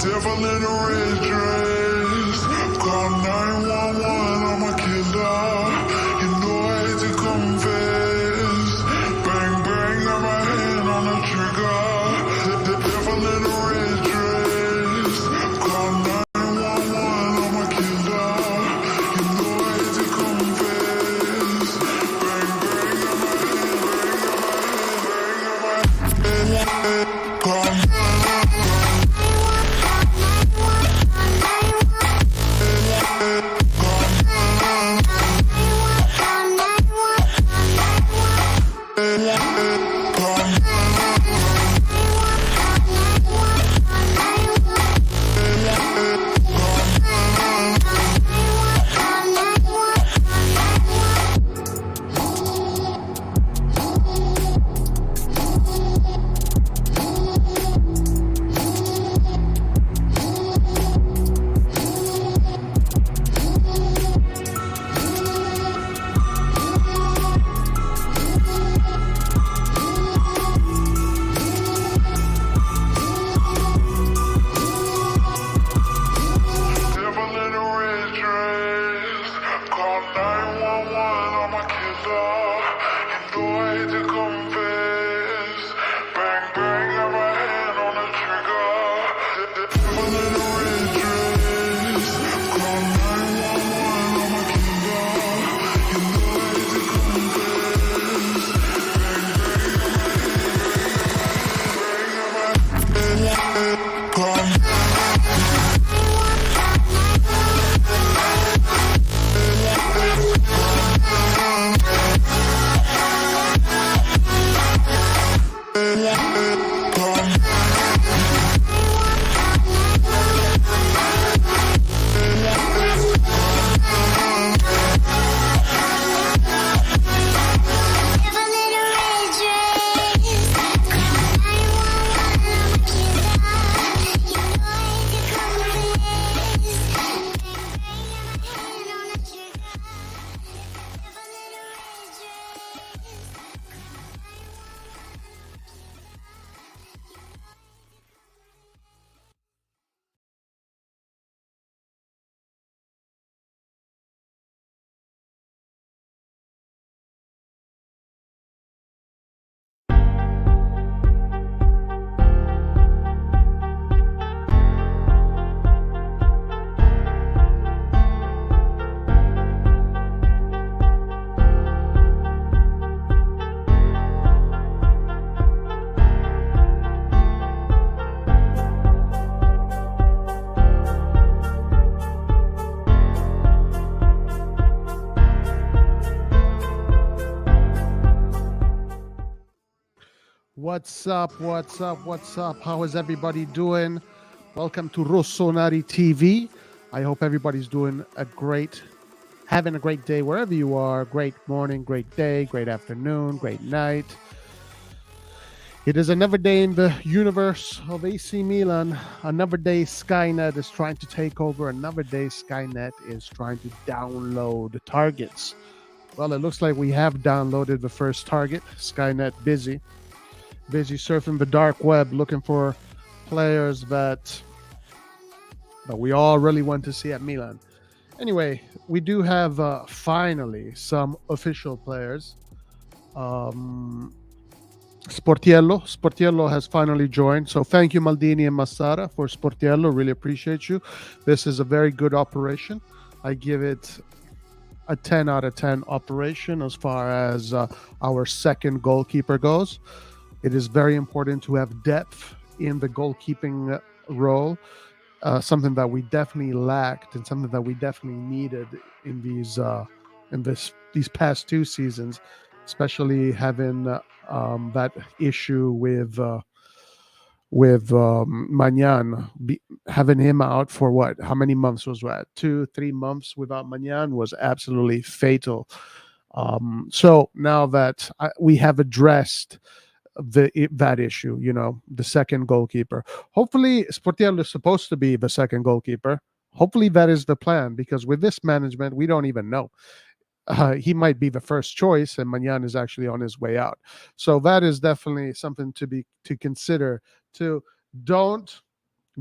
Devil in a red dress. Call 911, I'm a killer. You know I hate to confess. Bang, bang, got my hand on the trigger. The devil in a red dress. Call 911, I'm a killer. You know I hate to confess. Bang, bang, got my hand, bang, got my hand. Call What's up? How is everybody doing? Welcome to RossonARI TV. I hope everybody's having a great day wherever you are. Great morning, great day, great afternoon, great night. It is another day in the universe of AC Milan. Another day Skynet is trying to take over. Another day Skynet is trying to download targets. Well, it looks like we have downloaded the first target. Skynet busy surfing the dark web looking for players that we all really want to see at Milan. Anyway, we do have finally some official players. Sportiello has finally joined. So thank you, Maldini and Massara, for Sportiello. Really appreciate you. This is a very good operation. I give it a 10 out of 10 operation as far as our second goalkeeper goes. It is very important to have depth in the goalkeeping role, something that we definitely lacked and something that we definitely needed in these past two seasons, especially having that issue with Magnan, having him out for what? How many months was that? 2-3 months without Magnan was absolutely fatal. So now that we have addressed that issue, the second goalkeeper. Hopefully, Sportiello is supposed to be the second goalkeeper. Hopefully, that is the plan, because with this management, we don't even know. He might be the first choice, and Magnan is actually on his way out. So that is definitely something to consider. Don't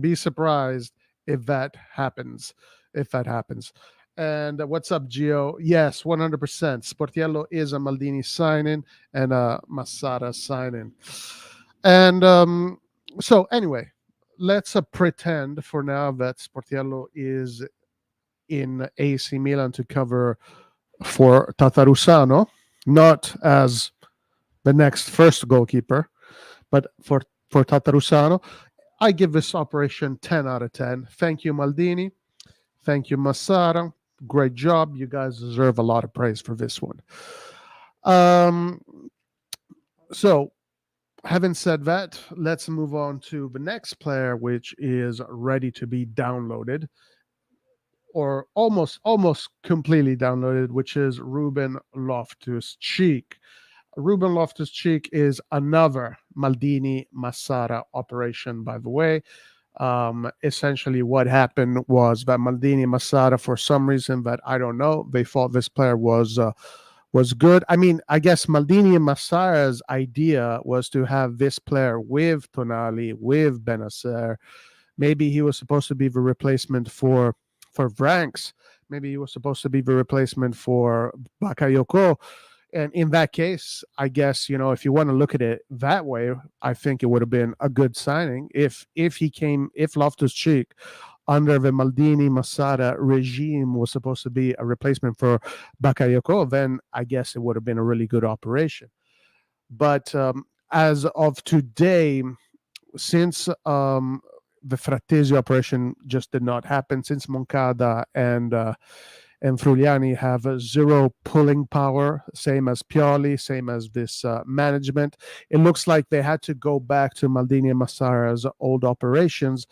Be surprised if that happens. If that happens. And what's up, Gio? Yes, 100%. Sportiello is a Maldini signing and a Masada signing. And so, anyway, let's pretend for now that Sportiello is in AC Milan to cover for Tatarusano, not as the next first goalkeeper, but for Tatarusano. I give this operation 10 out of 10. Thank you, Maldini. Thank you, Massara. Great job. You guys deserve a lot of praise for this one. So, having said that, let's move on to the next player, which is ready to be downloaded, or almost completely downloaded, which is Ruben Loftus-Cheek. Ruben Loftus-Cheek is another Maldini Massara operation, by the way. Essentially, what happened was that Maldini Massara, for some reason that I don't know, they thought this player was good. I mean, I guess Maldini and Massara's idea was to have this player with Tonali, with Benacer. Maybe he was supposed to be the replacement for Vranks. Maybe he was supposed to be the replacement for Bakayoko. And in that case, I guess, if you want to look at it that way, I think it would have been a good signing if Loftus-Cheek under the Maldini Massara regime was supposed to be a replacement for Bakayoko, then I guess it would have been a really good operation. But as of today, since the Frattesi operation just did not happen, since Moncada and Fruliani have zero pulling power, same as Pioli, same as this management. It looks like they had to go back to Maldini and Massara's old operations,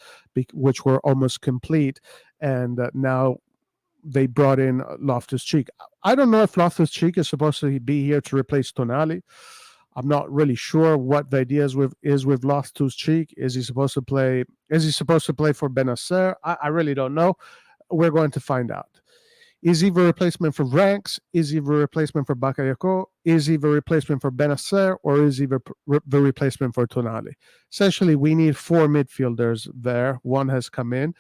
which were almost complete, and now they brought in Loftus-Cheek. I don't know if Loftus-Cheek is supposed to be here to replace Tonali. I'm not really sure what the idea is with Loftus-Cheek. Is he supposed to play for Benacer? I really don't know. We're going to find out. Is he the replacement for Ranks? Is he the replacement for Bakayoko? Is he the replacement for Benacer? Or is he the replacement for Tonali? Essentially, we need 4 midfielders there. One has come in.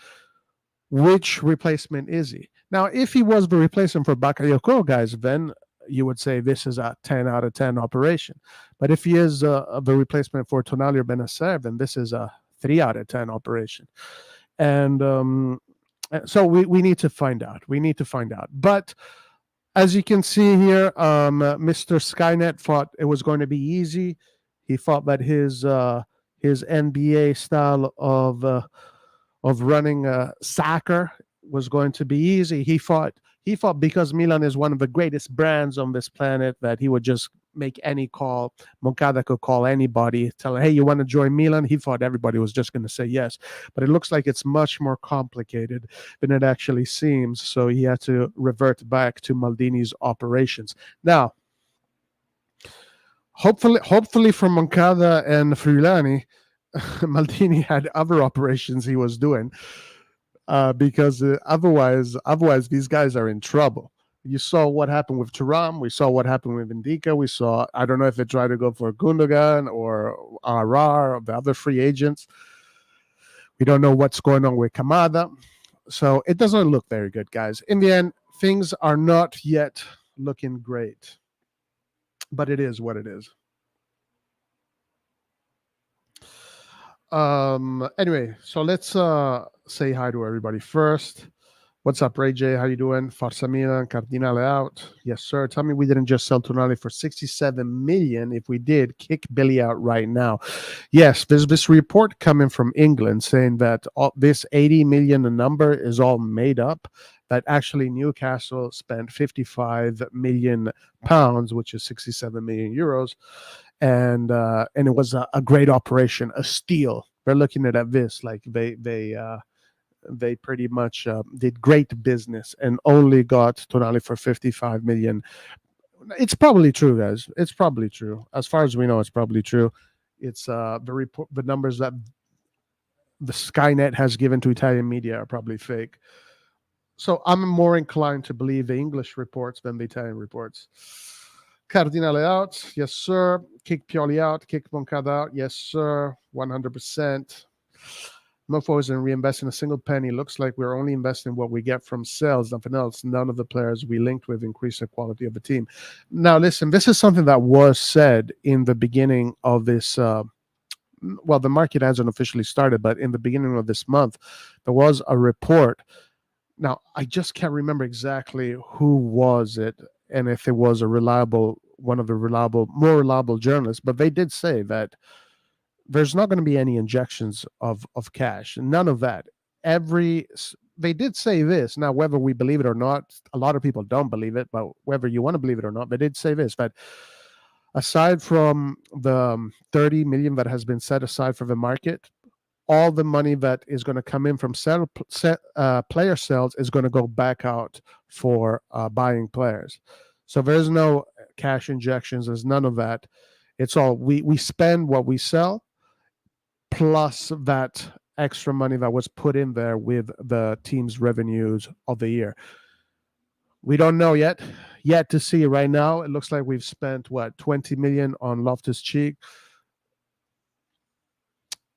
Which replacement is he? Now, if he was the replacement for Bakayoko, guys, then you would say this is a 10 out of 10 operation. But if he is the replacement for Tonali or Benacer, then this is a 3 out of 10 operation. And so we need to find out. But as you can see here, Mr. Skynet thought it was going to be easy. He thought that his NBA style of running soccer was going to be easy. He thought because Milan is one of the greatest brands on this planet that he would just make any call. Moncada could call anybody, tell, hey, you want to join Milan? He thought everybody was just going to say yes. But it looks like it's much more complicated than it actually seems. So he had to revert back to Maldini's operations. Now, hopefully for Moncada and Friulani, Maldini had other operations he was doing. Because otherwise these guys are in trouble. You saw what happened with Thuram. We saw what happened with Indica. We saw, I don't know if they tried to go for Gundogan or Arar or the other free agents. We don't know what's going on with Kamada. So it doesn't look very good, guys. In the end, things are not yet looking great. But it is what it is. Anyway, so let's say hi to everybody first. What's up, Ray J? How you doing? Forza Milan, Cardinale out. Yes, sir. Tell me we didn't just sell Tonali for 67 million. If we did, kick Billy out right now. Yes, there's this report coming from England saying that this 80 million number is all made up, that actually Newcastle spent 55 million pounds, which is 67 million euros. And it was a great operation, a steal. They're looking at this like they pretty much did great business and only got Tonali for 55 million. It's probably true, guys. It's probably true. As far as we know, it's probably true. It's the numbers that the Skynet has given to Italian media are probably fake. So I'm more inclined to believe the English reports than the Italian reports. Cardinale out, yes, sir. Kick Pioli out, kick Moncada out, yes, sir. 100%. Mofo isn't reinvesting a single penny. Looks like we're only investing what we get from sales, nothing else. None of the players we linked with increase the quality of the team. Now, listen, this is something that was said in the beginning of this. Well, the market hasn't officially started, but in the beginning of this month, there was a report. Now, I just can't remember exactly who was it and if it was a one of the more reliable journalists, but they did say that there's not going to be any injections of cash, none of that. They did say this. Now, whether we believe it or not, a lot of people don't believe it, but whether you want to believe it or not, they did say this, that aside from the 30 million that has been set aside for the market, all the money that is going to come in from player sales is going to go back out for buying players. So there's no cash injections. There's none of that. It's all we spend what we sell, plus that extra money that was put in there with the team's revenues of the year. We don't know yet to see. Right now, it looks like we've spent 20 million on Loftus-Cheek.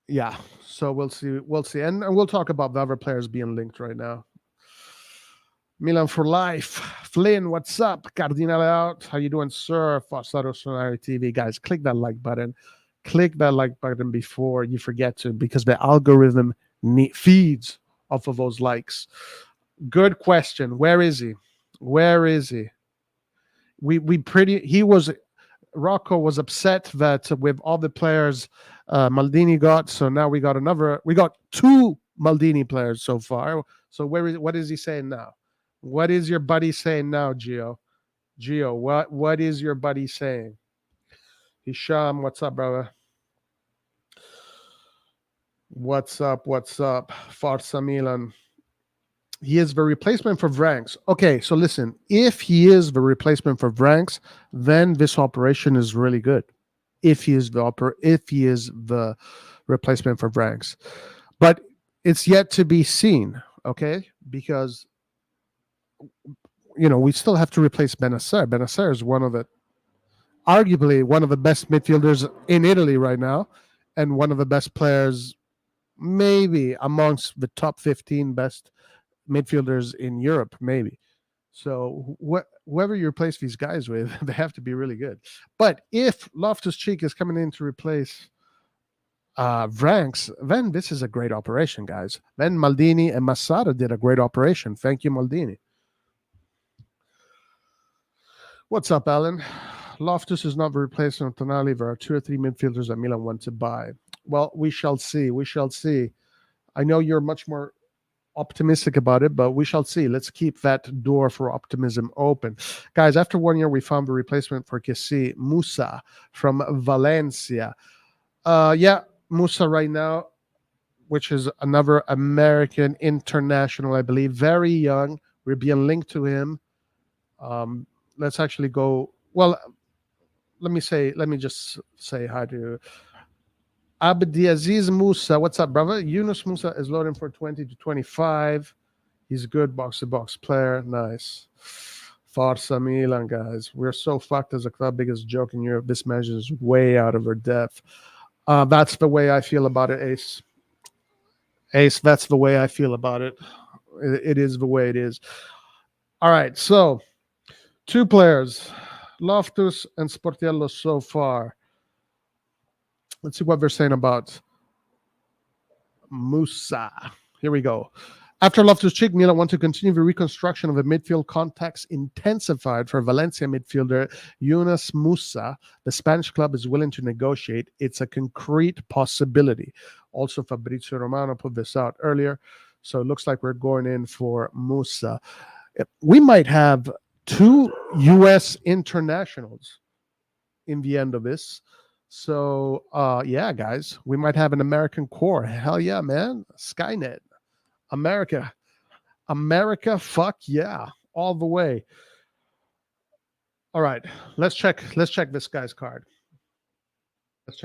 Yeah, so we'll see, and we'll talk about the other players being linked right now. Milan for life. Flynn, what's up? Cardinale out. How you doing, sir? RossonARI TV. Guys, click that like button. Click that like button before you forget to, because the algorithm feeds off of those likes. Good question. Where is he? Rocco was upset that with all the players Maldini got, so now we got two Maldini players so far. So what is he saying now? What is your buddy saying now, Gio? What is your buddy saying? Hisham, what's up, brother? What's up? Forza Milan. He is the replacement for Vranks. Okay, so listen, if he is the replacement for Vranks, then this operation is really good. If he is the replacement for Vranks. But it's yet to be seen, okay? Because we still have to replace Bennacer. Bennacer is arguably one of the best midfielders in Italy right now, and one of the best players, maybe amongst the top 15 best midfielders in Europe, maybe. So whoever you replace these guys with, they have to be really good. But if Loftus-Cheek is coming in to replace Vranks, then this is a great operation, guys. Then Maldini and Masada did a great operation. Thank you, Maldini. What's up, Alan? Loftus is not the replacement of Tonali. There are 2 or 3 midfielders that Milan want to buy. Well, we shall see. I know you're much more optimistic about it, but we shall see. Let's keep that door for optimism open. Guys, after 1 year, we found the replacement for Kessie, Musah from Valencia. Musah right now, which is another American international, I believe, very young. We're being linked to him. Let's actually go. Well, let me just say hi to Abdiaziz Musah. What's up, brother? Yunus Musah is loading for 20 to 25. He's a good box-to-box player. Nice. Forza Milan, guys. We're so fucked as a club. Biggest joke in Europe. This measure is way out of our depth. That's the way I feel about it, Ace. Ace, that's the way I feel about it. It is the way it is. All right, so 2 players, Loftus and Sportiello so far. Let's see what they're saying about Musah. Here we go. After Loftus-Cheek, Milan want to continue the reconstruction of the midfield. Contacts intensified for Valencia midfielder Yunus Musah. The Spanish club is willing to negotiate. It's a concrete possibility. Also, Fabrizio Romano put this out earlier. So it looks like we're going in for Musah. We might have 2 U.S. internationals in the end of this. So, yeah, guys, we might have an American core. Hell yeah, man. Skynet. America, fuck yeah, all the way. All right, let's check this guy's card. Of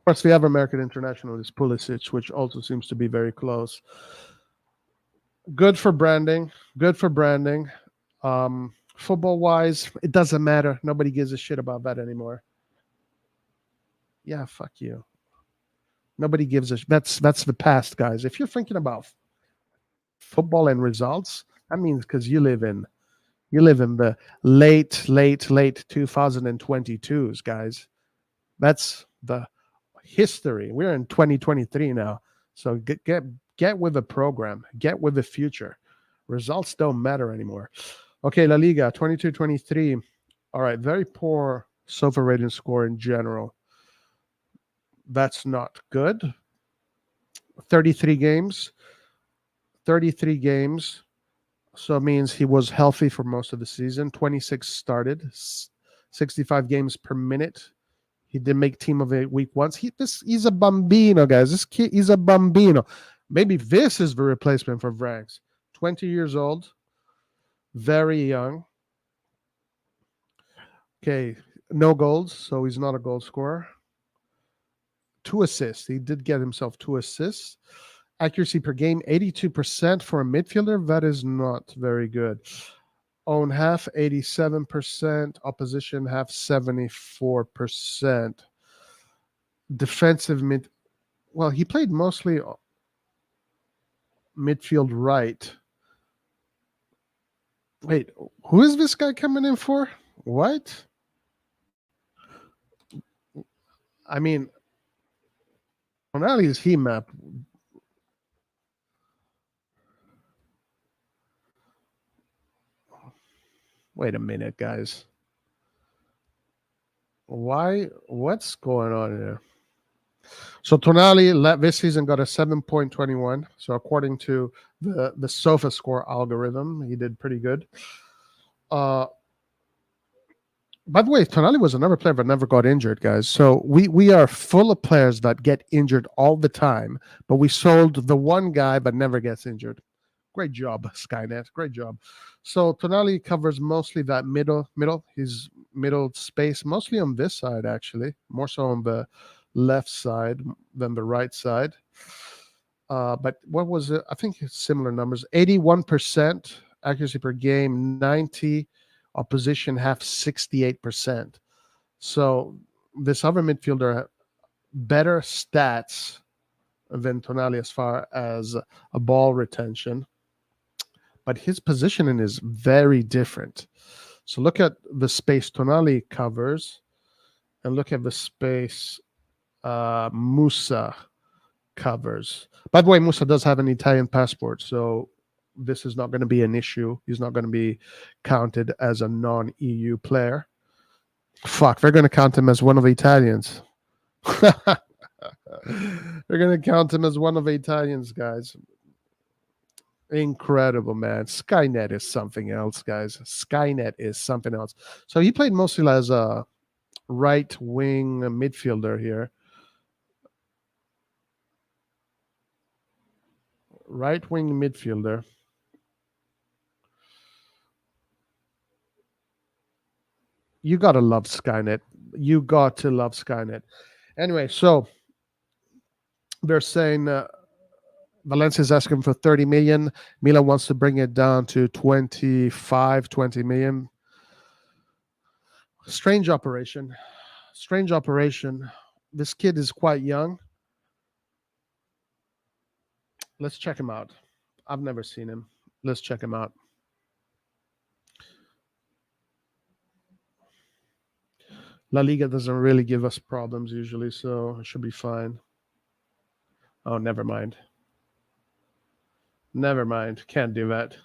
course, the other American international is Pulisic, which also seems to be very close. Good for branding. Football-wise, it doesn't matter. Nobody gives a shit about that anymore. Yeah, fuck you. Nobody gives a. That's the past, guys. If you're thinking about football and results, that means because you live in the late 2022s, guys. That's the history. We're in 2023 now, so get with the program. Get with the future. Results don't matter anymore. Okay, La Liga 22-23. All right, very poor SOFA rating score in general. That's not good. 33 games. 33 games. So it means he was healthy for most of the season. 26 started. 65 games per minute. He did make team of the week once. He's a bambino, guys. This kid, he's a bambino. Maybe this is the replacement for Vranks. 20 years old. Very young. Okay, no goals, so he's not a goal scorer. 2 assists. He did get himself 2 assists. Accuracy per game, 82% for a midfielder. That is not very good. Own half, 87%. Opposition half, 74%. Defensive mid. Well, he played mostly midfield right. Wait, who is this guy coming in for? What? I mean, Tonali's heat map. Wait a minute, guys. Why? What's going on here? So Tonali this season got a 7.21. So according to the SOFA score algorithm, he did pretty good. By the way, Tonali was another player that never got injured, guys. So we are full of players that get injured all the time, but we sold the one guy that never gets injured. Great job, Skynet. Great job. So Tonali covers mostly that middle. His middle space, mostly on this side, actually. More so on the left side than the right side. But what was it? I think it's similar numbers. 81% accuracy per game, 90 opposition half, 68%. So this other midfielder better stats than Tonali as far as a ball retention, but his positioning is very different. So look at the space Tonali covers and look at the space Musah covers. By the way, Musah does have an Italian passport, so this is not going to be an issue. He's not going to be counted as a non-EU player. Fuck, they're going to count him as one of the Italians. They're going to count him as one of the Italians, guys. Incredible, man. Skynet is something else, guys. Skynet is something else. So he played mostly as a right-wing midfielder here. Right-wing midfielder. You got to love Skynet. You got to love Skynet. Anyway, so they're saying Valencia is asking for 30 million. Milan wants to bring it down to 20 million. Strange operation. Strange operation. This kid is quite young. Let's check him out. I've never seen him. Let's check him out. La Liga doesn't really give us problems usually, so it should be fine. Oh, never mind. Never mind. Can't do that.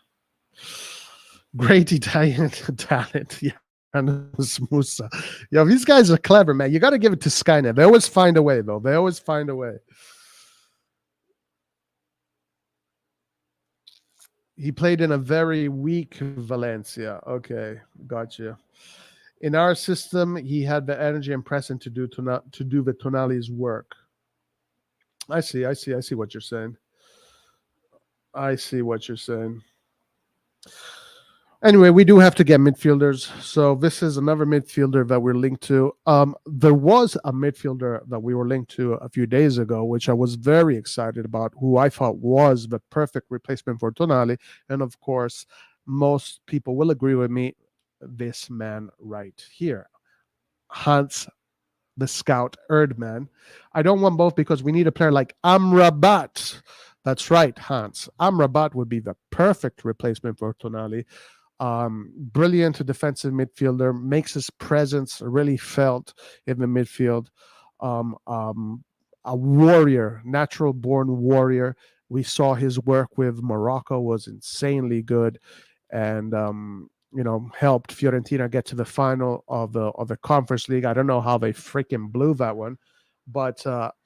Great Italian talent. Yeah. Yunus Musah. Yo, these guys are clever, man. You got to give it to Skynet. They always find a way, though. They always find a way. He played in a very weak Valencia. Okay, gotcha. In our system, he had the energy and presence to do the Tonali's work. I see what you're saying. I see what you're saying. Anyway, we do have to get midfielders. So this is another midfielder that we're linked to. There was a midfielder that we were linked to a few days ago, which I was very excited about, who I thought was the perfect replacement for Tonali. And of course, most people will agree with me. This man right here, the the scout Erdman. I don't want both because we need a player like Amrabat. That's right, Hans. Amrabat would be the perfect replacement for Tonali. Brilliant defensive midfielder, makes his presence really felt in the midfield. A warrior, natural born warrior. We saw his work with Morocco was insanely good, and helped Fiorentina get to the final of the Conference League. I don't know how they freaking blew that one, but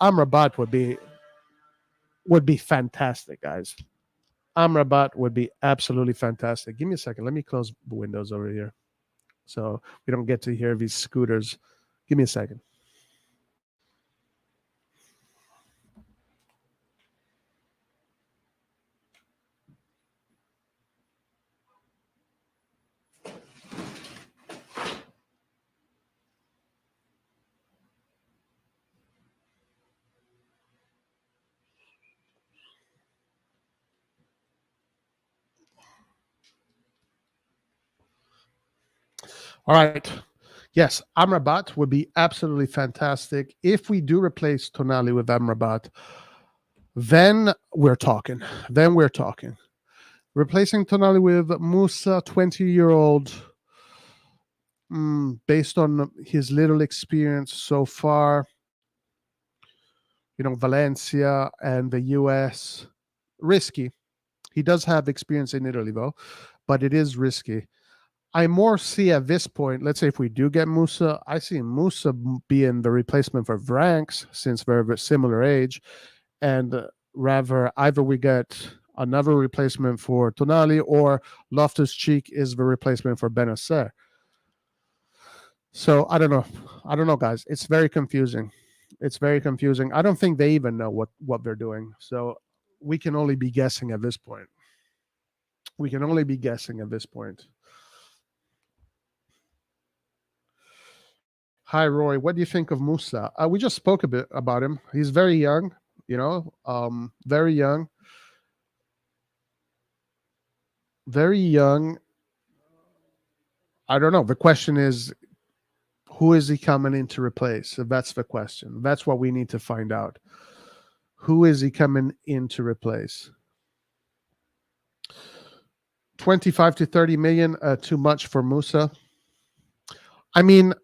Amrabat would be fantastic, guys. Amrabat would be absolutely fantastic. Give me a second. Let me close the windows over here so we don't get to hear these scooters. Give me a second. All right. Yes, Amrabat would be absolutely fantastic. If we do replace Tonali with Amrabat, then we're talking. Replacing Tonali with Musah, 20-year-old, based on his little experience so far, Valencia and the US, risky. He does have experience in Italy, though, but it is risky. I more see at this point, let's say if we do get Musah, I see Musah being the replacement for Vranks, since they're of a similar age, and rather either we get another replacement for Tonali or Loftus-Cheek is the replacement for Benacer. So I don't know, guys. It's very confusing. I don't think they even know what they're doing. So we can only be guessing at this point. Hi, Roy. What do you think of Musah? We just spoke a bit about him. He's very young, very young. Very young. I don't know. The question is, who is he coming in to replace? So that's the question. That's what we need to find out. Who is he coming in to replace? 25 to 30 million, too much for Musah. I mean,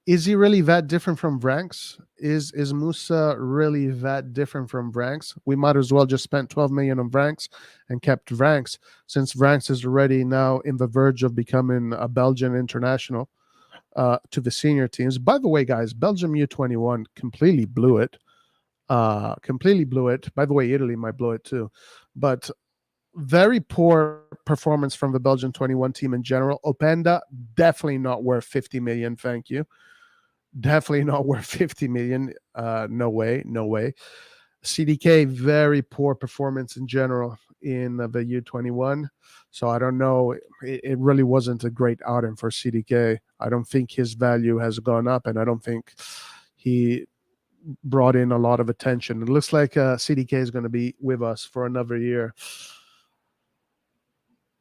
is he really that different from Vranks? Is Musah really that different from Vranks? We might as well just spend 12 million on Vranks and kept Vranks, since Vranks is already now in the verge of becoming a Belgian international to the senior teams. By the way, guys, Belgium U21 completely blew it. By the way, Italy might blow it too. But very poor performance from the Belgian 21 team in general. Openda, definitely not worth 50 million. Thank you. Definitely not worth 50 million. No way. CDK, very poor performance in general in the U21. So I don't know. It really wasn't a great outing for CDK. I don't think his value has gone up, and I don't think he brought in a lot of attention. It looks like CDK is going to be with us for another year.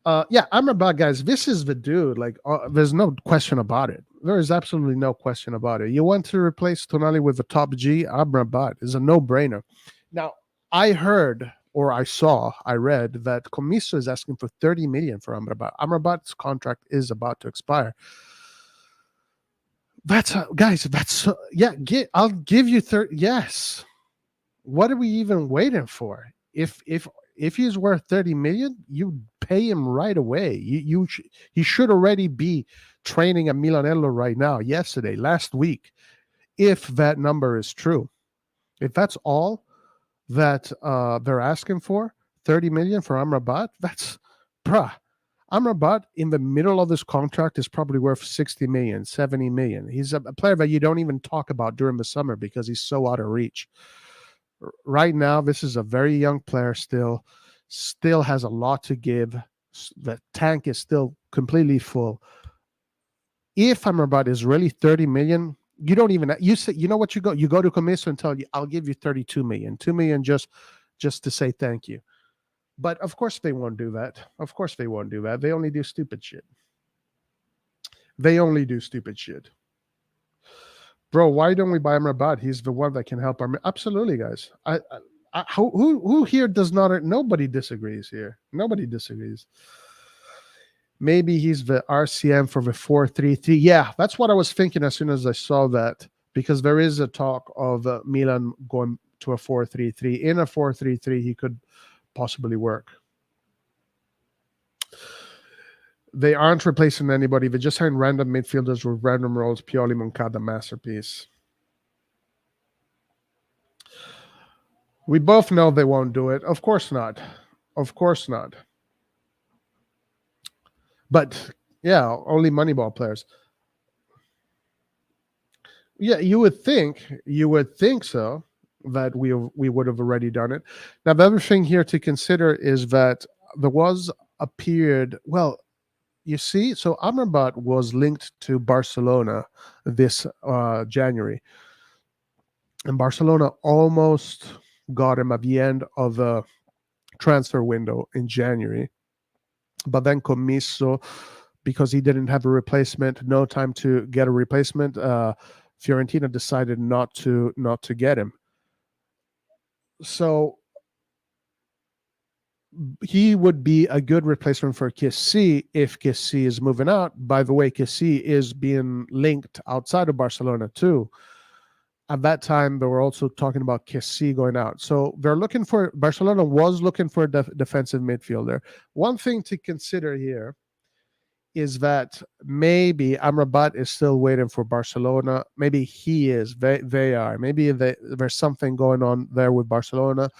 Amrabat, guys, this is the dude. Like, there's no question about it. There is absolutely no question about it. You want to replace Tonali with a top G? Amrabat is a no-brainer. Now, I heard, or I read that Commisso is asking for 30 million for Amrabat. Amrabat's contract is about to expire. I'll give you 30. Yes. What are we even waiting for? If he's worth 30 million, you pay him right away. He should already be training at Milanello right now, last week, if that number is true. If that's all that they're asking for, 30 million for Amrabat, Amrabat in the middle of this contract is probably worth 60 million, 70 million. He's a player that you don't even talk about during the summer because he's so out of reach. Right now, this is a very young player still has a lot to give. The tank is still completely full. If Amrabat is really 30 million, you don't even, you know what, you go to Commisso and tell you, I'll give you 32 million, 2 million just to say thank you. But of course they won't do that. They only do stupid shit. Bro, why don't we buy Amrabat? He's the one that can help our. Absolutely, guys. Who here does not? Nobody disagrees here. Nobody disagrees. Maybe he's the RCM for the 4-3-3. Yeah, that's what I was thinking as soon as I saw that, because there is a talk of Milan going to a 4-3-3. In a 4-3-3, he could possibly work. They aren't replacing anybody. They just signed random midfielders with random roles. Pioli, Moncada, masterpiece. We both know they won't do it. Of course not. Of course not. But yeah, only Moneyball players. Yeah, you would think so, that we would have already done it. Now, the other thing here to consider is that there was a period. Well, you see, so Amrabat was linked to Barcelona this January, and Barcelona almost got him at the end of the transfer window in January. But then Commisso, because he didn't have a replacement, no time to get a replacement, Fiorentina decided not to get him. So he would be a good replacement for Kessie if Kessie is moving out. By the way, Kessie is being linked outside of Barcelona too. At that time, they were also talking about Kessie going out. So Barcelona was looking for a defensive midfielder. One thing to consider here is that maybe Amrabat is still waiting for Barcelona. Maybe he is. They are. Maybe there's something going on there with Barcelona.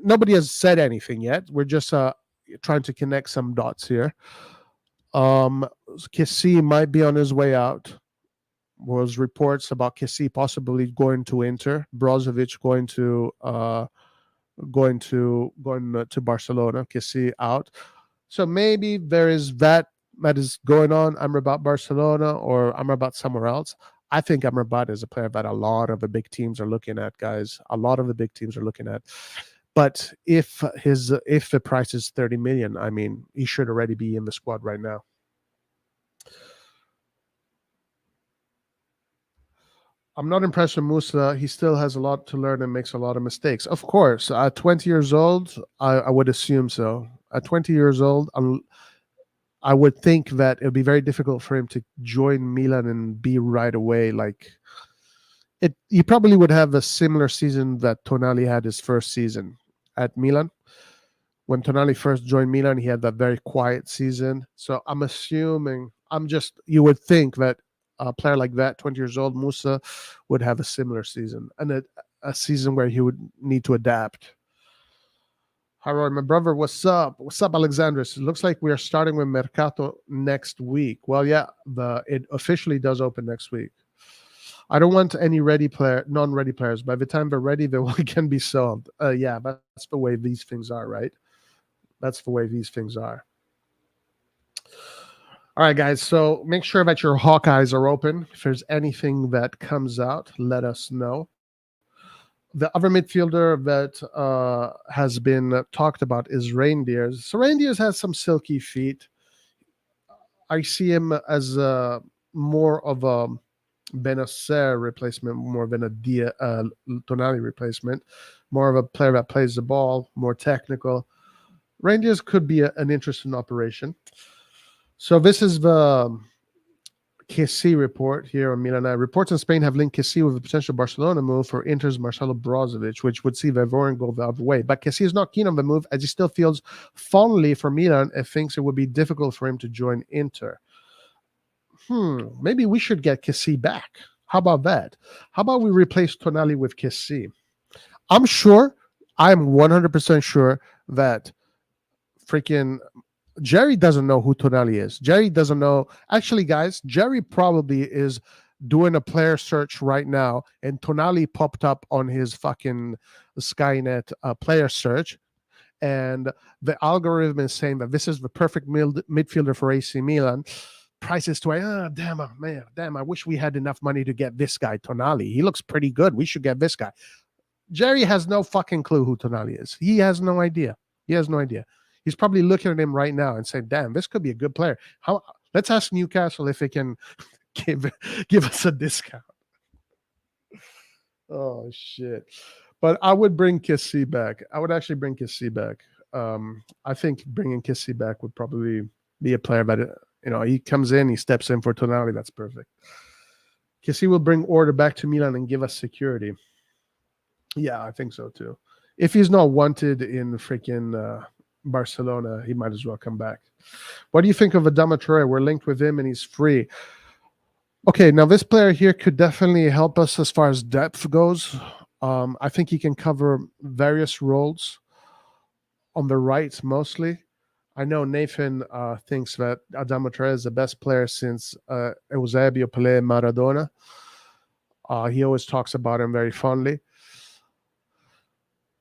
Nobody has said anything yet. We're just trying to connect some dots here. Kessie might be on his way out. Was reports about Kessie possibly going to Inter, Brozovic going to Barcelona, Kessie out. So maybe there is that is going on. Amrabat Barcelona or Amrabat somewhere else. I think Amrabat is a player that a lot of the big teams are looking at, guys. A lot of the big teams are looking at. But if the price is 30 million, I mean, he should already be in the squad right now. I'm not impressed with Musah. He still has a lot to learn and makes a lot of mistakes. Of course, at 20 years old, I would assume so. At 20 years old, I would think that it would be very difficult for him to join Milan and be right away. Like he probably would have a similar season that Tonali had his first season at Milan. When Tonali first joined Milan, he had that very quiet season. So I'm assuming, you would think that a player like that, 20 years old, Musah, would have a similar season, and a season where he would need to adapt. Harold, my brother, what's up? What's up, Alexandros? It looks like we are starting with Mercato next week. Well, yeah, it officially does open next week. I don't want any non-ready players. By the time they're ready, they can be sold. Yeah, that's the way these things are, right? That's the way these things are. All right, guys, so make sure that your Hawkeyes are open. If there's anything that comes out, let us know. The other midfielder that has been talked about is Reindeers. So Reindeers has some silky feet. I see him as more of a Benacer replacement, more than a Tonali replacement, more of a player that plays the ball, more technical. Reindeers could be an interesting operation. So this is the Kessie report here on Milan. Reports in Spain have linked Kessie with a potential Barcelona move for Inter's Marcelo Brozovic, which would see Vavorin go the other way. But Kessie is not keen on the move, as he still feels fondly for Milan and thinks it would be difficult for him to join Inter. Maybe we should get Kessie back. How about that? How about we replace Tonali with Kessie? I'm 100% sure that freaking Jerry doesn't know who Tonali is. Jerry doesn't know. Actually, guys, Jerry probably is doing a player search right now, and Tonali popped up on his fucking Skynet player search, and the algorithm is saying that this is the perfect midfielder for AC Milan. Price is damn, I wish we had enough money to get this guy, Tonali. He looks pretty good. We should get this guy. Jerry has no fucking clue who Tonali is. He has no idea. He's probably looking at him right now and saying, damn, this could be a good player. Let's ask Newcastle if they can give us a discount. Oh shit! But I would bring Kessie back. I would actually bring Kessie back. I think bringing Kessie back would probably be a player that he comes in, he steps in for Tonali. That's perfect. Kessie will bring order back to Milan and give us security. Yeah, I think so too. If he's not wanted in freaking Barcelona, he might as well come back. What do you think of Adama Traore? We're linked with him and he's free. Okay, now this player here could definitely help us as far as depth goes. I think he can cover various roles on the right mostly. I know Nathan thinks that Adama Traore is the best player since Eusebio, Pelé, Maradona. He always talks about him very fondly.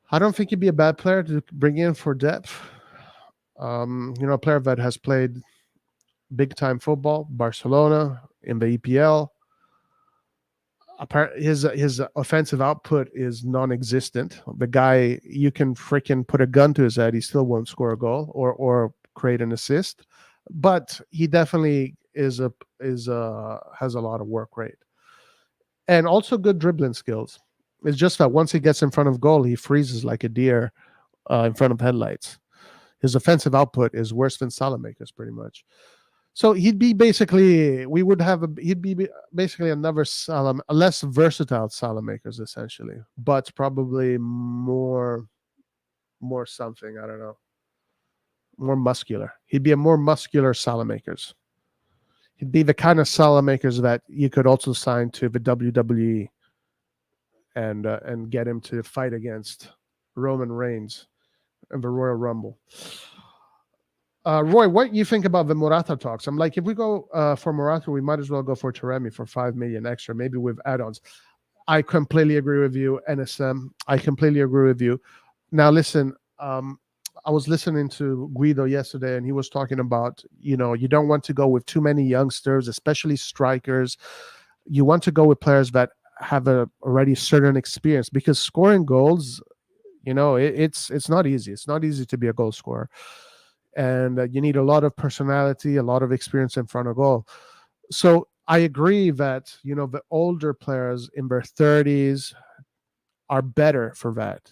I don't think he'd be a bad player to bring in for depth. A player that has played big-time football, Barcelona, in the EPL. His offensive output is non-existent. The guy, you can freaking put a gun to his head, he still won't score a goal or create an assist. But he definitely has a lot of work rate, and also good dribbling skills. It's just that once he gets in front of goal, he freezes like a deer in front of headlights. His offensive output is worse than Salamaker's pretty much. So he'd be basically, he'd be basically another a less versatile Salamakers essentially, but probably more something, I don't know, more muscular. He'd be a more muscular Salamakers. He'd be the kind of Salamakers that you could also sign to the WWE and get him to fight against Roman Reigns in the Royal Rumble. Roy, what do you think about the Morata talks? I'm like, if we go for Morata, we might as well go for Taremi for 5 million extra, maybe with add-ons. I completely agree with you, NSM. I completely agree with you. Now, listen, I was listening to Guido yesterday, and he was talking about, you don't want to go with too many youngsters, especially strikers. You want to go with players that have already certain experience, because scoring goals, it's not easy. It's not easy to be a goal scorer. And you need a lot of personality, a lot of experience in front of goal. So I agree that, the older players in their 30s are better for that.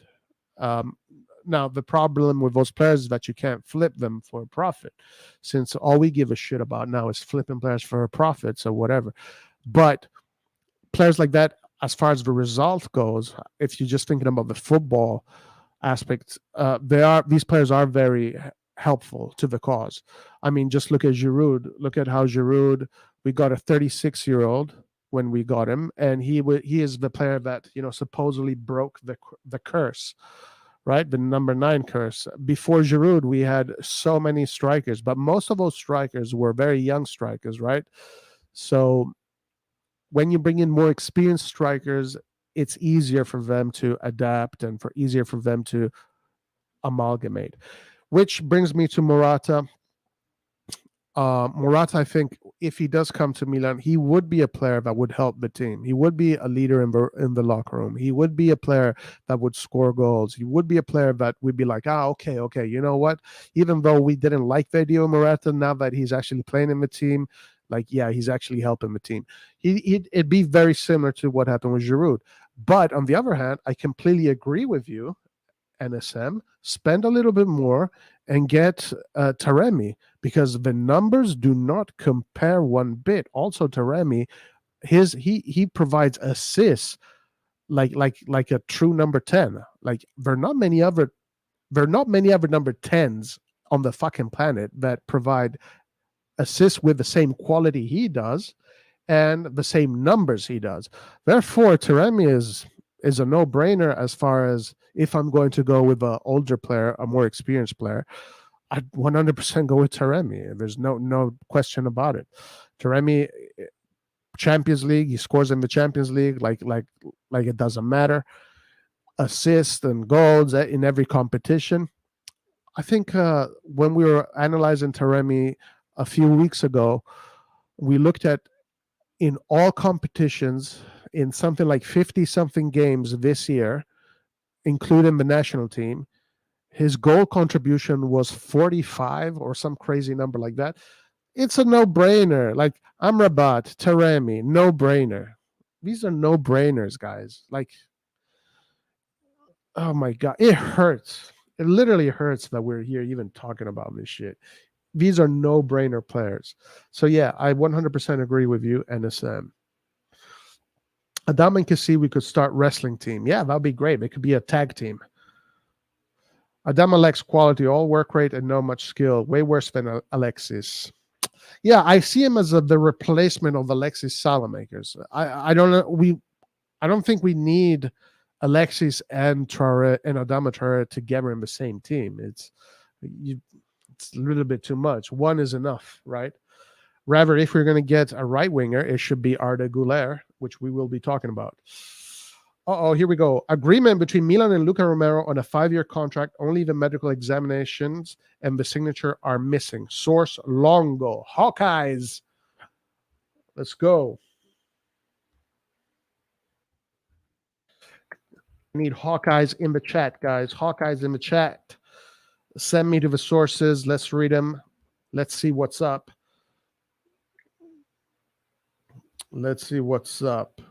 Now, the problem with those players is that you can't flip them for a profit, since all we give a shit about now is flipping players for a profit, so whatever. But players like that, as far as the result goes, if you're just thinking about the football aspect, these players are very helpful to the cause. I mean, just look at Giroud. Look at how Giroud, we got a 36-year-old when we got him, and he is the player that supposedly broke the curse, right? The number 9 curse. Before Giroud, we had so many strikers, but most of those strikers were very young strikers, right? So when you bring in more experienced strikers, it's easier for them to adapt and easier for them to amalgamate. Which brings me to Morata. Morata, I think, if he does come to Milan, he would be a player that would help the team. He would be a leader in the locker room. He would be a player that would score goals. He would be a player that would be like, okay, you know what? Even though we didn't like the idea of Morata, now that he's actually playing in the team, like, yeah, he's actually helping the team. It'd be very similar to what happened with Giroud. But on the other hand, I completely agree with you, NSM. Spend a little bit more and get Taremi, because the numbers do not compare one bit. Also, Taremi, he provides assists like a true number 10. Like, there are not many other number 10s on the fucking planet that provide assists with the same quality he does and the same numbers he does. Therefore, Taremi is a no-brainer as far as if I'm going to go with an older player, a more experienced player. I'd 100% go with Taremi. There's no question about it. Taremi, Champions League, he scores in the Champions League like it doesn't matter. Assists and goals in every competition. I think when we were analyzing Taremi a few weeks ago, we looked at, in all competitions, in something like 50-something games this year, including the national team, his goal contribution was 45 or some crazy number like that. It's a no-brainer. Like Amrabat, Taremi, no-brainer. These are no-brainers, guys. Like, oh my god, it hurts. It literally hurts that we're here even talking about this shit. These are no-brainer players. So yeah, I 100% agree with you, NSM. Adama and Kessie, we could start wrestling team. Yeah, that'd be great. It could be a tag team. Adama lacks quality, all work rate, and no much skill. Way worse than Alexis. Yeah, I see him as the replacement of Alexis Salamakers. I don't know. I don't think we need Alexis and Traore and Adama Traore together in the same team. It's a little bit too much. One is enough, right? Rather, if we're going to get a right winger, it should be Arda Guler, which we will be talking about. Here we go. Agreement between Milan and Luca Romero on a 5-year contract. Only the medical examinations and the signature are missing. Source Longo. Hawkeyes. Let's go. I need Hawkeyes in the chat, guys. Hawkeyes in the chat. Send me to the sources. Let's read them. Let's see what's up. Let's see what's up.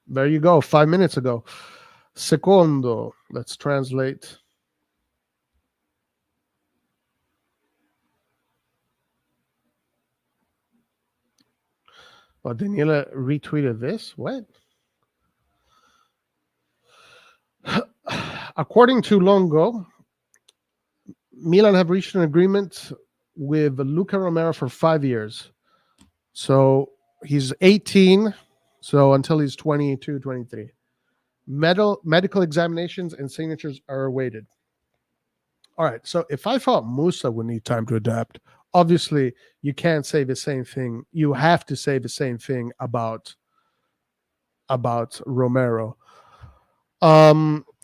There you go. 5 minutes ago. Secondo. Let's translate. Oh, Daniela retweeted this? What? According to Longo, Milan have reached an agreement with Luca Romero for 5 years. So he's 18, so until he's 22, 23. Medical examinations and signatures are awaited. All right, so if I thought Musah would need time to adapt, obviously you can't say the same thing. You have to say the same thing about Romero.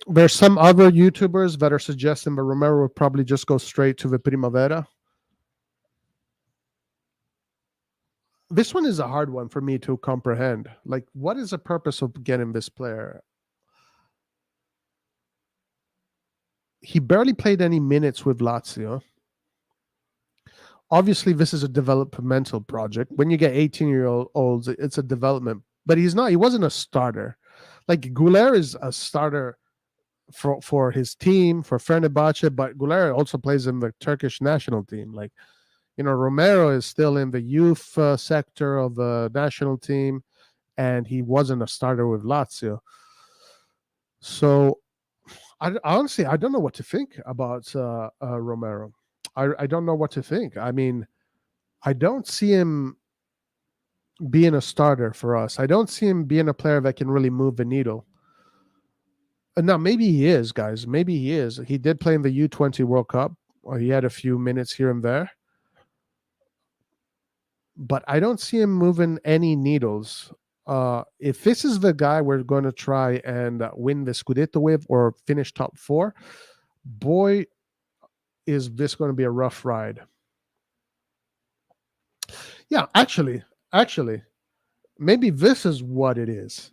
There's some other YouTubers that are suggesting that Romero would probably just go straight to the Primavera. This one is a hard one for me to comprehend. Like, what is the purpose of getting this player? He barely played any minutes with Lazio. Obviously, this is a developmental project. When you get 18-year-olds, it's a development. But he wasn't a starter. Like, Guler is a starter for his team, for Fenerbahce, but Guler also plays in the Turkish national team. Like, Romero is still in the youth sector of the national team, and he wasn't a starter with Lazio. So, honestly, I don't know what to think about Romero. I don't know what to think. I mean, I don't see him being a starter for us. I don't see him being a player that can really move the needle. Now, maybe he is, guys. Maybe he is. He did play in the U20 World Cup, or he had a few minutes here and there. But I don't see him moving any needles. If this is the guy we're going to try and win the Scudetto with or finish top 4, boy, is this going to be a rough ride. Yeah, actually, maybe this is what it is.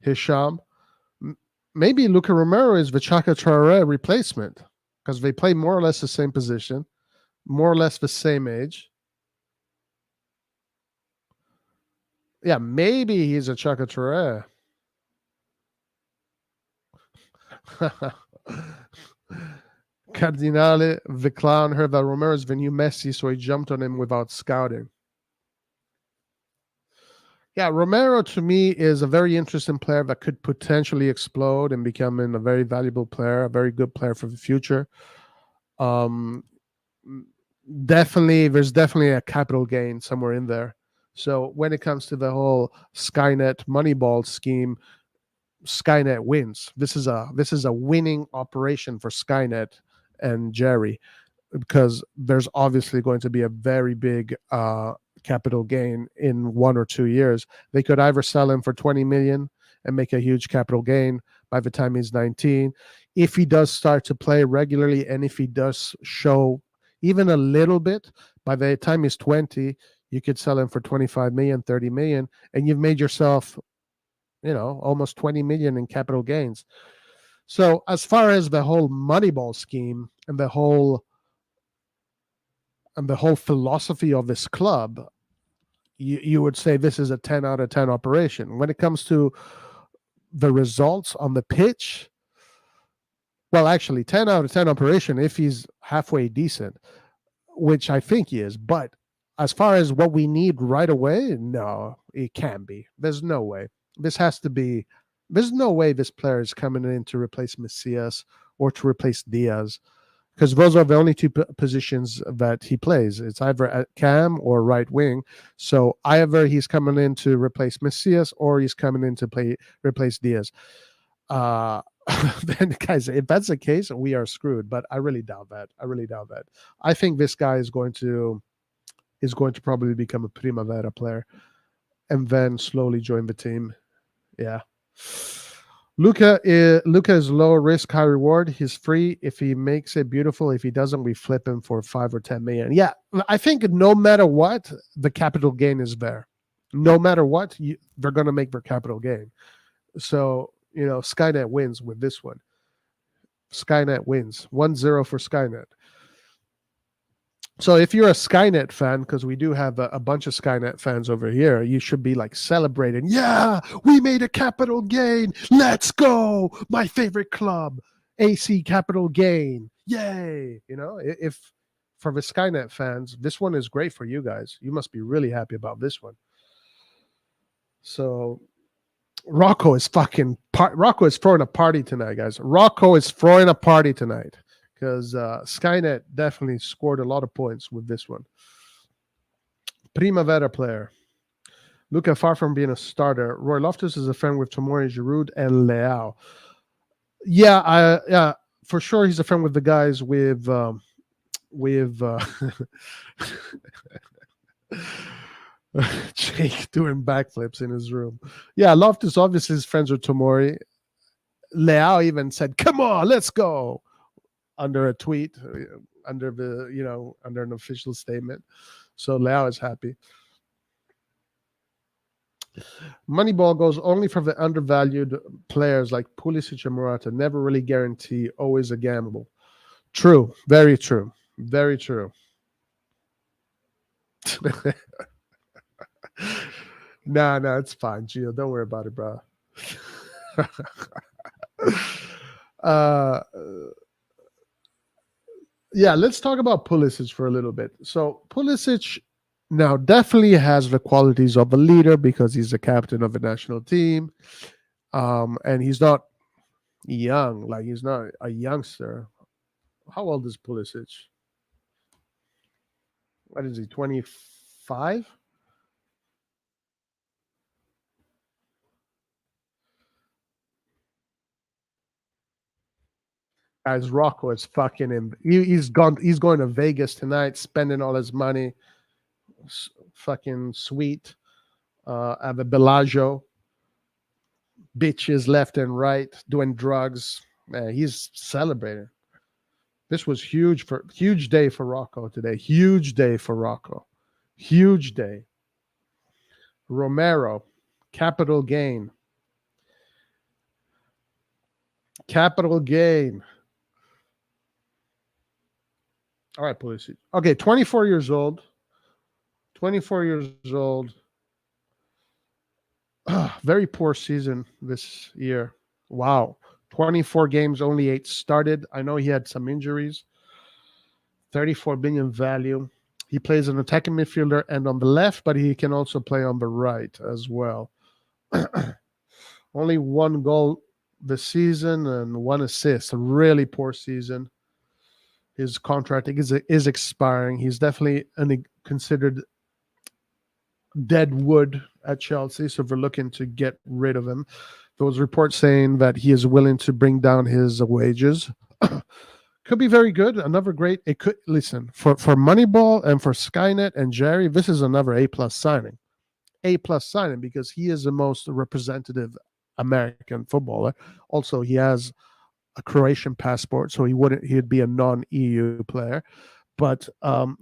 Hisham, maybe Luca Romero is the Chaka Traore replacement because they play more or less the same position, more or less the same age. Yeah, maybe he's a Chaka Traore. Cardinale, the clown, heard that Romero is the new Messi, so he jumped on him without scouting. Yeah, Romero to me is a very interesting player that could potentially explode and become a very valuable player, a very good player for the future. There's definitely a capital gain somewhere in there. So when it comes to the whole Skynet Moneyball scheme, Skynet wins. This is a winning operation for Skynet and Jerry, because there's obviously going to be a very big capital gain in 1 or 2 years. They could either sell him for 20 million and make a huge capital gain by the time he's 19. If he does start to play regularly, and if he does show even a little bit, by the time he's 20, you could sell him for 25 million, 30 million, and you've made yourself, almost 20 million in capital gains. So as far as the whole Moneyball scheme and the whole the whole philosophy of this club, you would say this is a 10 out of 10 operation. When it comes to the results on the pitch, well, actually 10 out of 10 operation if he's halfway decent, which I think he is. But as far as what we need right away, no, it can't be. There's no way. There's no way this player is coming in to replace Messias or to replace Diaz, because those are the only two positions that he plays. It's either at cam or right wing. So either he's coming in to replace Messias or he's coming in to replace Diaz. Then, guys, if that's the case, we are screwed. But I really doubt that. I think this guy is going to probably become a Primavera player and then slowly join the team. Yeah. Luca is low risk, high reward. He's free. If he makes it, beautiful. If he doesn't, we flip him for 5 or 10 million. Yeah, I think no matter what, the capital gain is there. No matter what, they're going to make their capital gain. So, Skynet wins with this one. Skynet wins 1-0 for Skynet. So if you're a Skynet fan, because we do have a bunch of Skynet fans over here, you should be like celebrating. Yeah, we made a capital gain. Let's go. My favorite club, AC capital gain. Yay. If for the Skynet fans, this one is great for you guys. You must be really happy about this one. So Rocco is throwing a party tonight, guys. Rocco is throwing a party tonight. Because Skynet definitely scored a lot of points with this one. Primavera player. Luca, far from being a starter. Roy Loftus is a friend with Tomori, Giroud, and Leao. Yeah, for sure he's a friend with the guys with Jake doing backflips in his room. Yeah, Loftus obviously is friends with Tomori. Leao even said, "Come on, let's go." Under a tweet, under an official statement. So Leao is happy. Moneyball goes only for the undervalued players like Pulisic and Morata. Never really guarantee, always a gamble. True. Very true. Very true. Nah, it's fine, Gio. Don't worry about it, bro. Yeah, let's talk about Pulisic for a little bit. So Pulisic now definitely has the qualities of a leader because he's the captain of the national team. And he's not young, like he's not a youngster. How old is Pulisic? What is he, 25? Guys, Rocco is fucking him. He's going to Vegas tonight, spending all his money. Fucking sweet. At the Bellagio. Bitches left and right, doing drugs. Man, he's celebrating. This was huge day for Rocco today. Huge day for Rocco. Huge day. Romero, capital gain. Capital gain. All right, Pulisic. Okay, 24 years old. 24 years old. Very poor season this year. Wow. 24 games, only 8 started. I know he had some injuries. 34 billion value. He plays an attacking midfielder and on the left, but he can also play on the right as well. Only 1 goal this season and 1 assist. A really poor season. His contract is expiring. He's definitely considered dead wood at Chelsea, so we're looking to get rid of him. There was reports saying that he is willing to bring down his wages. Could be very good. Another great. It could listen for Moneyball and for Skynet and Jerry. This is another A+ signing. A+ signing because he is the most representative American footballer. Also, he has a Croatian passport, so he'd be a non-EU player. But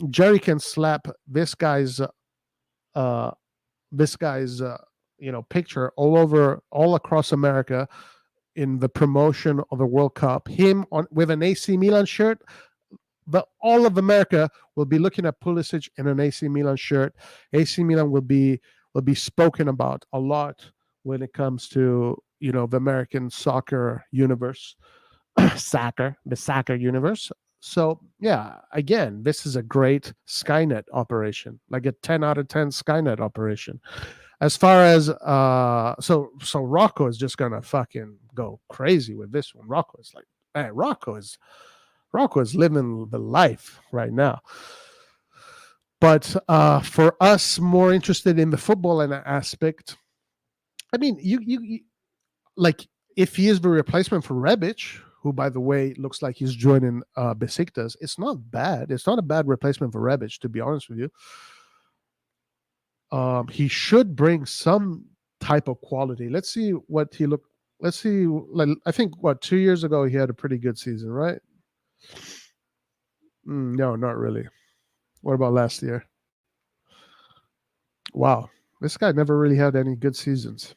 Jerry can slap this guy's picture all across America in the promotion of the World Cup. Him with an AC Milan shirt, all of America will be looking at Pulisic in an AC Milan shirt. AC Milan will be spoken about a lot when it comes to the American soccer universe, the soccer universe. So yeah, again, this is a great Skynet operation, like a 10 out of 10 Skynet operation. As far as so Rocco is just gonna fucking go crazy with this one. Rocco is like, man, Rocco is living the life right now. But for us more interested in the football aspect, I mean, you like, if he is the replacement for Rebic, who, by the way, looks like he's joining Besiktas, it's not bad. It's not a bad replacement for Rebic, to be honest with you. He should bring some type of quality. Let's see what he looked. Let's see. Like, I think 2 years ago he had a pretty good season, right? No, not really. What about last year? Wow, this guy never really had any good seasons.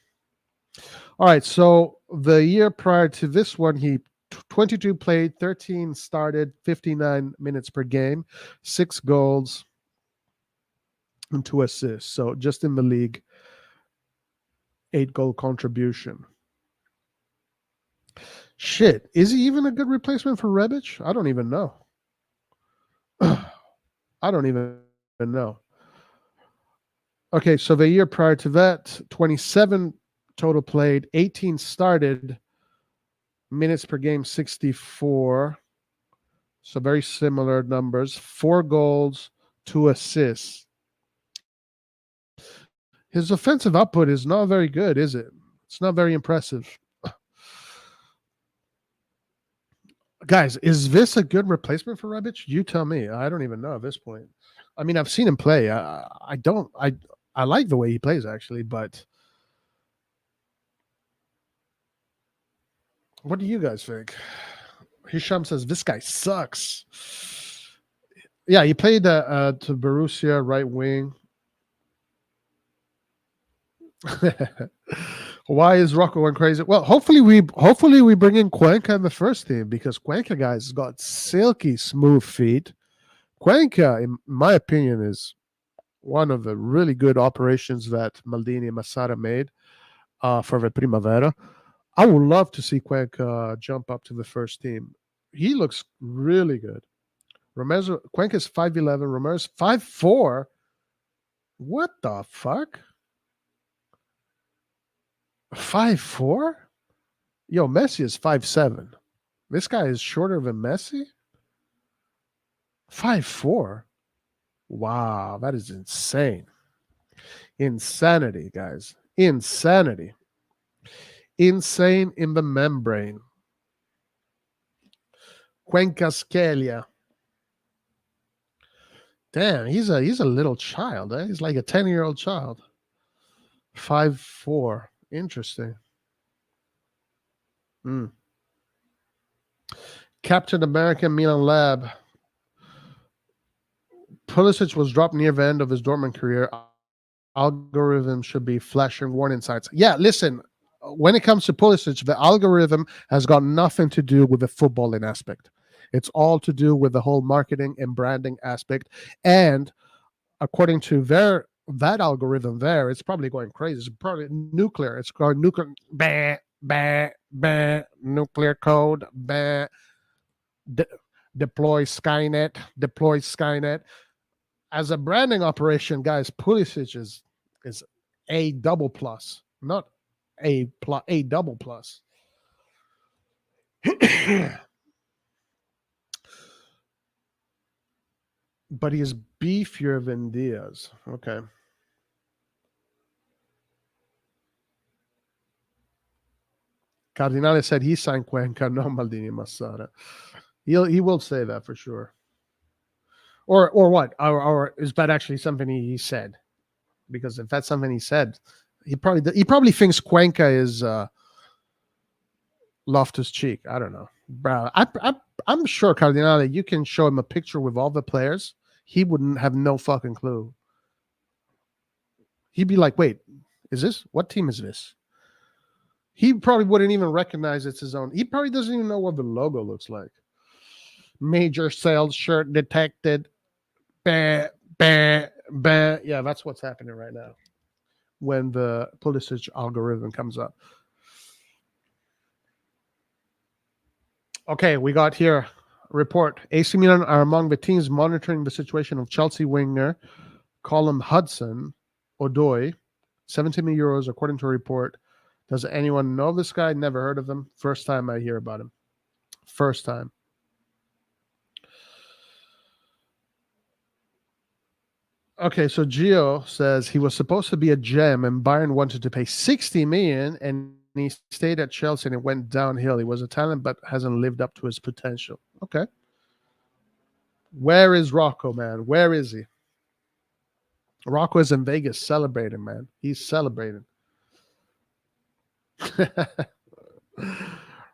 All right, so the year prior to this one, he 22 played, 13 started, 59 minutes per game, 6 goals, and 2 assists. So just in the league, 8-goal contribution. Shit, is he even a good replacement for Rebic? I don't even know. I don't even know. Okay, so the year prior to that, 27 total played, 18 started, minutes per game 64. So very similar numbers. 4 goals, 2 assists. His offensive output is not very good, is it? It's not very impressive. Guys, is this a good replacement for Rebic? You tell me. I don't even know at this point. I mean, I've seen him play. I like the way he plays, actually, but what do you guys think? Hisham says, this guy sucks. Yeah, he played to Borussia, right wing. Why is Rocco going crazy? Well, hopefully we bring in Cuenca in the first team, because Cuenca, guys, has got silky smooth feet. Cuenca, in my opinion, is one of the really good operations that Maldini and Massara made for the Primavera. I would love to see Cuenca jump up to the first team. He looks really good. Cuenca's 5'11", Romero's 5'4". What the fuck? 5'4"? Yo, Messi is 5'7". This guy is shorter than Messi? 5'4"? Wow, that is insane. Insanity, guys. Insanity. Insane in the membrane. Cuencasquelia. Damn, he's a little child. Eh? He's like a 10-year-old child. 5'4". Interesting. Captain America Milan Lab. Pulisic was dropped near the end of his Dortmund career. Algorithm should be flashing warning signs. Yeah, listen, when it comes to Pulisic, the algorithm has got nothing to do with the footballing aspect. It's all to do with the whole marketing and branding aspect. And according to that algorithm there, it's probably going crazy. It's probably nuclear. It's going nuclear. Bah, bah, bah, nuclear code. Bah. Deploy Skynet. As a branding operation, guys, Pulisic is A double plus, not A double plus. But he is beefier than Diaz. Okay. Cardinale said he signed Cuenca, no Maldini Massara. He will say that for sure. Or what? Or is that actually something he said? Because if that's something he said, he probably thinks Cuenca is Loftus-Cheek. I don't know, bro. I'm sure Cardinale, you can show him a picture with all the players, he wouldn't have no fucking clue. He'd be like, "Wait, what team is this?" He probably wouldn't even recognize it's his own. He probably doesn't even know what the logo looks like. Major sales shirt detected. Bah, bah, bah. Yeah, that's what's happening right now when the Pulisic algorithm comes up. Okay, we got here a report. AC Milan are among the teams monitoring the situation of Chelsea winger Colin Hudson-Odoi, 17 million euros, according to a report. Does anyone know this guy? Never heard of him. First time I hear about him. First time. Okay, so Gio says he was supposed to be a gem and Bayern wanted to pay 60 million and he stayed at Chelsea and it went downhill. He was a talent but hasn't lived up to his potential. Okay. Where is Rocco, man? Where is he? Rocco is in Vegas celebrating, man. He's celebrating.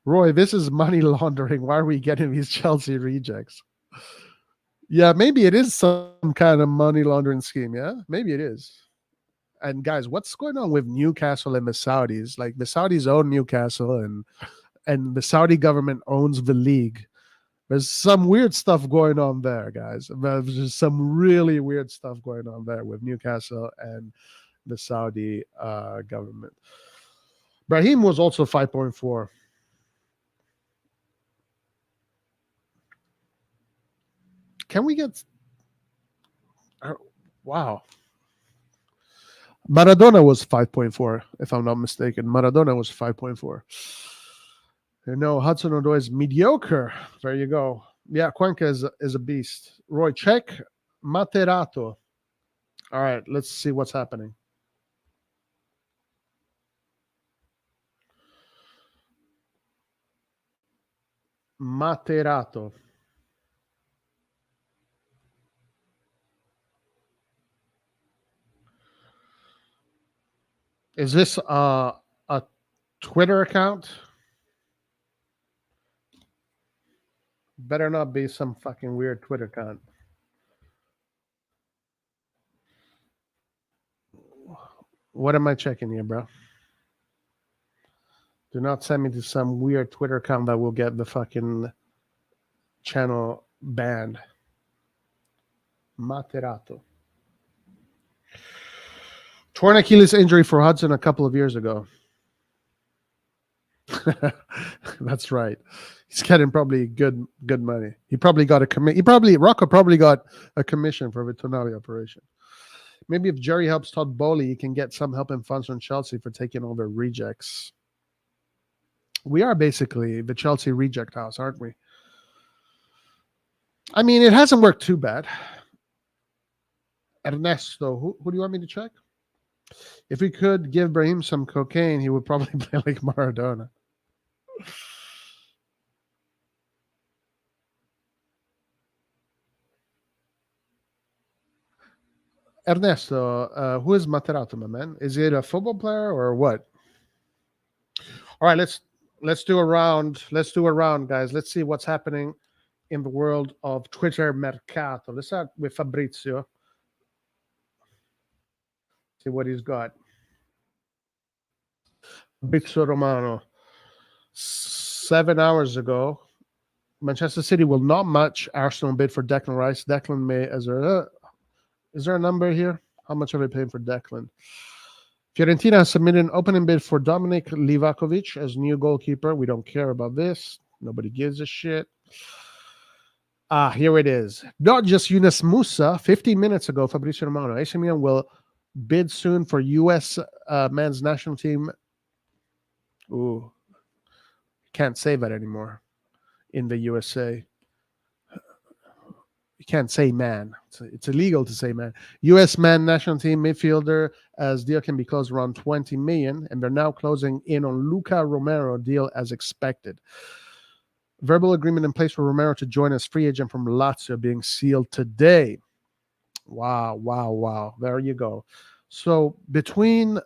Roy, this is money laundering. Why are we getting these Chelsea rejects? Yeah, maybe it is some kind of money laundering scheme. Yeah, maybe it is. And guys, what's going on with Newcastle and the Saudis? Like the Saudis own Newcastle and the Saudi government owns the league. There's some weird stuff going on there, guys. There's just some really weird stuff going on there with Newcastle and the Saudi government. Brahim was also 5.4. Can we get... wow. Maradona was 5.4, if I'm not mistaken. Maradona was 5.4. You know, Hudson-Odoi is mediocre. There you go. Yeah, Cuenca is a beast. Roy, check Materato. All right, let's see what's happening. Materato. Is this a Twitter account? Better not be some fucking weird Twitter account. What am I checking here, bro? Do not send me to some weird Twitter account that will get the fucking channel banned. Materato. Torn Achilles injury for Hudson a couple of years ago. That's right. He's getting probably good money. He probably got a Rocco probably got a commission for the Tonali operation. Maybe if Jerry helps Todd Bowley, he can get some help and funds from Chelsea for taking over rejects. We are basically the Chelsea reject house, aren't we? I mean, it hasn't worked too bad. Ernesto, who do you want me to check? If we could give Brahim some cocaine, he would probably play like Maradona. Ernesto, who is Materato, my man? Is it a football player or what? All right, let's do a round. Let's do a round, guys. Let's see what's happening in the world of Twitter Mercato. Let's start with Fabrizio. See what he's got. Fabrizio Romano. 7 hours ago, Manchester City will not match Arsenal bid for Declan Rice. Declan may, is there a number here? How much are they paying for Declan? Fiorentina has submitted an opening bid for Dominik Livakovic as new goalkeeper. We don't care about this. Nobody gives a shit. Here it is. Not just Yunus Musah. 15 minutes ago, Fabrizio Romano. AC Milan will bid soon for U.S. men's national team. Ooh. Can't say that anymore in the USA. You can't say man. It's illegal to say man. U.S. man national team midfielder, as deal can be closed around 20 million, and they're now closing in on Luca Romero deal as expected. Verbal agreement in place for Romero to join as free agent from Lazio being sealed today. Wow. There you go. So between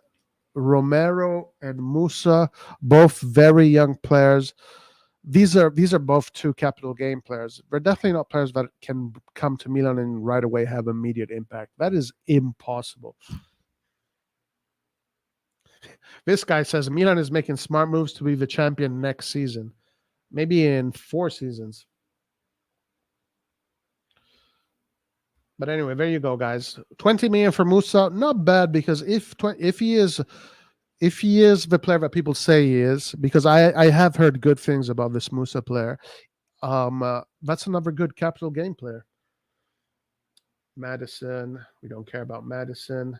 Romero and Musah, both very young players. These are both two capital game players. They're definitely not players that can come to Milan and right away have immediate impact. That is impossible. This guy says Milan is making smart moves to be the champion next season. Maybe in 4 seasons. But anyway, there you go, guys. 20 million for Musah, not bad, because if he is the player that people say he is, because I have heard good things about this Musah player. That's another good capital game player. Madison, we don't care about Madison.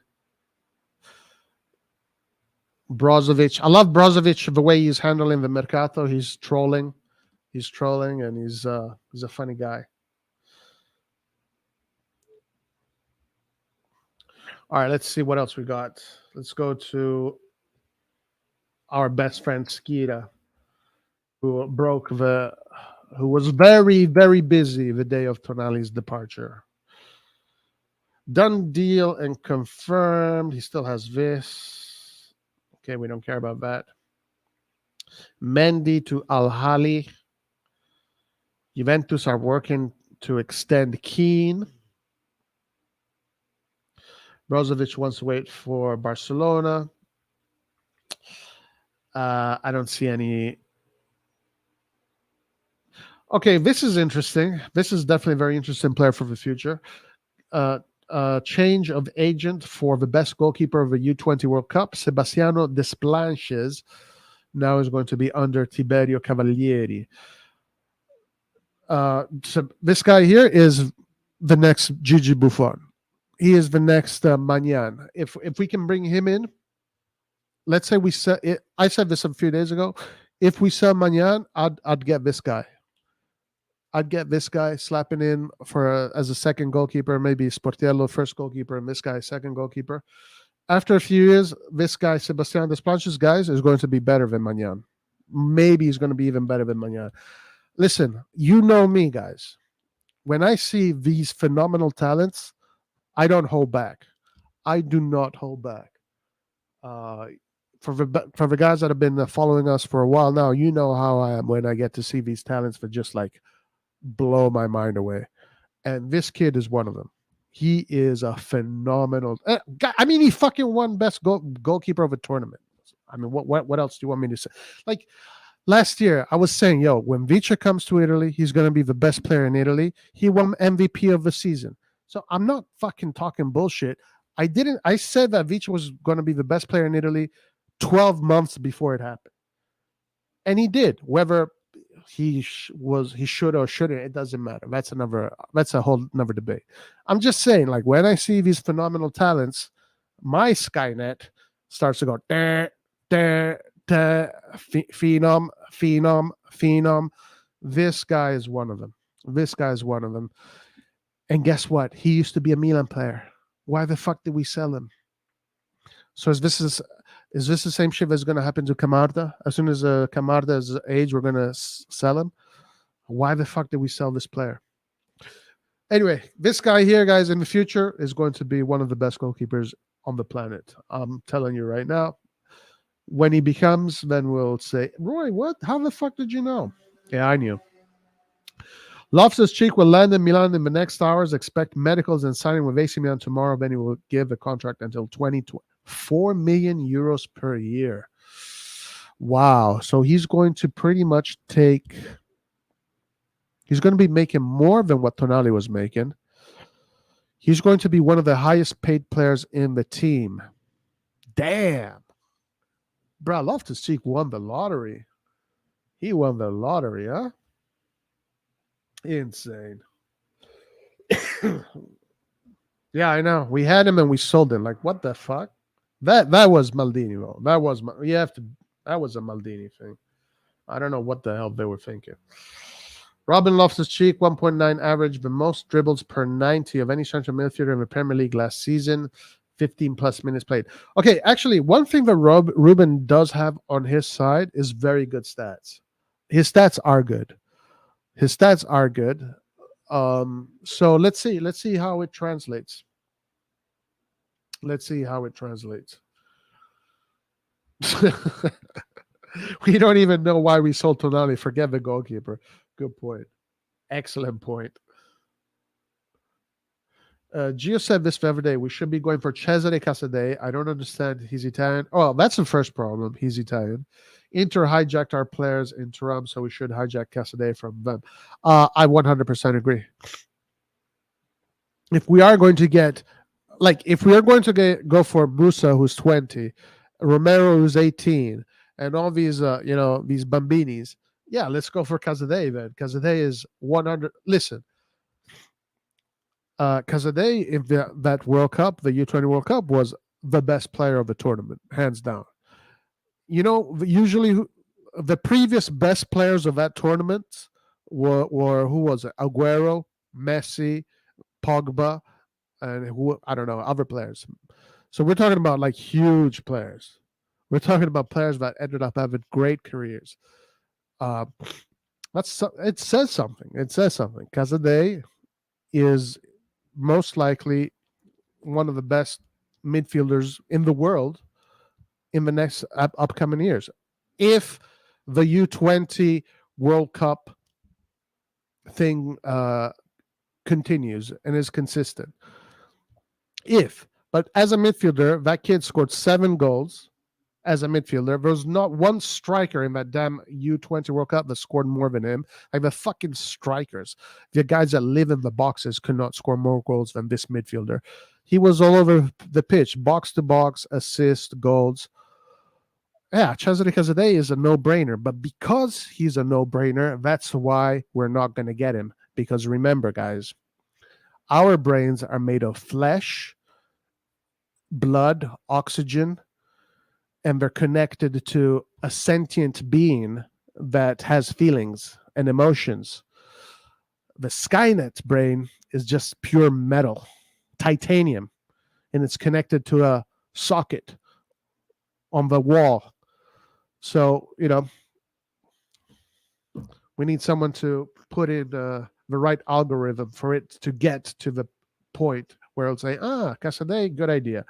Brozovic, I love Brozovic, the way he's handling the mercato. He's trolling, and he's a funny guy. All right, let's see what else we got. Let's go to our best friend Skira, who was very, very busy the day of Tonali's departure. Done deal and confirmed. He still has this. Okay, we don't care about that. Mendy to Al Ahly. Juventus are working to extend Keane. Brozovic wants to wait for Barcelona. I don't see any. Okay, this is interesting. This is definitely a very interesting player for the future. Change of agent for the best goalkeeper of the U20 World Cup. Sebastiano Desplanches now is going to be under Tiberio Cavalieri. So this guy here is the next Gigi Buffon. He is the next Magnan. If we can bring him in, let's say we sell it. I said this a few days ago. If we sell Magnan, I'd get this guy. I'd get this guy slapping in as a second goalkeeper, maybe Sportiello first goalkeeper, and this guy second goalkeeper. After a few years, this guy, Sebastian Desplanches, guys, is going to be better than Magnan. Maybe he's going to be even better than Magnan. Listen, you know me, guys. When I see these phenomenal talents, I don't hold back. I do not hold back. For the guys that have been following us for a while now, you know how I am when I get to see these talents that just like blow my mind away. And this kid is one of them. He is a phenomenal guy. I mean, he fucking won best goalkeeper of a tournament. I mean, what else do you want me to say? Like last year, I was saying, yo, when Vicha comes to Italy, he's going to be the best player in Italy. He won MVP of the season. So I'm not fucking talking bullshit. I said that Vicha was going to be the best player in Italy 12 months before it happened. And he did. Whether he should or shouldn't, it doesn't matter. That's a whole another debate. I'm just saying, like, when I see these phenomenal talents, my Skynet starts to go phenom. This guy is one of them. And guess what? He used to be a Milan player. Why the fuck did we sell him? So is this the same shit that's going to happen to Camarda? As soon as Camarda is age, we're going to sell him? Why the fuck did we sell this player? Anyway, this guy here, guys, in the future is going to be one of the best goalkeepers on the planet. I'm telling you right now. When he becomes, then we'll say, Roy, what? How the fuck did you know? Yeah, I knew. Loftus-Cheek will land in Milan in the next hours. Expect medicals and signing with AC Milan tomorrow. Then he will give a contract until 2020. 4 million euros per year. Wow. So he's going to pretty much he's going to be making more than what Tonali was making. He's going to be one of the highest paid players in the team. Damn. Bro, Loftus-Cheek won the lottery. He won the lottery, huh? Insane. Yeah, I know. We had him and we sold him. Like, what the fuck? That was Maldini, though. That was a Maldini thing. I don't know what the hell they were thinking. Ruben Loftus-Cheek, 1.9 average, the most dribbles per 90 of any central midfielder in the Premier League last season. 15 plus minutes played. Okay, actually, one thing that Ruben does have on his side is very good stats. His stats are good. So let's see how it translates. We don't even know why we sold Tonali. Forget the goalkeeper. Good point. Excellent point. Gio said this the other day. We should be going for Cesare Casadei. I don't understand. He's Italian. Oh, that's the first problem. He's Italian. Inter hijacked our players in Turam, so we should hijack Casadei from them. I 100% agree. if we are going to get, if we are going to go for Musah, who's 20, Romero, who's 18, and all these, these Bambinis, yeah, let's go for Cazadei then. Cazadei is 100. Listen, Cazadei, in that World Cup, the U20 World Cup, was the best player of the tournament, hands down. Usually the previous best players of that tournament were who was it? Aguero, Messi, Pogba, and who, I don't know, other players. So we're talking about like huge players. We're talking about players that ended up having great careers. Uh, it says something. It says something. Cazadei is most likely one of the best midfielders in the world in the next upcoming years. If the U20 World Cup thing continues and is consistent. But as a midfielder, that kid scored 7 goals as a midfielder. There's not one striker in that damn U20 World Cup that scored more than him. Like the fucking strikers, the guys that live in the boxes could not score more goals than this midfielder. He was all over the pitch, box to box, assist, goals. Yeah, Cesare Cazadei is a no-brainer, but because he's a no-brainer, that's why we're not going to get him. Because remember, guys, our brains are made of flesh, blood, oxygen, and they're connected to a sentient being that has feelings and emotions. The Skynet brain is just pure metal, titanium, and it's connected to a socket on the wall. So, we need someone to put in the right algorithm for it to get to the point where it'll say, Cazadei, good idea.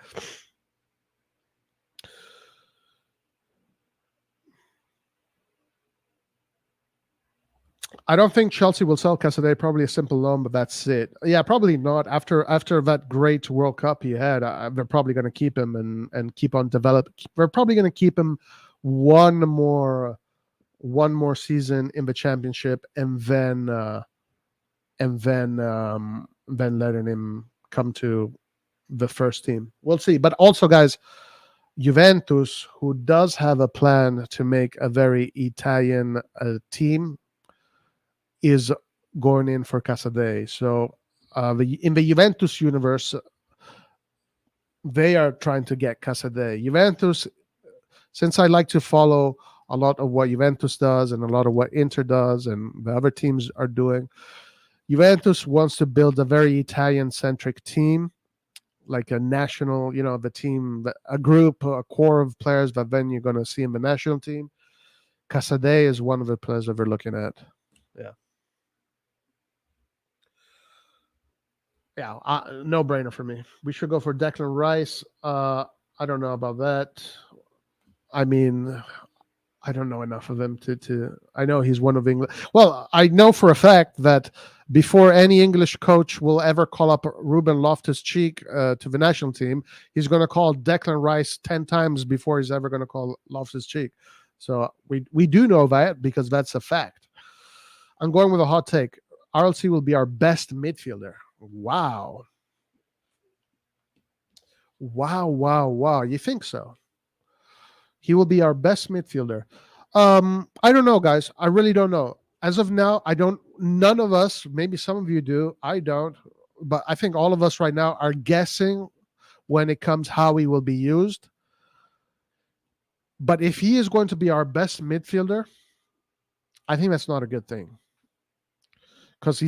I don't think Chelsea will sell Cazadei. Probably a simple loan, but that's it. Yeah, probably not. After that great World Cup he had, they're probably going to keep him and keep on developing. They're probably going to keep him one more season in the championship, and then letting him come to the first team. We'll see. But also, guys, Juventus, who does have a plan to make a very Italian team, is going in for Cazadei. So in the Juventus universe, they are trying to get Cazadei. Juventus, since I like to follow a lot of what Juventus does and a lot of what Inter does and the other teams are doing, Juventus wants to build a very Italian-centric team, like a national, the team, a group, a core of players that then you're going to see in the national team. Cazadei is one of the players that we're looking at. Yeah, no brainer for me. We should go for Declan Rice. I don't know about that. I mean, I don't know enough of him to. I know he's one of England. Well, I know for a fact that before any English coach will ever call up Ruben Loftus-Cheek to the national team, he's going to call Declan Rice 10 times before he's ever going to call Loftus-Cheek. So we do know that because that's a fact. I'm going with a hot take. RLC will be our best midfielder. Wow. You think so? He will be our best midfielder. I don't know, guys. I really don't know. As of now, none of us, maybe some of you do, I don't, but I think all of us right now are guessing when it comes how he will be used. But if he is going to be our best midfielder, I think that's not a good thing. Because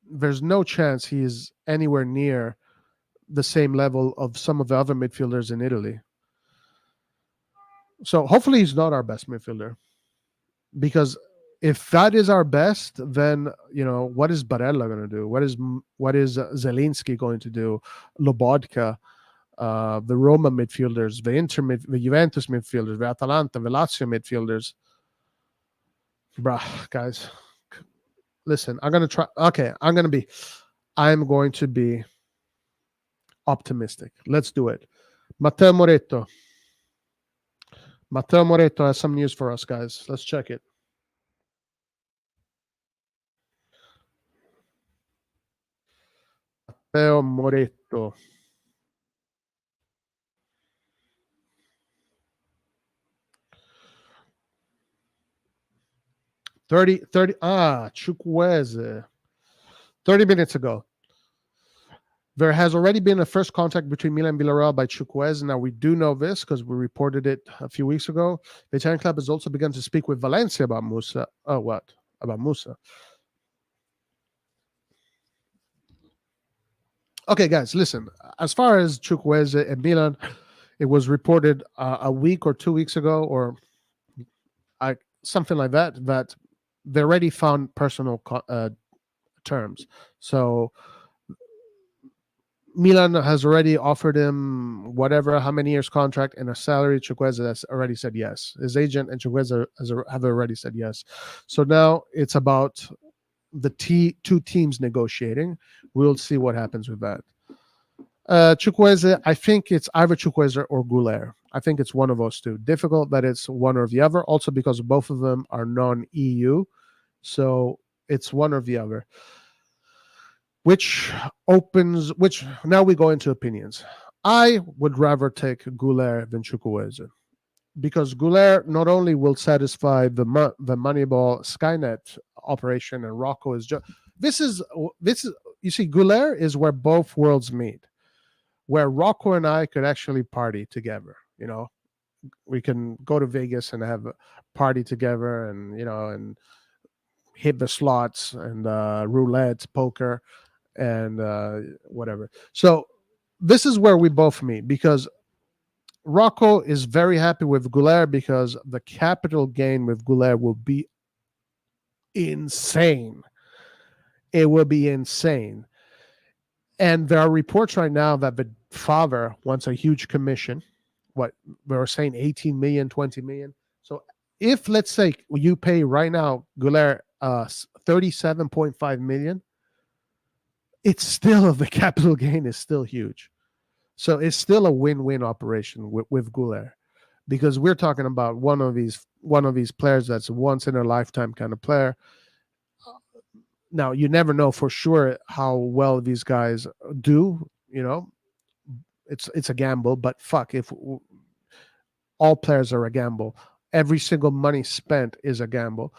there's no chance he is anywhere near the same level of some of the other midfielders in Italy. So hopefully he's not our best midfielder. Because if that is our best, then what is Barella going to do? What is Zelinski going to do? Lobotka, the Roma midfielders, the Juventus midfielders, the Atalanta, the Lazio midfielders. Bruh, guys. Listen, I'm going to be optimistic. Let's do it. Matteo Moretto has some news for us, guys. Let's check it. Theo Moretto. 30, Chukwueze. 30 minutes ago. There has already been a first contact between Milan and Villarreal by Chukwueze. Now, we do know this because we reported it a few weeks ago. The Italian club has also begun to speak with Valencia about Musah. Oh, what? About Musah. Okay, guys, listen. As far as Chukwueze and Milan, it was reported a week or 2 weeks ago, or something like that, that they already found personal terms. So Milan has already offered him whatever, how many years contract and a salary. Chukwueze has already said yes. His agent and Chukwueze have already said yes. So now it's about the two teams negotiating. We'll see what happens with that. Chukwueze, I think it's either Chukwueze or Guler. I think it's one of those two. Difficult that it's one or the other, also because both of them are non-EU. So it's one or the other. Which now we go into opinions. I would rather take Guler than Chukwueze, because Guler not only will satisfy the Moneyball Skynet operation, and Rocco is just this is you see, Guler is where both worlds meet, where Rocco and I could actually party together. You know, we can go to Vegas and have a party together, and and hit the slots and roulette, poker, and whatever. So this is where we both meet, because Rocco is very happy with Guler because the capital gain with Guler will be insane. It will be insane. And there are reports right now that the father wants a huge commission. What we were saying, 18 million, 20 million. So if, let's say, you pay right now Guler 37.5 million, it's still, the capital gain is still huge. So it's still a win-win operation with Guler, because we're talking about one of these players that's once in a lifetime kind of player. Now, you never know for sure how well these guys do. It's a gamble, but fuck, if all players are a gamble, every single money spent is a gamble.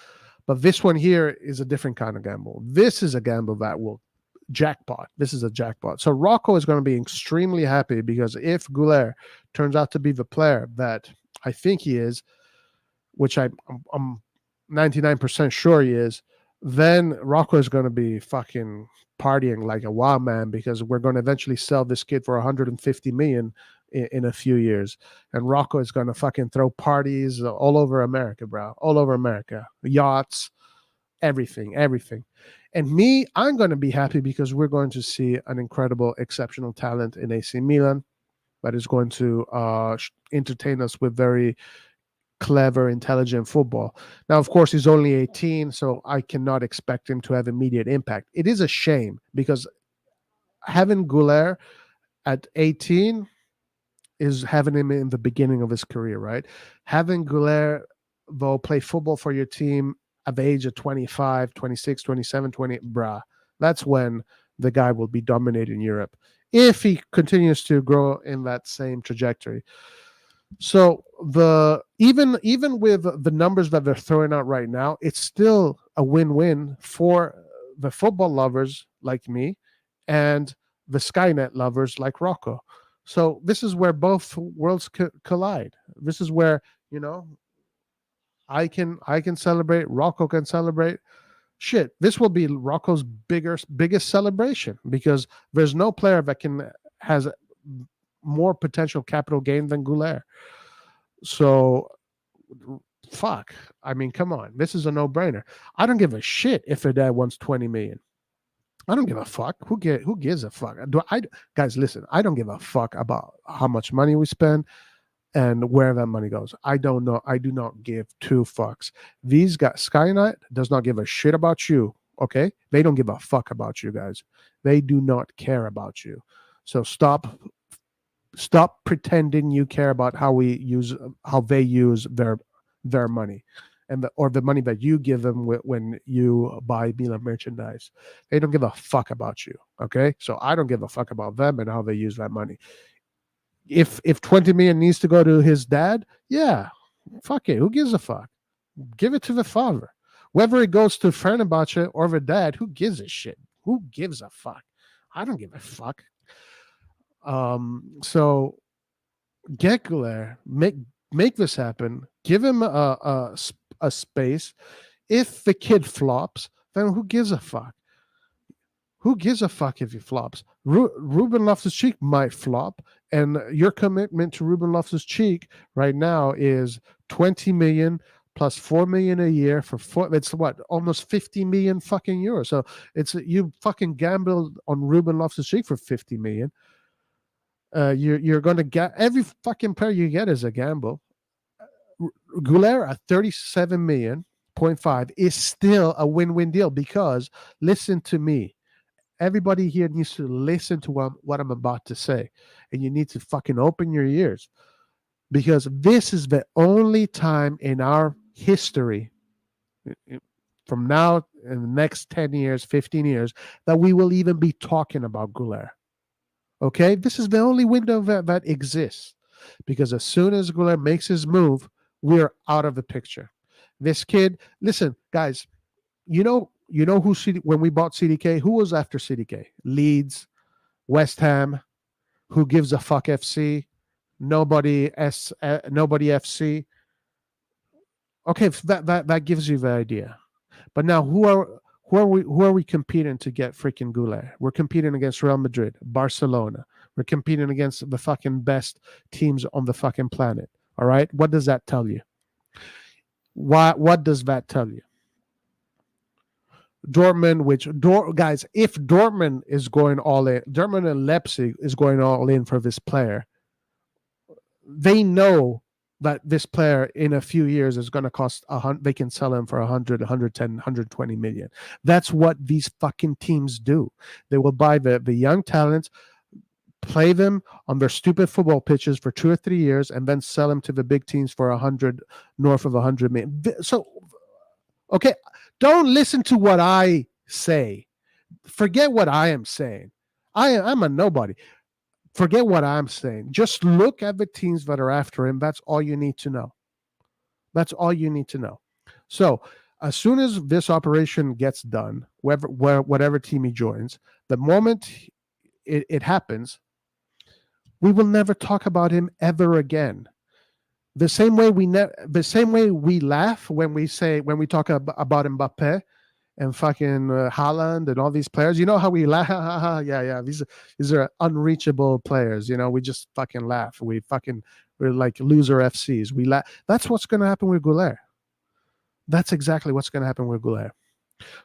But this one here is a different kind of gamble. This is a gamble that will jackpot. This is a jackpot. So Rocco is going to be extremely happy, because if Guler turns out to be the player that I think he is, which I'm 99% sure he is, then Rocco is going to be fucking partying like a wild man, because we're going to eventually sell this kid for 150 million in a few years, and Rocco is going to fucking throw parties all over America, bro, all over America, yachts, everything. And me, I'm going to be happy because we're going to see an incredible, exceptional talent in AC Milan that is going to entertain us with very clever, intelligent football. Now, of course, he's only 18, so I cannot expect him to have immediate impact. It is a shame, because having Guler at 18 is having him in the beginning of his career, right? Having Guler, though, play football for your team at the age of 25, 26, 27, 20, that's when the guy will be dominating Europe, if he continues to grow in that same trajectory. So even with the numbers that they're throwing out right now, it's still a win-win for the football lovers like me and the Skynet lovers like Rocco. So this is where both worlds collide. This is where, I can celebrate, Rocco can celebrate. Shit, this will be Rocco's biggest celebration, because there's no player that has more potential capital gain than Guler. So fuck, I mean, come on, this is a no-brainer. I don't give a shit if a dad wants 20 million. I don't give a fuck. Who gives a fuck? Guys, listen, I don't give a fuck about how much money we spend and where that money goes. I don't know. I do not give two fucks. These guys, Skynet does not give a shit about you. Okay, they don't give a fuck about you guys. They do not care about you. So stop pretending you care about how they use their money. or the money that you give them when you buy Milan merchandise. They don't give a fuck about you. Okay, so I don't give a fuck about them and how they use that money. If 20 million needs to go to his dad, yeah, fuck it. Who gives a fuck? Give it to the father. Whether it goes to Fenerbahce or the dad, who gives a shit? Who gives a fuck? I don't give a fuck. So get Guler, make this happen. Give him a space. If the kid flops, then who gives a fuck? Who gives a fuck if he flops? Ruben Loftus-Cheek might flop, and your commitment to Ruben Loftus-Cheek right now is 20 million plus 4 million a year for it's what, almost 50 million fucking euros. So it's you fucking gambled on Ruben Loftus-Cheek for 50 million. You're going to get every fucking player you get is a gamble. Guler at 37 million, 0.5 is still a win-win deal because listen to me. Everybody here needs to listen to what I'm about to say, and you need to fucking open your ears because this is the only time in our history from now in the next 10 years, 15 years, that we will even be talking about Guler. Okay? This is the only window that exists because as soon as Guler makes his move, we're out of the picture. This kid, listen, guys, you know who when we bought CDK, who was after CDK? Leeds, West Ham, who gives a fuck FC, nobody FC. Okay, that gives you the idea. But now who are we competing to get freaking Guler? We're competing against Real Madrid, Barcelona. We're competing against the fucking best teams on the fucking planet. All right? What does that tell you? What does that tell you? Dortmund, guys, if Dortmund is going all in, Dortmund and Leipzig is going all in for this player, they know that this player in a few years is going to cost they can sell him for 100, 110, 120 million. That's what these fucking teams do. They will buy the young talents, play them on their stupid football pitches for 2 or 3 years, and then sell them to the big teams for 100, north of 100 million. So, okay, don't listen to what I say. Forget what I am saying. I'm a nobody. Forget what I'm saying. Just look at the teams that are after him. That's all you need to know. That's all you need to know. So as soon as this operation gets done, whatever team he joins, the moment it happens, we will never talk about him ever again. The same way we laugh when we talk about Mbappe and fucking Haaland and all these players. You know how we laugh? Yeah. These are unreachable players. You know, we just fucking laugh. We're like loser FCs. We laugh. That's what's going to happen with Guler. That's exactly what's going to happen with Guler.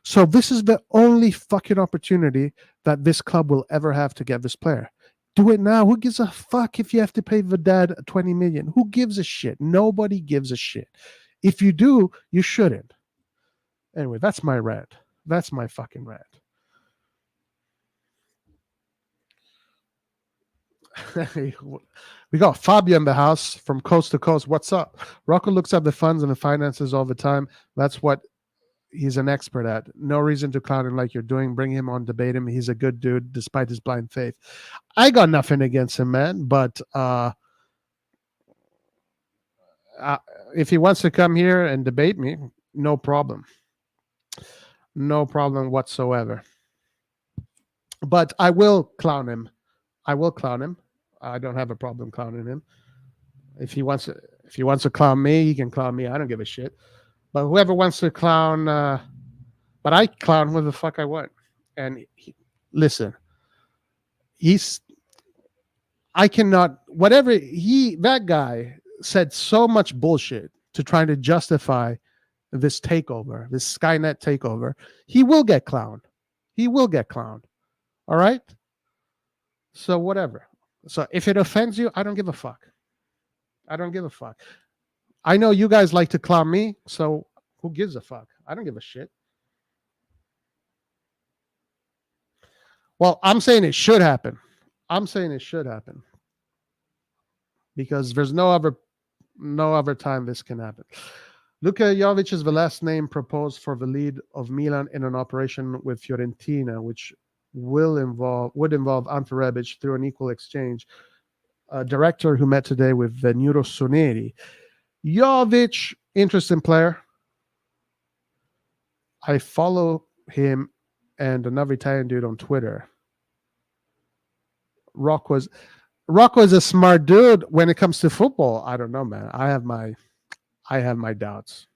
So this is the only fucking opportunity that this club will ever have to get this player. Do it now. Who gives a fuck if you have to pay the dad 20 million? Who gives a shit? Nobody gives a shit. If you do, you shouldn't. Anyway, that's my rant. That's my fucking rant. We got Fabio in the house from coast to coast. What's up? Rocco looks at the funds and the finances all the time. That's what he's an expert at. No reason to clown him like you're doing. Bring him on, debate him. He's a good dude despite his blind faith. I got nothing against him, man, but if he wants to come here and debate me, no problem. No problem whatsoever. But I will clown him. I don't have a problem clowning him. If he wants to clown me, he can clown me. I don't give a shit. But whoever wants to clown, but I clown who the fuck I want. And listen, that guy said so much bullshit to try to justify this takeover, this Skynet takeover. He will get clowned. All right? So whatever. So if it offends you, I don't give a fuck. I know you guys like to clown me, so who gives a fuck? I don't give a shit. Well, I'm saying it should happen. Because there's no other time this can happen. Luka Jovic is the last name proposed for the lead of Milan in an operation with Fiorentina, which would involve Ante Rebic through an equal exchange. A director who met today with the Rossoneri. Jovic, interesting player. I follow him and another Italian dude on Twitter. Rocco's a smart dude when it comes to football. I don't know, man. I have my doubts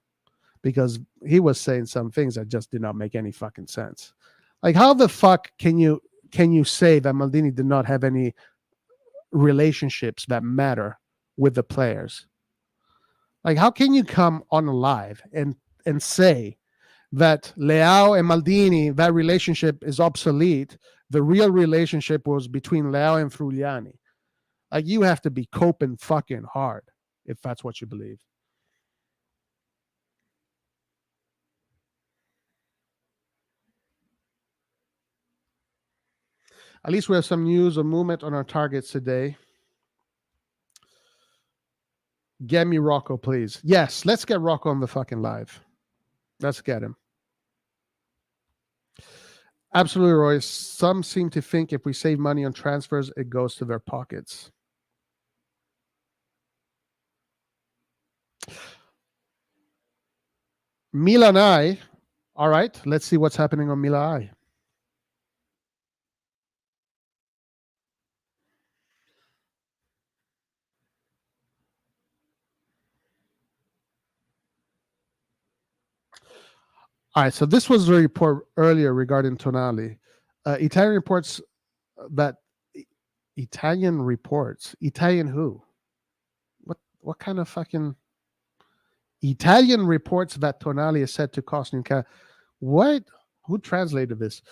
because he was saying some things that just did not make any fucking sense. Like, how the fuck can you say that Maldini did not have any relationships that matter with the players? Like, how can you come on live and say that Leao and Maldini, that relationship is obsolete? The real relationship was between Leao and Fruliani. Like, you have to be coping fucking hard if that's what you believe. At least we have some news or movement on our targets today. Get me Rocco, please. Yes, let's get Rocco on the fucking live. Let's get him. Absolutely, Roy. Some seem to think if we save money on transfers, it goes to their pockets. Milan I. All right, let's see what's happening on Milan I. All right, so this was a report earlier regarding Tonali. Italian reports Italian who? What kind of fucking Italian reports that Tonali is set to cost Newcastle? What? Who translated this?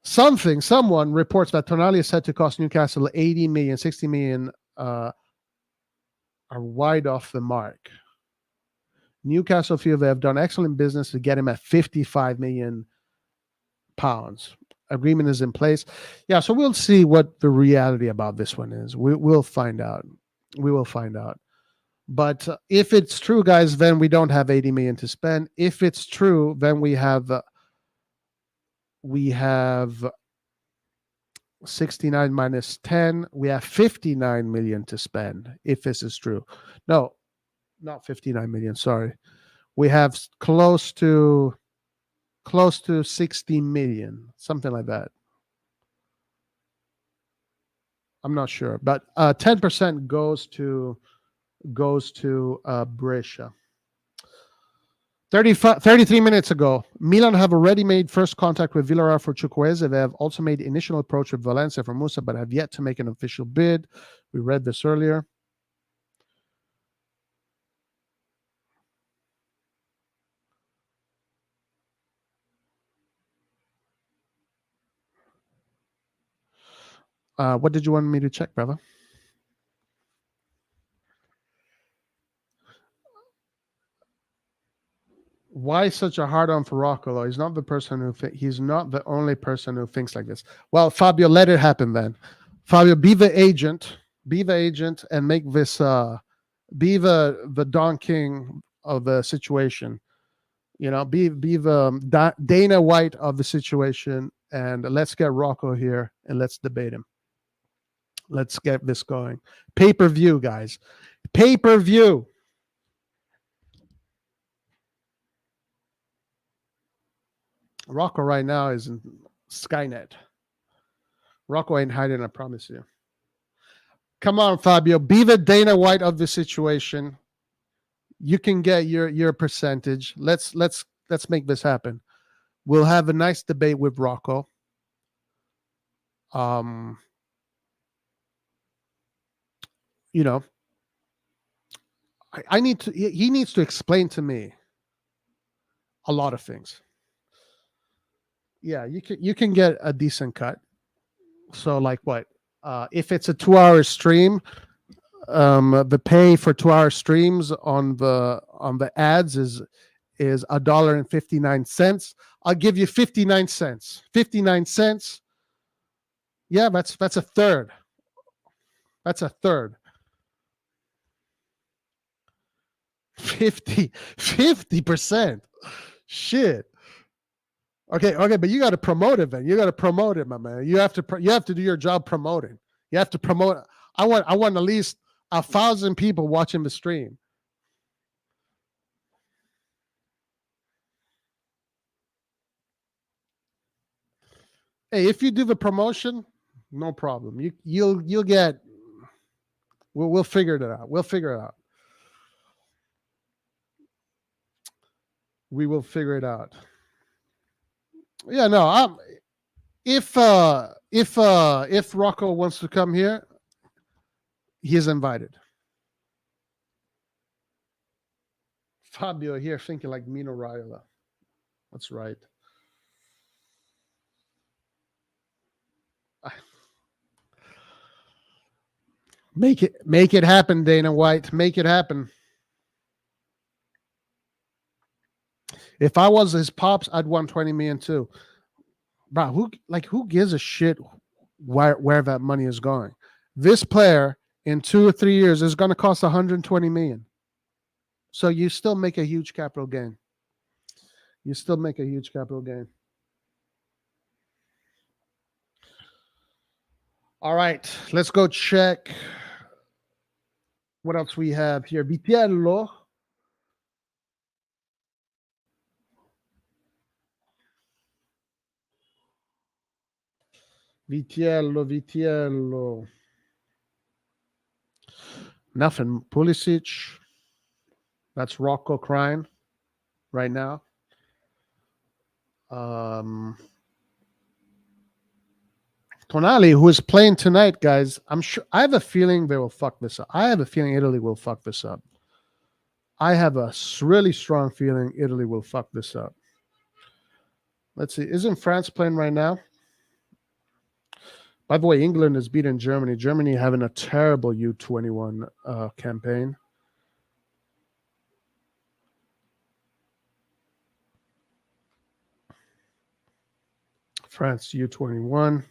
Someone reports that Tonali is set to cost Newcastle 80 million, 60 million are wide off the mark. Newcastle feel they have done excellent business to get him at 55 million pounds. Agreement is in place. Yeah, so we'll see what the reality about this one is. We'll find out. We will find out. But if it's true, guys, then we don't have 80 million to spend. If it's true, then we have 69 minus 10. We have 59 million to spend if this is true. No, not 59 million. Sorry. We have close to 60 million, something like that. I'm not sure, but 10% goes to Brescia. 33 minutes ago, Milan have already made first contact with Villarreal for Chukwueze. They have also made initial approach with Valencia for Musah, but have yet to make an official bid. We read this earlier. What did you want me to check, brother? Why such a hard on for Rocco? Though he's not the person who he's not the only person who thinks like this. Well, Fabio, let it happen then. Fabio, be the agent, and make this be the Don King of the situation. You know, be the Dana White of the situation, and let's get Rocco here and let's debate him. Let's get this going. Pay-per-view, guys. Pay-per-view. Rocco right now is in Skynet. Rocco ain't hiding, I promise you. Come on, Fabio. Be the Dana White of the situation. You can get your percentage. Let's make this happen. We'll have a nice debate with Rocco. You know, he needs to explain to me a lot of things. Yeah, you can get a decent cut. So like what? If it's a 2-hour stream, the pay for 2-hour streams on the ads is $1.59. I'll give you 59 cents. 59 cents. Yeah, that's a third. That's a third. 50%. Shit. Okay, but you got to promote it, man. You got to promote it, my man. You have to do your job promoting. You have to promote. I want at least 1,000 people watching the stream. Hey, if you do the promotion, no problem. You'll get. We'll figure it out. We'll figure it out. We will figure it out. Yeah, no. If Rocco wants to come here, he is invited. Fabio here thinking like Mino Raiola. That's right. Make it happen, Dana White. Make it happen. If I was his pops, I'd want 20 million too. Bro, who gives a shit where that money is going? This player in 2 or 3 years is going to cost 120 million. So you still make a huge capital gain. You still make a huge capital gain. All right, let's go check what else we have here. Vitiello. Vitiello. Nothing. Pulisic. That's Rocco crying right now. Tonali, who is playing tonight, guys. I'm sure. I have a feeling they will fuck this up. I have a feeling Italy will fuck this up. I have a really strong feeling Italy will fuck this up. Let's see. Isn't France playing right now? By the way, England is beating Germany. Germany having a terrible U21 campaign. France U21.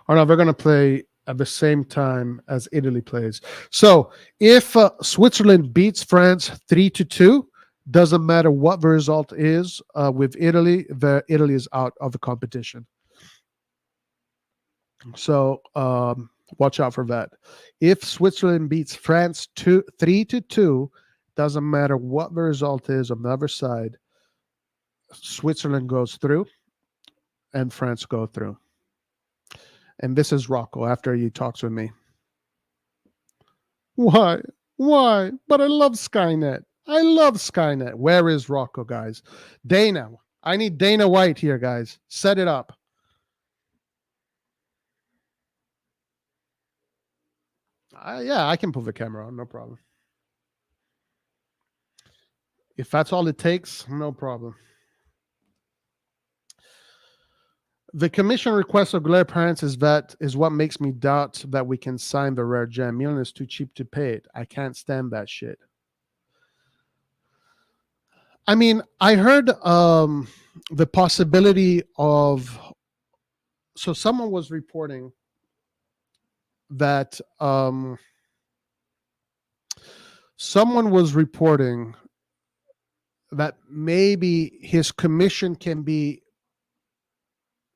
Oh no, they're going to play at the same time as Italy plays. So if Switzerland beats France 3-2, doesn't matter what the result is with Italy, Italy is out of the competition. So watch out for that. If Switzerland beats France 3-2, doesn't matter what the result is on the other side, Switzerland goes through and France go through. And this is Rocco after he talks with me. Why? But I love Skynet. I love Skynet. Where is Rocco, guys? Dana. I need Dana White here, guys. Set it up. Yeah, I can put the camera on. No problem. If that's all it takes, no problem. The commission request of Guler parents is what makes me doubt that we can sign the rare gem. Milan is too cheap to pay it. I can't stand that shit. I mean, I heard the possibility of. So someone was reporting that maybe his commission can be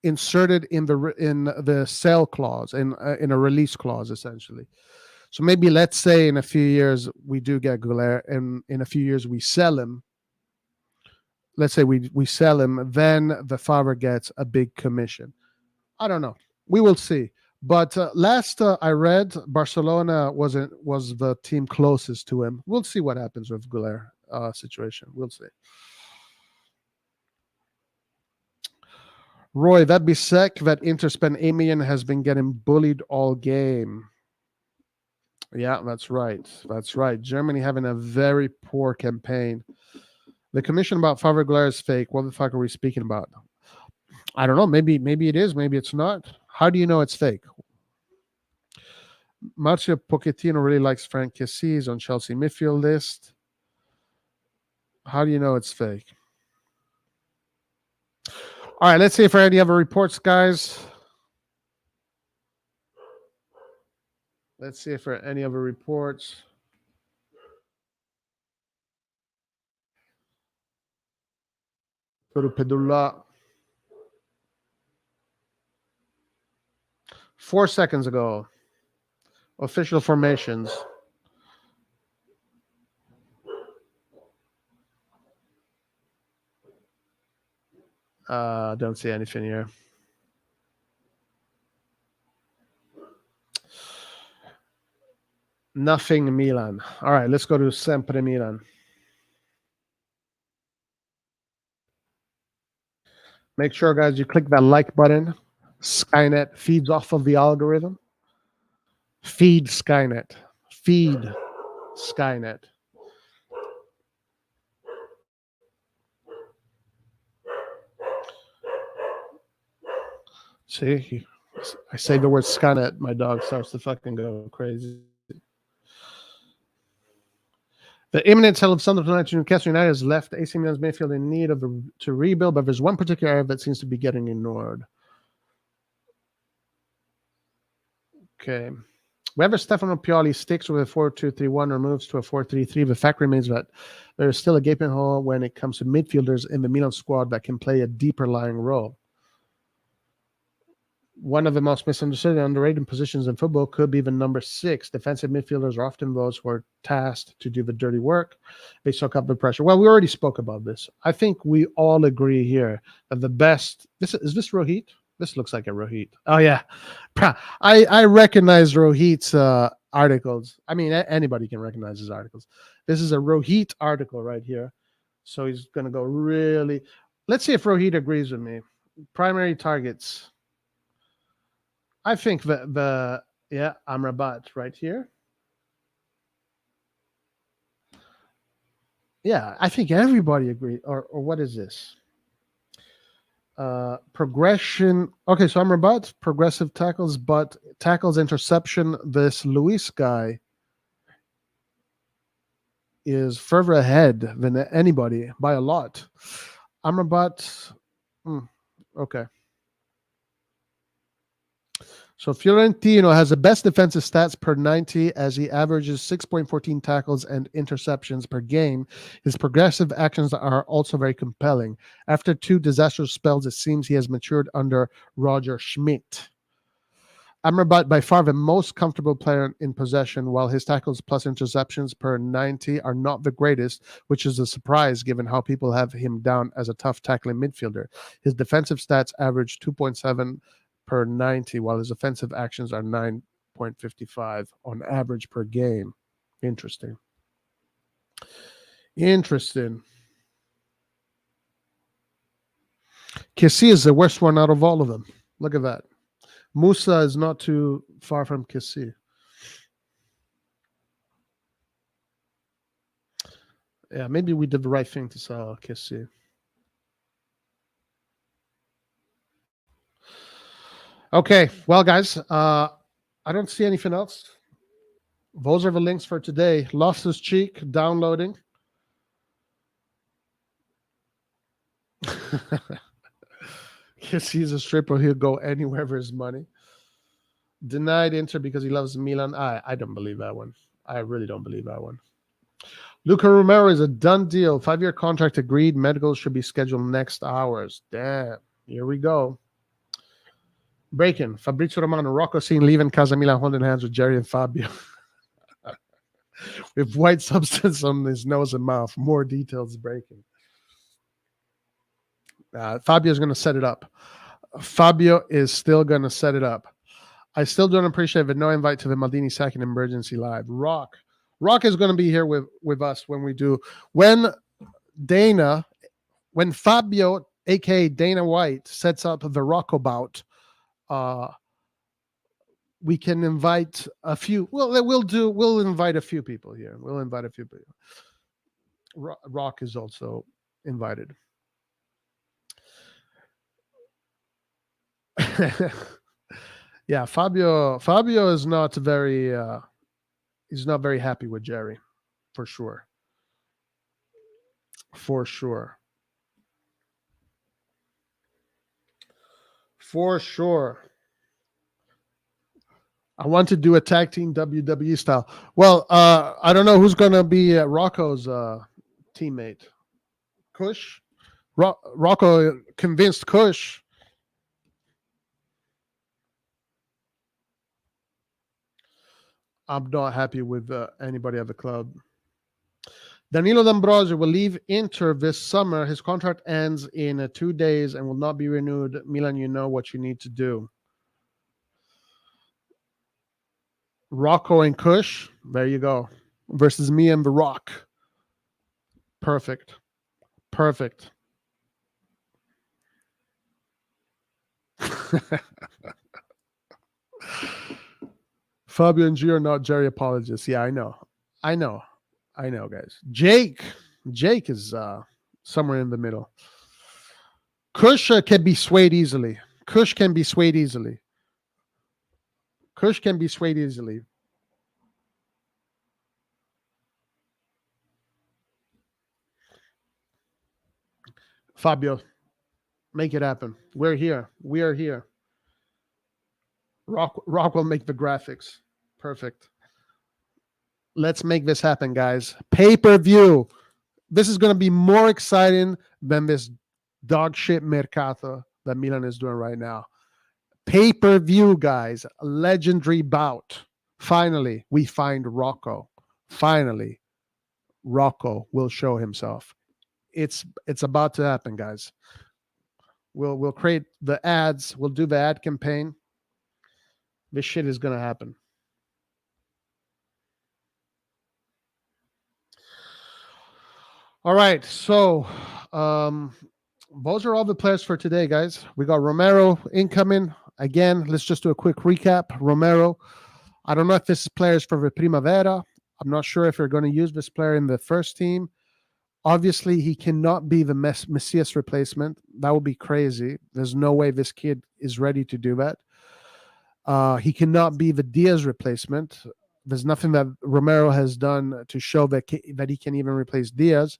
inserted in the sale clause, in a release clause, essentially. So maybe let's say in a few years we do get Guler, and in a few years we sell him. Let's say we sell him, then the father gets a big commission. I don't know. We will see. But last I read, Barcelona was the team closest to him. We'll see what happens with Guler situation. We'll see. Roy, that'd be sick. That Inter spent 8 million has been getting bullied all game. Yeah, that's right. That's right. Germany having a very poor campaign. The commission about Favre Guler is fake. What the fuck are we speaking about? I don't know. Maybe it is. Maybe it's not. How do you know it's fake? Marcio Pochettino really likes Frank Kessie. He's on Chelsea midfield list. How do you know it's fake? All right, let's see if there are any other reports, guys. Let's see if there are any other reports. Go to Pedula. 4 seconds ago. Official formations. Don't see anything here. Nothing Milan. All right, let's go to Sempre Milan. Make sure, guys, you click that like button. Skynet feeds off of the algorithm. Feed Skynet. Feed Skynet. See, I say the word Skynet, my dog starts to fucking go crazy. The imminent sale of Sunderland to Newcastle United has left AC Milan's midfield in need to rebuild, but there's one particular area that seems to be getting ignored. Okay. Whether Stefano Pioli sticks with a 4-2-3-1 or moves to a 4-3-3, the fact remains that there is still a gaping hole when it comes to midfielders in the Milan squad that can play a deeper lying role. One of the most misunderstood and underrated positions in football could be the number 6. Defensive midfielders are often those who are tasked to do the dirty work. They soak up the pressure. Well, we already spoke about this. I think we all agree here that the best... Is this Rohit? This looks like a Rohit. Oh, yeah. I recognize Rohit's articles. I mean, anybody can recognize his articles. This is a Rohit article right here. So he's going to go really... Let's see if Rohit agrees with me. Primary targets... I think Amrabat right here. Yeah, I think everybody agreed. Or what is this? Progression. Okay, so Amrabat, progressive tackles, but tackles, interception. This Luis guy is further ahead than anybody by a lot. Amrabat, okay. So Fiorentino has the best defensive stats per 90 as he averages 6.14 tackles and interceptions per game. His progressive actions are also very compelling. After 2 disastrous spells, it seems he has matured under Roger Schmidt. Amrabat by far the most comfortable player in possession, while his tackles plus interceptions per 90 are not the greatest, which is a surprise given how people have him down as a tough tackling midfielder. His defensive stats average 2.7 per 90, while his offensive actions are 9.55 on average per game. Interesting. Kessie is the worst one out of all of them. Look at that. Musah is not too far from Kessie. Yeah, maybe we did the right thing to sell Kessie. Okay, well, guys, I don't see anything else. Those are the links for today. Loftus-Cheek downloading. Because he's a stripper, he'll go anywhere for his money. Denied Inter because he loves Milan. I don't believe that one. I really don't believe that one. Luca Romero is a done deal. 5-year contract agreed. Medicals should be scheduled next hours. Damn. Here we go. Breaking. Fabrizio Romano, Rocco seen leaving Casa Milan holding hands with Jerry and Fabio. With white substance on his nose and mouth. More details breaking. Fabio's going to set it up. Fabio is still going to set it up. I still don't appreciate the no invite to the Maldini second emergency live. Rock is going to be here with us when we do. When Fabio, aka Dana White, sets up the Rocco bout, we can invite a few. Well, we'll invite a few people here. We'll invite a few people. Rock is also invited. Yeah, Fabio is not very he's not very happy with Jerry, for sure. For sure. I want to do a tag team WWE style. Well, I don't know who's going to be Rocco's teammate. Kush? Rocco convinced Kush. I'm not happy with anybody at the club. Danilo D'Ambrosio will leave Inter this summer. His contract ends in 2 days and will not be renewed. Milan, you know what you need to do. Rocco and Kush, there you go. Versus me and The Rock. Perfect. Perfect. Fabio and G are not Jerry apologists. Yeah, I know, guys. Jake is somewhere in the middle. Kush can be swayed easily. Kush can be swayed easily. Fabio, make it happen. We're here. We are here. Rock will make the graphics. Perfect. Let's make this happen, guys. Pay-per-view. This is going to be more exciting than this dog shit mercato that Milan is doing right now. Pay-per-view, guys. A legendary bout. Finally, we find Rocco. Finally, Rocco will show himself. It's about to happen, guys. We'll create the ads. We'll do the ad campaign. This shit is going to happen. All right. So those are all the players for today, guys. We got Romero incoming. Again, let's just do a quick recap. Romero, I don't know if this player is for the Primavera. I'm not sure if you're going to use this player in the first team. Obviously, he cannot be the Messias replacement. That would be crazy. There's no way this kid is ready to do that. He cannot be the Diaz replacement. There's nothing that Romero has done to show that he can even replace Diaz.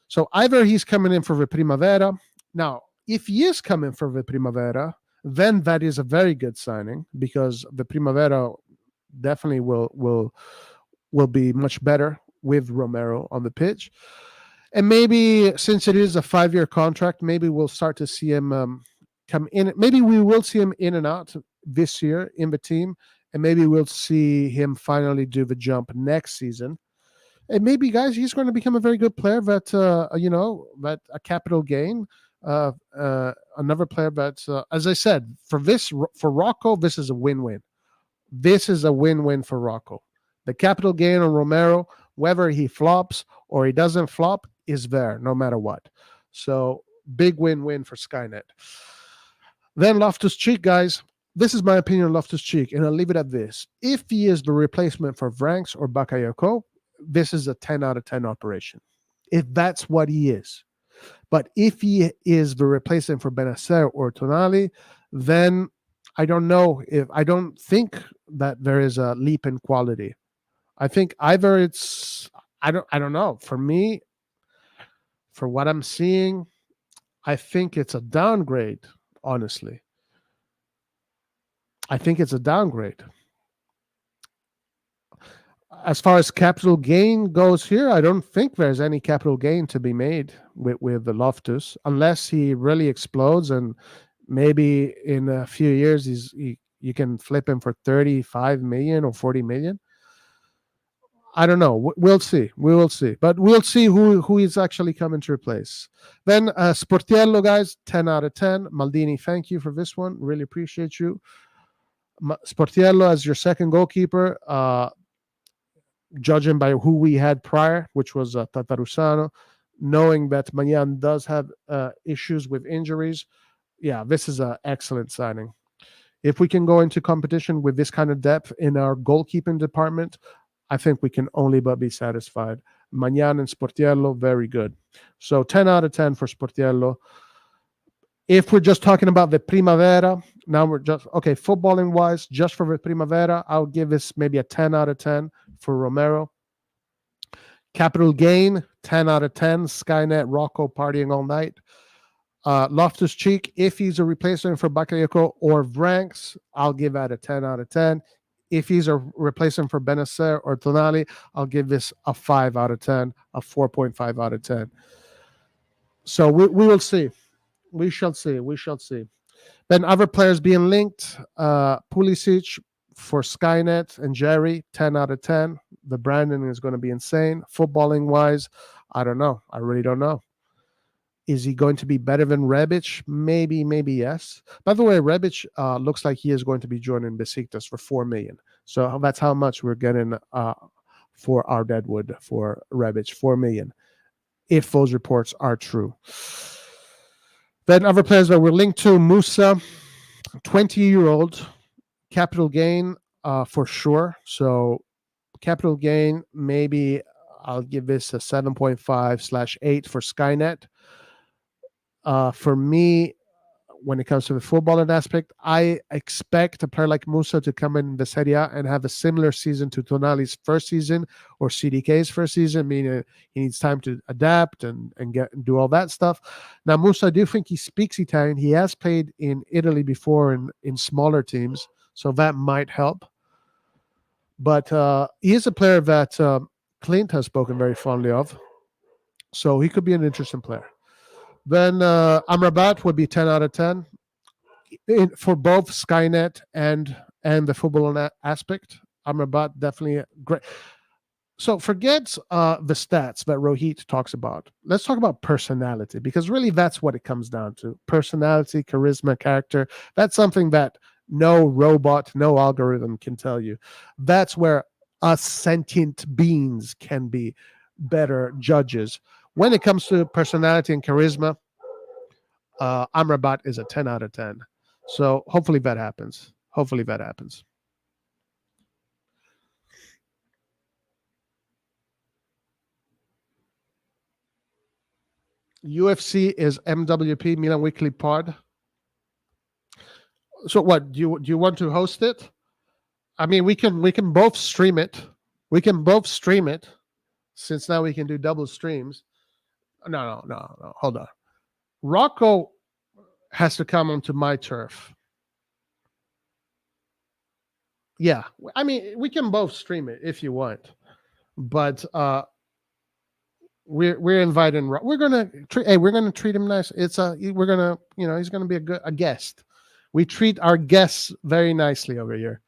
So either he's coming in for the Primavera. Now, if he is coming for the Primavera, then that is a very good signing because the Primavera definitely will be much better with Romero on the pitch. And maybe since it is a 5-year contract, maybe we'll start to see him come in. Maybe we will see him in and out this year in the team. And maybe we'll see him finally do the jump next season. And maybe, guys, he's going to become a very good player that, that a capital gain. Another player that, as I said, for Rocco, this is a win-win. This is a win-win for Rocco. The capital gain on Romero, whether he flops or he doesn't flop, is there no matter what. So big win-win for Skynet. Then Loftus-Cheek, guys. This is my opinion on Loftus-Cheek, and I'll leave it at this. If he is the replacement for Vranks or Bakayoko, this is a 10 out of 10 operation. If that's what he is. But if he is the replacement for Benacer or Tonali, then I don't think that there is a leap in quality. I think either it's I don't know. For me, for what I'm seeing, I think it's a downgrade, honestly. I think it's a downgrade. As far as capital gain goes here, I don't think there's any capital gain to be made with the Loftus, unless he really explodes and maybe in a few years you can flip him for 35 million or 40 million. I don't know. We'll see. We will see. But we'll see who is actually coming to replace. Then Sportiello, guys, 10 out of 10. Maldini, thank you for this one. Really appreciate you. Sportiello as your second goalkeeper, judging by who we had prior, which was Tatarusano, knowing that Mayan does have issues with injuries. Yeah, this is an excellent signing. If we can go into competition with this kind of depth in our goalkeeping department, I think we can only but be satisfied. Magnan and Sportiello, very good. So 10 out of 10 for Sportiello. If we're just talking about the Primavera, now we're just, okay, footballing-wise, just for the Primavera, I'll give this maybe a 10 out of 10 for Romero. Capital gain, 10 out of 10. Skynet, Rocco partying all night. Loftus-Cheek, if he's a replacement for Bakayoko or Vranks, I'll give that a 10 out of 10. If he's a replacement for Benacer or Tonali, I'll give this a 5 out of 10, a 4.5 out of 10. So we will see. We shall see. We shall see. Then other players being linked: Pulisic for Skynet and Jerry, 10 out of 10. The branding is going to be insane. Footballing wise, I don't know. I really don't know. Is he going to be better than Rebic? Maybe, maybe yes. By the way, Rebic looks like he is going to be joining Besiktas for 4 million. So that's how much we're getting for our Deadwood for Rebic, 4 million, if those reports are true. Then other players that we're linked to: Musah, 20-year-old, capital gain for sure. So capital gain, maybe I'll give this a 7.5/8 for Skynet. For me, when it comes to the footballing aspect, I expect a player like Musah to come in the Serie A and have a similar season to Tonali's first season or CDK's first season, meaning he needs time to adapt and do all that stuff. Now, Musah, I do think he speaks Italian. He has played in Italy before in smaller teams, so that might help. But he is a player that Clint has spoken very fondly of, so he could be an interesting player. Then Amrabat would be 10 out of 10 for both Skynet and the football aspect. Amrabat definitely great. So forget the stats that Rohit talks about. Let's talk about personality, because really that's what it comes down to. Personality, charisma, character. That's something that no robot, no algorithm can tell you. That's where us sentient beings can be better judges. When it comes to personality and charisma, Amrabat is a 10 out of 10. So hopefully that happens. Hopefully that happens. UFC is MWP, Milan Weekly Pod. So what, do you want to host it? I mean, we can both stream it. We can both stream it, since now we can do double streams. No. Hold on. Rocco has to come onto my turf. Yeah, I mean, we can both stream it if you want, but we're inviting. We're gonna treat him nice. We're gonna, he's gonna be a guest. We treat our guests very nicely over here.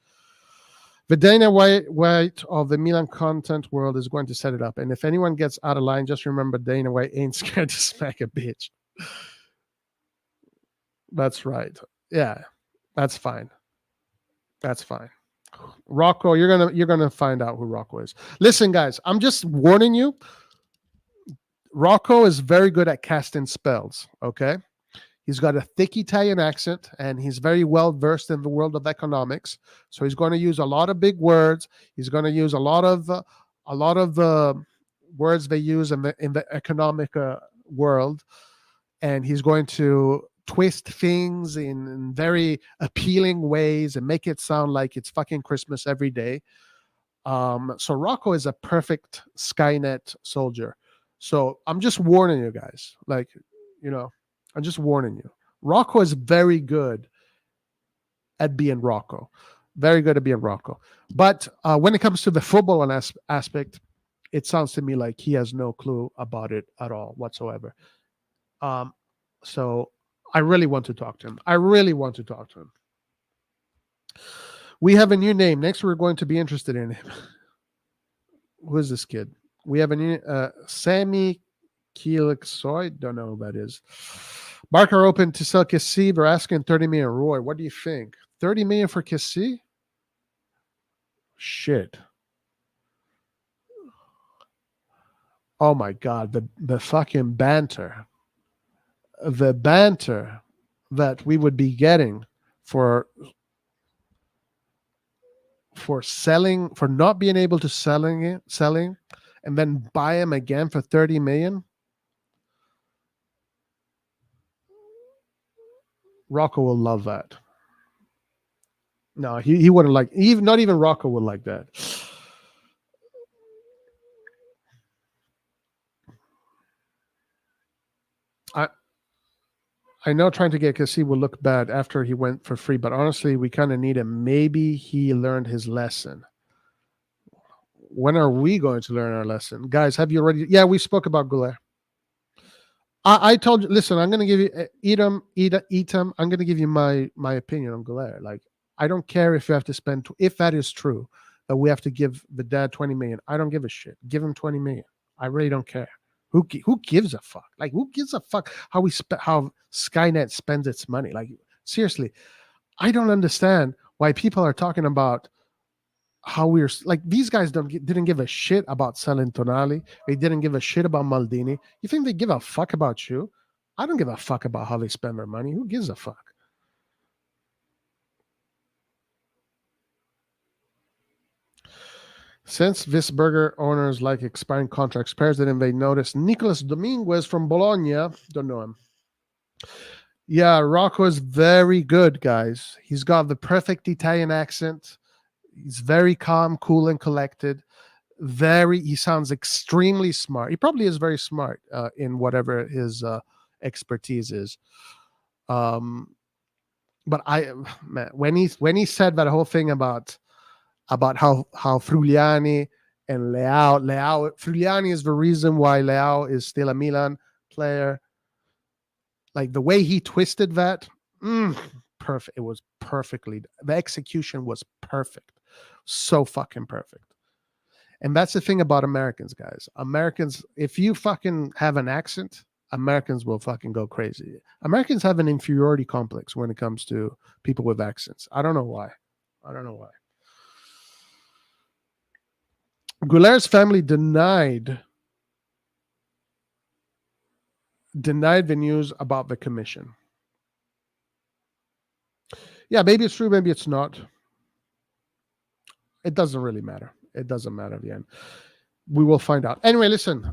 The Dana White of the Milan content world is going to set it up, and if anyone gets out of line, just remember Dana White ain't scared to smack a bitch. That's right. Yeah, that's fine. That's fine. Rocco, you're gonna find out who Rocco is. Listen, guys, I'm just warning you. Rocco is very good at casting spells. Okay, he's got a thick Italian accent, and he's very well versed in the world of economics. So he's going to use a lot of big words. He's going to use a lot of the words they use in the economic world, and he's going to twist things in very appealing ways and make it sound like it's fucking Christmas every day. So Rocco is a perfect Skynet soldier. So I'm just warning you guys, I'm just warning you. Rocco is very good at being Rocco. Very good at being Rocco. But when it comes to the football aspect, it sounds to me like he has no clue about it at all whatsoever. So I really want to talk to him. We have a new name. Next, we're going to be interested in him. Who is this kid? We have a new Sammy Kielixoy. Don't know who that is. Barker open to sell Kessie. They're asking 30 million. Roy, what do you think? 30 million for Kessie? Shit. Oh my God. The fucking banter. The banter that we would be getting for selling, for not being able to selling, and then buy him again for 30 million. Rocco will love that. No, he wouldn't like, not even Rocco would like that. I know trying to get Kessie will look bad after he went for free, but honestly, we kind of need him. Maybe he learned his lesson. When are we going to learn our lesson? Guys, have you already? Yeah, we spoke about Guler. I told you. Listen, I'm going to give you eat them. I'm going to give you my opinion on Guler. Like, I don't care if you have to spend. If that is true, that we have to give the dad 20 million. I don't give a shit. Give him 20 million. I really don't care. Who gives a fuck? Like, who gives a fuck how Skynet spends its money? Like, seriously, I don't understand why people are talking about how we're like, these guys didn't give a shit about selling Tonali. They didn't give a shit about Maldini. You think they give a fuck about you? I don't give a fuck about how they spend their money. Who gives a fuck? Since Visburger owners like expiring contracts, pairs didn't they notice Nicolas Dominguez from Bologna? Don't know him. Yeah, Rocco is very good, guys. He's got the perfect Italian accent. He's very calm, cool, and collected. He sounds extremely smart. He probably is very smart in whatever his expertise is. But when he said that whole thing about how Fruliani and Leao, Fruliani is the reason why Leao is still a Milan player. Like, the way he twisted that, perfect. It was perfectly. The execution was perfect. So fucking perfect. And that's the thing about Americans, guys. Americans, if you fucking have an accent, Americans will fucking go crazy. Americans have an inferiority complex when it comes to people with accents. I don't know why. Guler's family denied the news about the commission. Yeah, maybe it's true, maybe it's not. It doesn't really matter. It doesn't matter at the end. We will find out. Anyway, listen.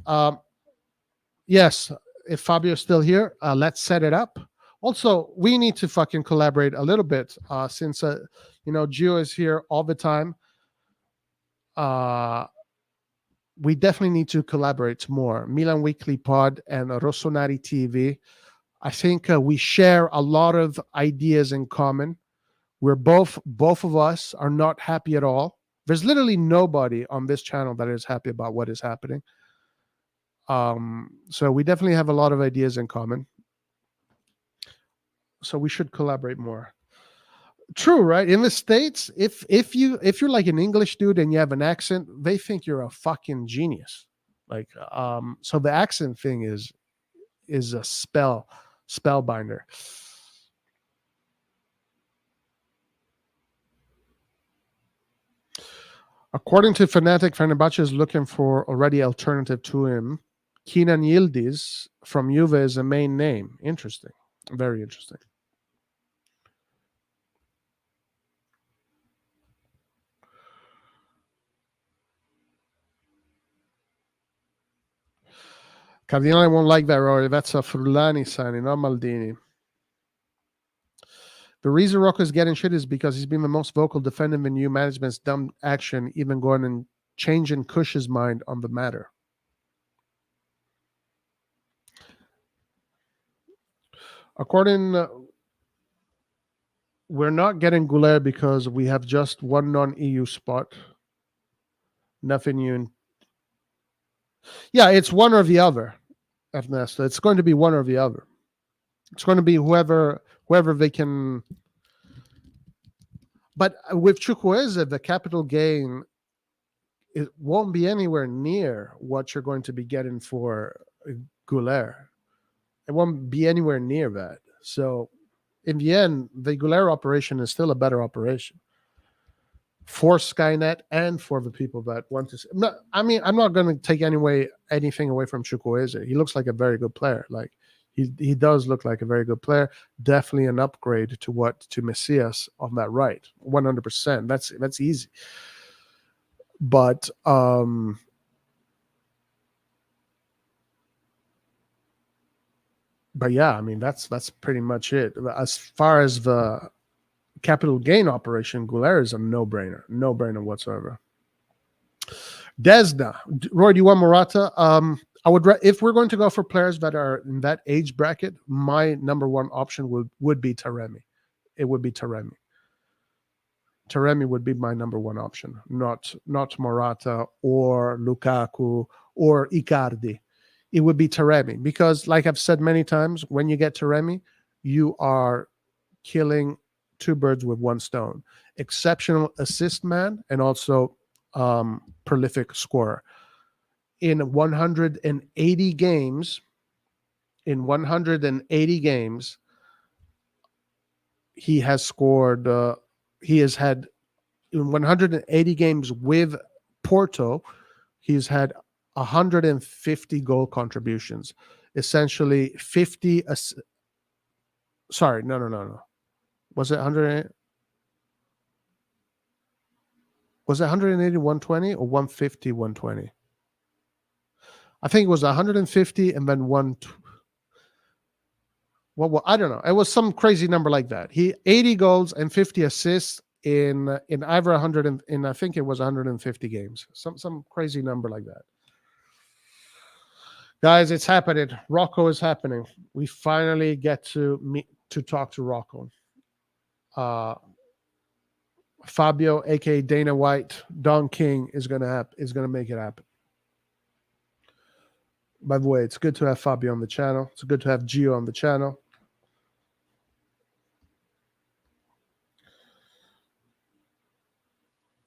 Yes, if Fabio's still here, let's set it up. Also, we need to fucking collaborate a little bit since Gio is here all the time. We definitely need to collaborate more. Milan Weekly Pod and RossonARI TV. I think we share a lot of ideas in common. We're both of us are not happy at all. There's literally nobody on this channel that is happy about what is happening. So we definitely have a lot of ideas in common. So we should collaborate more. True, right? In the States, if you're like an English dude and you have an accent, they think you're a fucking genius. Like, so the accent thing is a spellbinder. According to Fnatic, Fenerbahce is looking for already alternative to him. Kenan Yildiz from Juve is a main name. Interesting. Very interesting. Cardinale won't like that, Rory. That's a Frulani signing, not Maldini. The reason Rocco is getting shit is because he's been the most vocal defending the new management's dumb action, even going and changing Kush's mind on the matter. We're not getting Guler because we have just one non-EU spot. Nothing new. Yeah, it's one or the other, Ernesto. It's going to be one or the other. It's going to be whoever they can. But with Chukwueze, the capital gain, it won't be anywhere near what you're going to be getting for Guler. It won't be anywhere near that. So in the end, the Guler operation is still a better operation for Skynet and for the people that want to. I'm not going to take anything away from Chukwueze. He looks like a very good player. Like, he does look like a very good player. Definitely an upgrade to Messias on that right. 100%. That's easy. But yeah, I mean, that's pretty much it. As far as the capital gain operation, Guler is a no-brainer whatsoever. Desna, Roy, do you want Morata? I would, if we're going to go for players that are in that age bracket, my number one option would be Taremi. It would be Taremi. Taremi would be my number one option, not Morata or Lukaku or Icardi. it would be Taremi, because like I've said many times, when you get Taremi, you are killing two birds with one stone. Exceptional assist man and also prolific scorer. In 180 games, he has scored, he has had, in 180 games with Porto, he's had 150 goal contributions. Essentially 50, sorry, no. Was it 100? Was it 180, 120 or 150, 120? I think it was 150 and then one. Well, I don't know. It was some crazy number like that. He 80 goals and 50 assists in either 100 and in, I think it was 150 games. Some crazy number like that. Guys, it's happening. Rocco is happening. We finally get to meet to talk to Rocco. Fabio, aka Dana White, Don King is gonna make it happen. By the way, it's good to have Fabio on the channel. It's good to have Gio on the channel.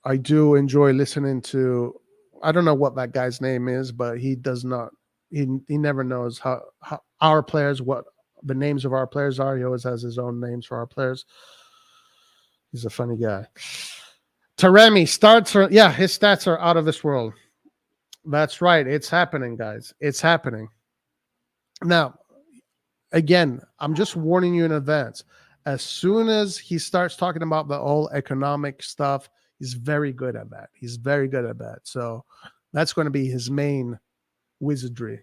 I do enjoy listening to, I don't know what that guy's name is, but he does not, he never knows how our players, what the names of our players are. He always has his own names for our players. He's a funny guy. Taremi starts, yeah, his stats are out of this world. That's right. It's happening, guys. It's happening. Now, again, I'm just warning you in advance. As soon as he starts talking about the whole economic stuff, he's very good at that. He's very good at that. So that's going to be his main wizardry.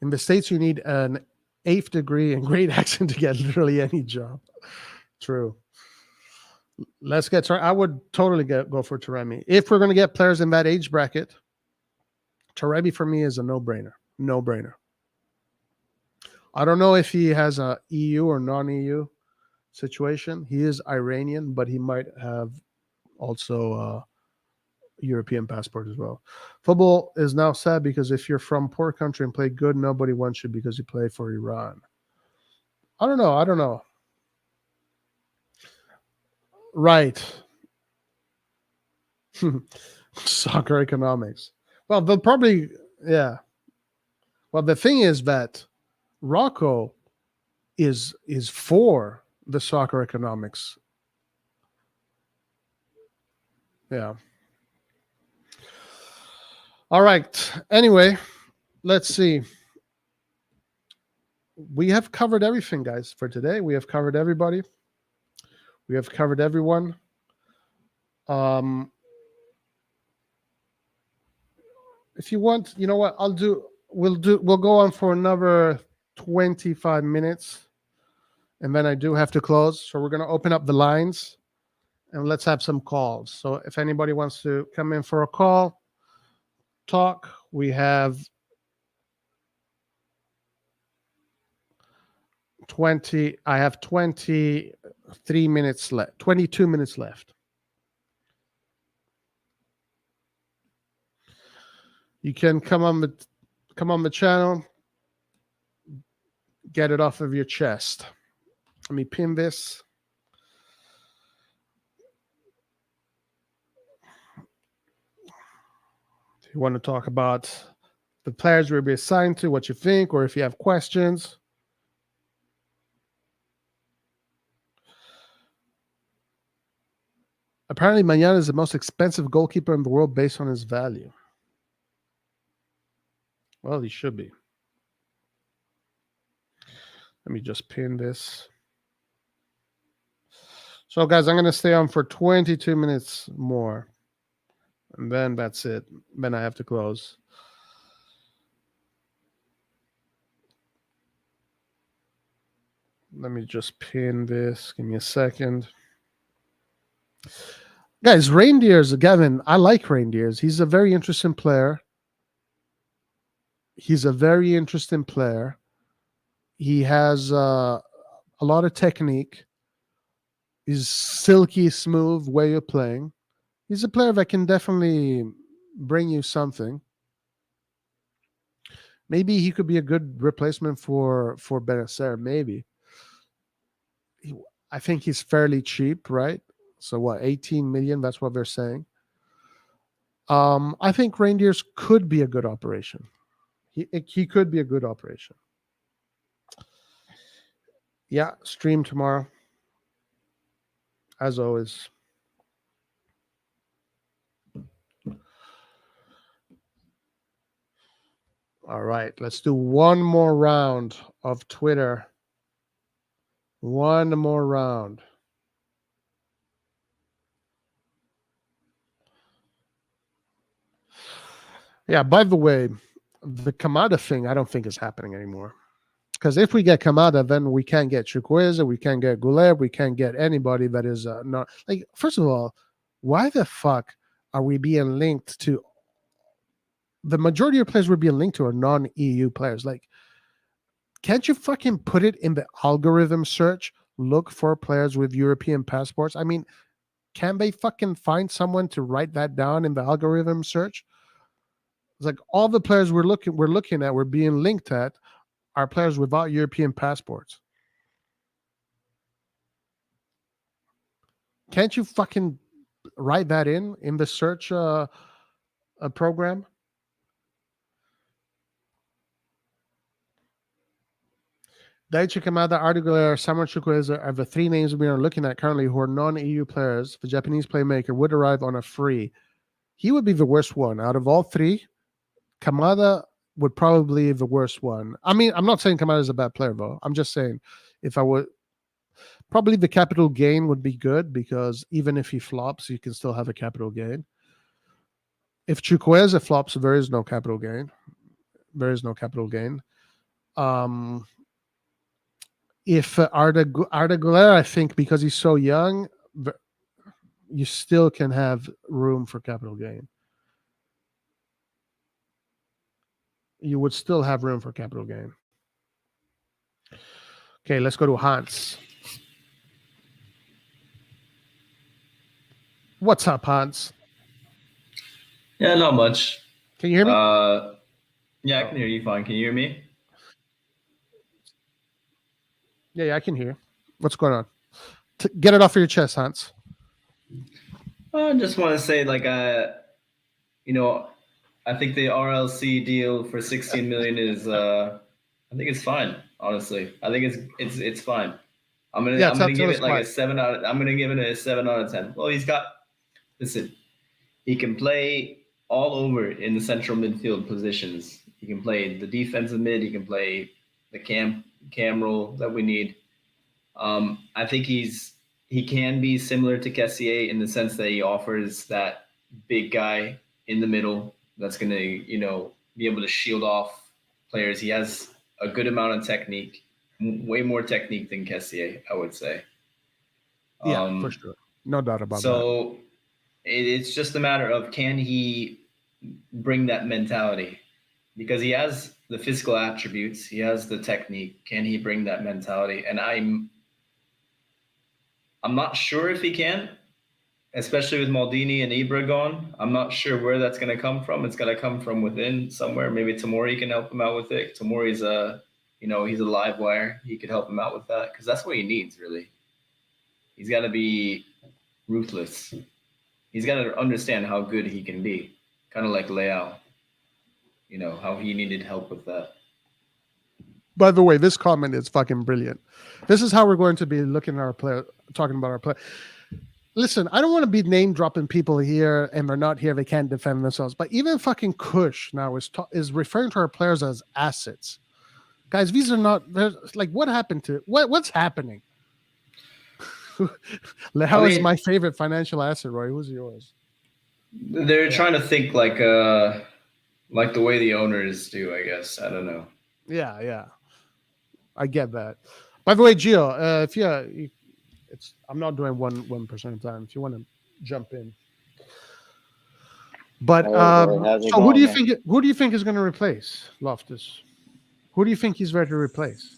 In the States, you need an 8th degree and great accent to get literally any job. True. Let's get started. I would totally go for Taremi. If we're going to get players in that age bracket, Taremi for me is a no-brainer. No-brainer. I don't know if he has a EU or non-EU situation. He is Iranian, but he might have also a European passport as well. Football is now sad because if you're from poor country and play good, nobody wants you because you play for Iran. I don't know. Right. Soccer economics. Well, they'll probably, yeah. Well, the thing is that Rocco is for the soccer economics. Yeah. All right. Anyway, let's see. We have covered everything, guys, for today. We have covered everybody. We have covered everyone. If you want, you know what? We'll go on for another 25 minutes. And then I do have to close. So we're going to open up the lines and let's have some calls. So if anybody wants to come in for a call, talk, we have 20. I have 23 minutes left, 22 minutes left. You can come on the channel, get it off of your chest. Let me pin this. If you want to talk about the players we'll be assigned to, what you think, or if you have questions. Apparently, Mañana is the most expensive goalkeeper in the world based on his value. Well, he should be. Let me just pin this. So, guys, I'm going to stay on for 22 minutes more. And then that's it. Then I have to close. Let me just pin this. Give me a second. Guys, Reindeers, Gavin, I like Reindeers. He's a very interesting player. He has a lot of technique. He's silky smooth way of playing. He's a player that can definitely bring you something. Maybe he could be a good replacement for Benacer. Maybe. I think he's fairly cheap, right? So what, 18 million? That's what they're saying. I think Reindeers could be a good operation. He could be a good operation. Yeah, stream tomorrow. As always. All right, let's do one more round of Twitter. One more round. Yeah, by the way, the Kamada thing, I don't think is happening anymore. Because if we get Kamada, then we can't get Chukwueze, we can't get Guler, we can't get anybody that is not... Like, first of all, why the fuck are we being linked to... The majority of players we're being linked to are non-EU players. Like, can't you fucking put it in the algorithm search? Look for players with European passports. I mean, can they fucking find someone to write that down in the algorithm search? It's like all the players we're looking at, we're being linked at, are players without European passports. Can't you fucking write that in the search program? Daichi Kamada, Arda Guler, Samuel Chukwueze are the three names we are looking at currently who are non-EU players. The Japanese playmaker would arrive on a free. He would be the worst one. Out of all three, Kamada would probably be the worst one. I mean, I'm not saying Kamada is a bad player, though. I'm just saying if I would... Probably the capital gain would be good because even if he flops, you can still have a capital gain. If Chukwueze flops, there is no capital gain. There is no capital gain. If Arda Guler, I think because he's so young, you still can have room for capital gain. You would still have room for capital gain. Okay, let's go to Hans. What's up, Hans? Yeah, not much. Can you hear me? Yeah, I can hear you fine. Can you hear me? Yeah, I can hear. What's going on? Get it off of your chest, Hans. I just want to say, like, I think the RLC deal for 16 million is, I think it's fine. Honestly, I think it's fine. I'm gonna give it like a 7 out. I'm gonna give it a 7 out of 10. Well, listen, he can play all over in the central midfield positions. He can play the defensive mid. He can play the cam role that we need. I think he can be similar to Kessie in the sense that he offers that big guy in the middle that's going to, be able to shield off players. He has a good amount of technique, way more technique than Kessie, I would say. Yeah, for sure. No doubt about that. So it's just a matter of, can he bring that mentality? Because he has the physical attributes, he has the technique. Can he bring that mentality? And I'm not sure if he can, especially with Maldini and Ibra gone. I'm not sure where that's going to come from. It's going to come from within somewhere. Maybe Tomori can help him out with it. Tomori's he's a live wire. He could help him out with that because that's what he needs, really. He's got to be ruthless. He's got to understand how good he can be, kind of like Leao. How he needed help with that. By the way, this comment is fucking brilliant. This is how we're going to be looking at our player, talking about our player. Listen, I don't want to be name dropping people here and they're not here. They can't defend themselves. But even fucking Kush now is referring to our players as assets. Guys, these are not, like, what happened to, what's happening? Leao is my favorite financial asset, Roy. Who's yours? They're trying to think like the way the owners do, I guess. I don't know. Yeah. I get that. By the way, Gio, I'm not doing 1% of the time. If you want to jump in, but so who do you think is going to replace Loftus? Who do you think he's ready to replace?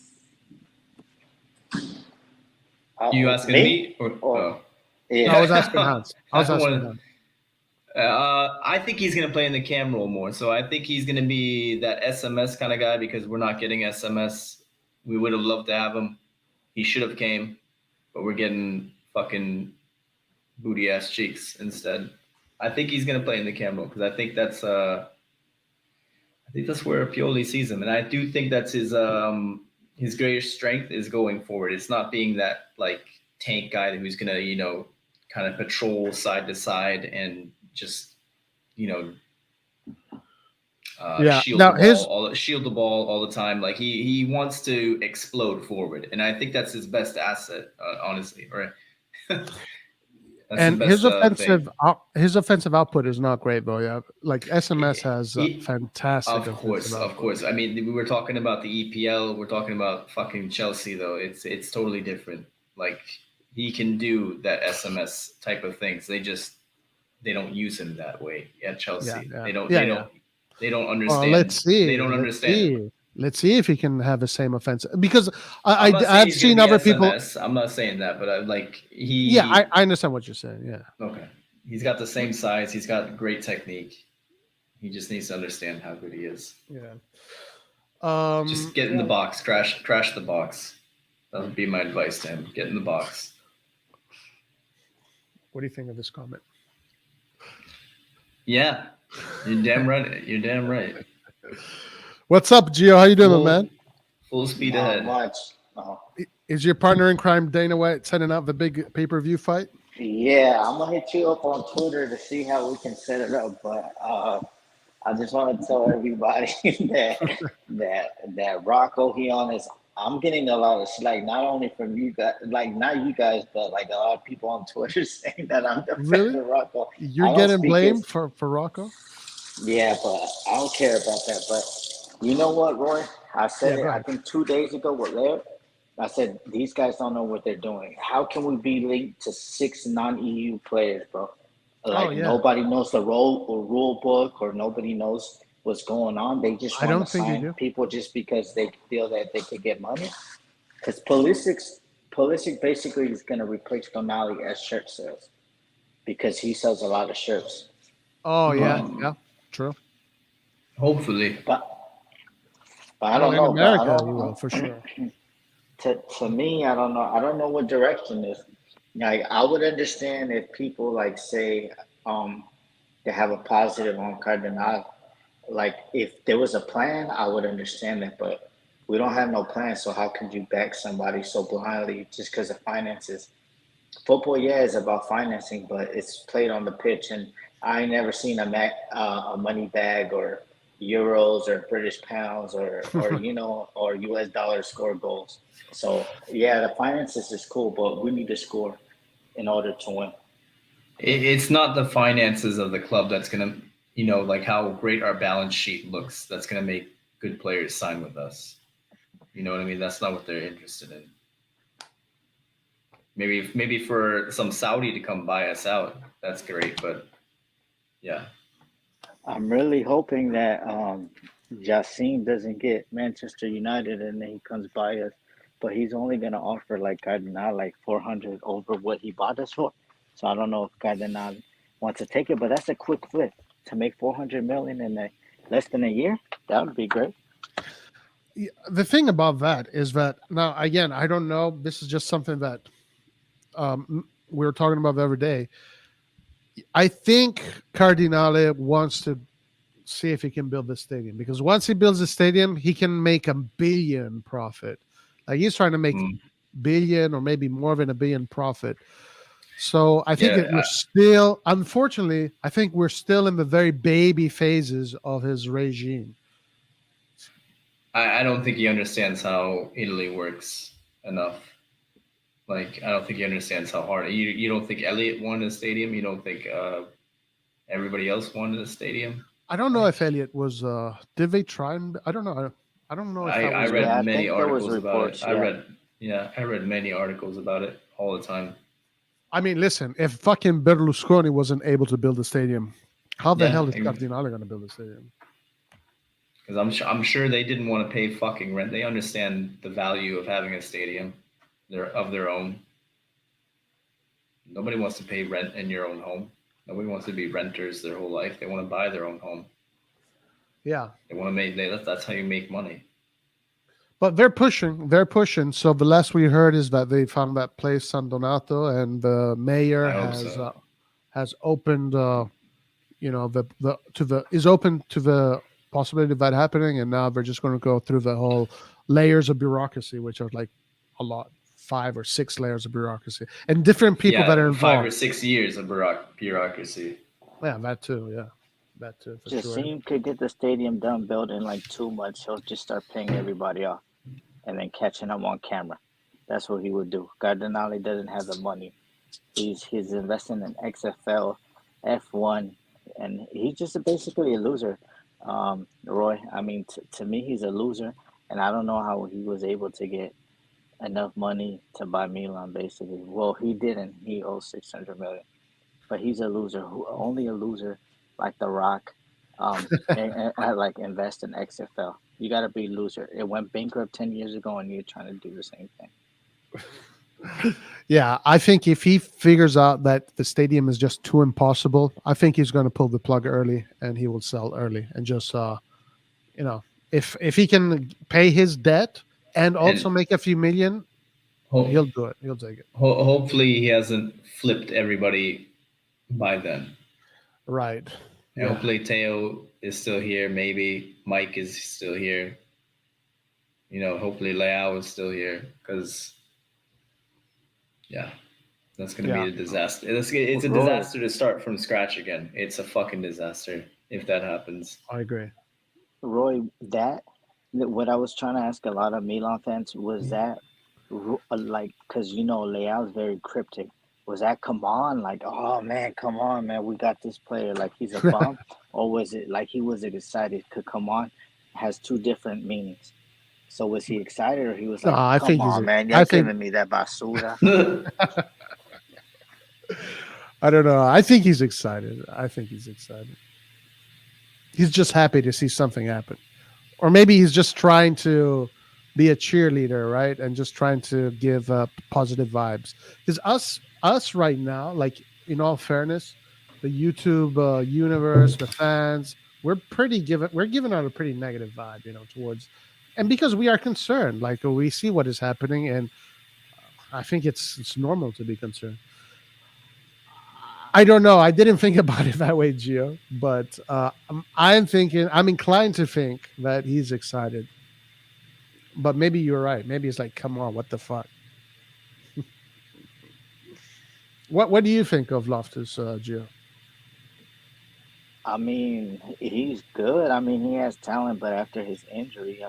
You asking me or yeah. No, I was asking Hans. I think he's going to play in the cam role more. So I think he's going to be that SMS kind of guy because we're not getting SMS. We would have loved to have him. He should have came, but we're getting fucking booty ass cheeks instead. I think he's going to play in the cam role because I think that's where Pioli sees him, and I do think that's his greatest strength is going forward. It's not being that like tank guy who's going to kind of patrol side to side and just shield the ball all the time. Like he wants to explode forward, and I think that's his best asset, honestly. Right. And his offensive output is not great though. Yeah, like SMS has fantastic. Of course. I mean, we were talking about the EPL. We're talking about fucking Chelsea though. It's totally different. Like he can do that SMS type of things. They don't use him that way at Chelsea. They don't understand. Let's see. They don't understand. Let's see if he can have the same offense because I've seen other people. I'm not saying that, but I understand what you're saying. Yeah. Okay. He's got the same size. He's got great technique. He just needs to understand how good he is. Yeah. Just get in the box. Crash the box. That would be my advice to him. Get in the box. What do you think of this comment? Yeah, you're damn right. What's up, Gio? How you doing, man? Full speed ahead. Much. Is your partner in crime Dana White sending out the big pay-per-view fight? Yeah, I'm gonna hit you up on Twitter to see how we can set it up. But I just want to tell everybody that Rocco I'm getting a lot of slack, not only from you guys, like not you guys, but like a lot of people on Twitter saying that I'm defending Rocco. You're getting blamed for Rocco? Yeah, but I don't care about that. But you know what, Roy? I said it, I think 2 days ago with Lair. I said, these guys don't know what they're doing. How can we be linked to 6 non-EU players, bro? Like nobody knows the rule book or nobody knows what's going on. They just want to sign people just because they feel that they could get money. Because Pulisic basically is going to replace Tonali as shirt sales because he sells a lot of shirts. Oh, yeah, true. Hopefully. But I don't know. In America, you will, for sure. To me, I don't know. I don't know what direction is. Like, I would understand if people like say they have a positive on Cardinal. Like, if there was a plan, I would understand that. But we don't have no plan, so how can you back somebody so blindly just because of finances? Football, is about financing, but it's played on the pitch, and I ain't never seen a money bag or euros or British pounds or or US dollars score goals. So the finances is cool, but we need to score in order to win. It's not the finances of the club that's gonna, like how great our balance sheet looks, that's gonna make good players sign with us. You know what I mean? That's not what they're interested in. Maybe for some Saudi to come buy us out, that's great, but yeah. I'm really hoping that Yassin doesn't get Manchester United and then he comes by us, but he's only going to offer like Cardinal like 400 over what he bought us for. So I don't know if Cardinal wants to take it, but that's a quick flip to make 400 million in less than a year. That would be great. Yeah, the thing about that is that now, again, I don't know. This is just something that we were talking about the other day. I think Cardinale wants to see if he can build the stadium, because once he builds the stadium, he can make $1 billion profit. Like he's trying to make $1 billion or maybe more than $1 billion profit. So I think that we're still, unfortunately, I think we're still in the very baby phases of his regime. I don't think he understands how Italy works enough. Like, I don't think he understands how hard. You don't think Elliott wanted a stadium? You don't think everybody else wanted a stadium? I don't know if Elliott was. Did they try? I don't know. I don't know. If I read many articles about it. I read many articles about it all the time. I mean, listen. If fucking Berlusconi wasn't able to build a stadium, how the hell is Cardinale going to build a stadium? Because I'm sure they didn't want to pay fucking rent. They understand the value of having a stadium of their own. Nobody wants to pay rent in your own home. Nobody wants to be renters their whole life. They want to buy their own home. Yeah. They want to make. That's how you make money. But they're pushing. They're pushing. So the last we heard is that they found that place, San Donato, and the mayor has opened. Is open to the possibility of that happening, and now they're just going to go through the whole layers of bureaucracy, which are like a lot, 5 or 6 layers of bureaucracy, and different people that are involved. 5 or 6 years of bureaucracy. Yeah, that too. Yeah, that too. For sure. Jassim could get the stadium done built in like 2 months. He'll just start paying everybody off, and then catching them on camera. That's what he would do. Cardinale doesn't have the money. He's investing in XFL, F1, and he's just basically a loser. Roy, I mean, to me, he's a loser, and I don't know how he was able to get enough money to buy Milan, basically. Well, he didn't. He owes 600 million. But he's a loser. Only a loser like The Rock and like invest in XFL. You got to be a loser. It went bankrupt 10 years ago, and you're trying to do the same thing. Yeah, I think if he figures out that the stadium is just too impossible, I think he's going to pull the plug early, and he will sell early, and just if he can pay his debt and also make a few million, he'll do it. He'll take it. Hopefully, he hasn't flipped everybody by then. Right. And hopefully, Teo is still here. Maybe Mike is still here. Hopefully, Leao is still here because. Yeah, that's going to be a disaster. It's a disaster to start from scratch again. It's a fucking disaster if that happens. I agree. Roy, what I was trying to ask a lot of Milan fans was that, like, because, Leao's very cryptic. Was that, come on, like, oh, man, come on, man, we got this player, like he's a bum? Or was it like he was excited to come on? It has 2 different meanings. So was he excited, or he was like, "Come on, man, you're giving me that basura"? I don't know. I think he's excited. He's just happy to see something happen, or maybe he's just trying to be a cheerleader, right? And just trying to give positive vibes. Because us right now, like in all fairness, the YouTube universe, the fans, we're giving out a pretty negative vibe, towards. And because we are concerned, like we see what is happening, and I think it's normal to be concerned. I don't know. I didn't think about it that way, Gio, but I'm inclined to think that he's excited. But maybe you're right. Maybe it's like, come on, what the fuck? What do you think of Loftus, Gio? I mean, he's good. I mean, he has talent, but after his injury,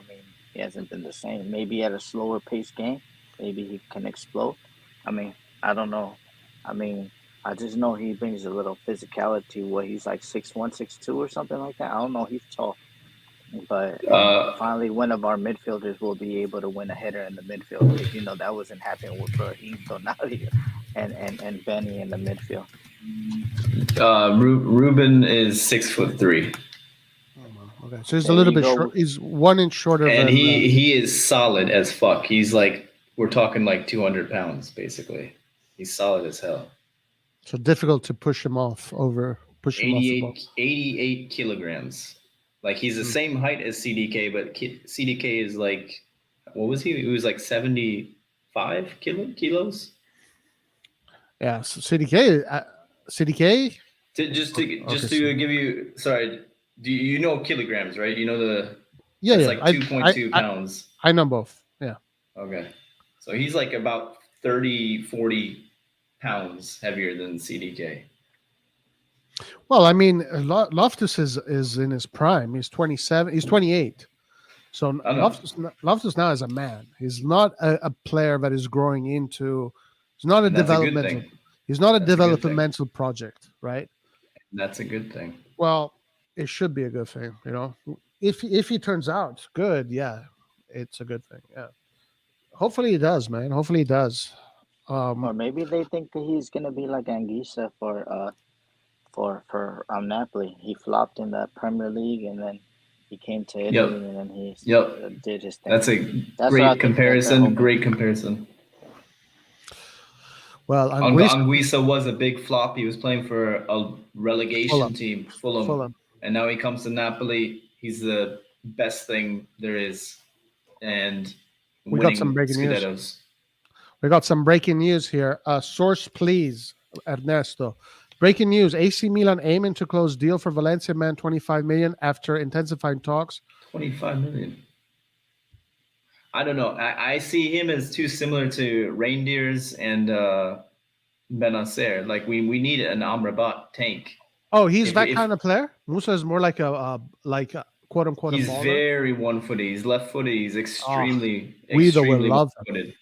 he hasn't been the same. Maybe at a slower pace game, maybe he can explode. I mean, I don't know. I mean, I just know he brings a little physicality. He's like 6'1", 6'2", or something like that. I don't know. He's tall. But finally, one of our midfielders will be able to win a header in the midfield. Because, that wasn't happening with Brahim, Tonali, and Benny in the midfield. Ruben is 6'3". Okay, so he's a little bit short. He's 1 inch shorter. And he is solid as fuck. He's like, we're talking like 200 pounds, basically. He's solid as hell. So difficult to push him off. 88 kilograms. Like he's the same height as CDK, but CDK is like, what was he? He was like 75 kilos. Yeah, so CDK. Just to give you, sorry. Do you know kilograms, right? You know it's like 2.2 pounds. I know both. Yeah. Okay. So he's like about 30, 40 pounds heavier than CDK. Well, I mean, Loftus is in his prime. He's 27. He's 28. So Loftus now is a man. He's not a player that is growing into. He's not a developmental. He's not a developmental project, right? That's a good thing. Well, it should be a good thing, If he turns out good, yeah, it's a good thing. Yeah. Hopefully he does, man. Hopefully he does. Or maybe they think that he's gonna be like Anguissa for Napoli. He flopped in the Premier League, and then he came to Italy, and then he did his thing. That's great comparison. Great comparison. Well, Anguissa was a big flop. He was playing for a relegation team, Fulham, and now he comes to Napoli. He's the best thing there is, and we got some breaking news. We got some breaking news here. Source, please, Ernesto. Breaking news: AC Milan aiming to close deal for Valencia man 25 million after intensifying talks. 25 million. I don't know. I see him as too similar to Reindeers and Benacer. Like we need an Amrabat tank. Oh, he's that kind of player. Musah is more like a quote unquote. He's very one-footed. He's left-footed. He's extremely one-footed,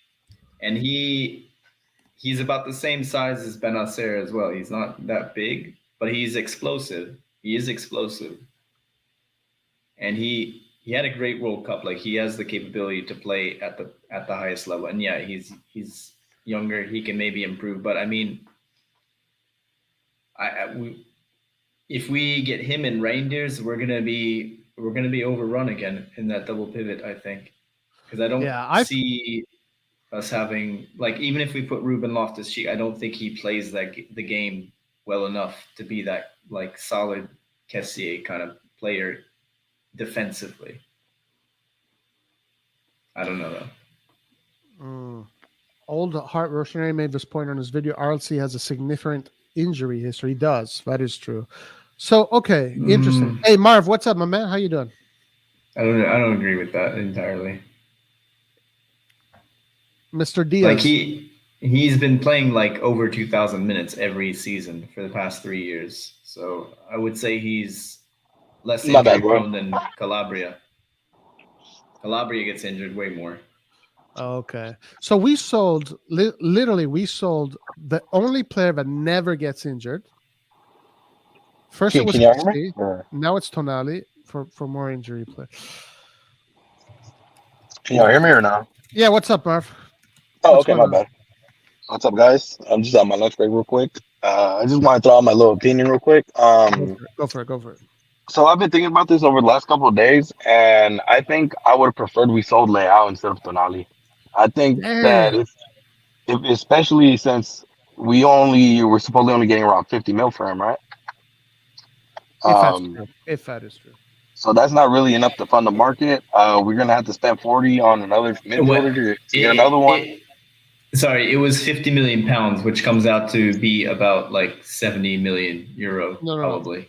and he's about the same size as Benacer as well. He's not that big, but he's explosive. He is explosive, and he had a great World Cup. Like he has the capability to play at the highest level. And yeah, he's younger. He can maybe improve. But I mean, if we get him in Reindeers, we're gonna be overrun again in that double pivot. I think because I don't see us having like even if we put Ruben Loftus-Cheek, I don't think he plays the game well enough to be that like solid Kessie kind of player. Defensively, I don't know though. Old Heart RossonARI made this point on his video. RLC has a significant injury history. He does. That is true. So okay, interesting. Hey Marv, what's up, my man? How you doing? I don't agree with that entirely. Mr. Diaz, like he's been playing like over 2,000 minutes every season for the past 3 years. So I would say he's less injury prone than Calabria. Calabria gets injured way more. Okay. So we sold, literally, we sold the only player that never gets injured. First it was Kessie, now it's Tonali for more injury play. Can y'all hear me or not? Yeah, what's up, Marv? Oh, okay, my bad. What's up, guys? I'm just on my lunch break real quick. I just want to throw out my little opinion real quick. Go for it. So I've been thinking about this over the last couple of days, and I think I would have preferred we sold Leao instead of Tonali. I think that if especially since we're supposedly only getting around 50 mil for him, right? If that is true. So that's not really enough to fund the market. We're gonna have to spend 40 on another midfielder to get another one. Sorry, it was 50 million pounds, which comes out to be about like 70 million euro, probably.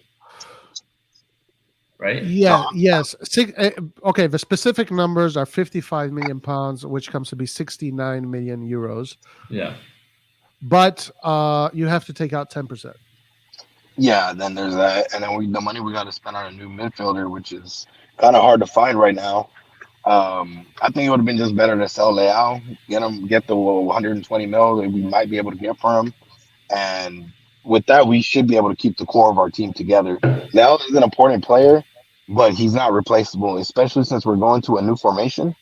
Right? Yeah, yes. Okay, the specific numbers are 55 million pounds, which comes to be 69 million euros. Yeah. But you have to take out 10%. Yeah, then there's that. And then the money we got to spend on a new midfielder, which is kind of hard to find right now. I think it would have been just better to sell Leao, get the 120 mil that we might be able to get for him. And with that, we should be able to keep the core of our team together. Leao is an important player, but he's not replaceable, especially since we're going to a new formation.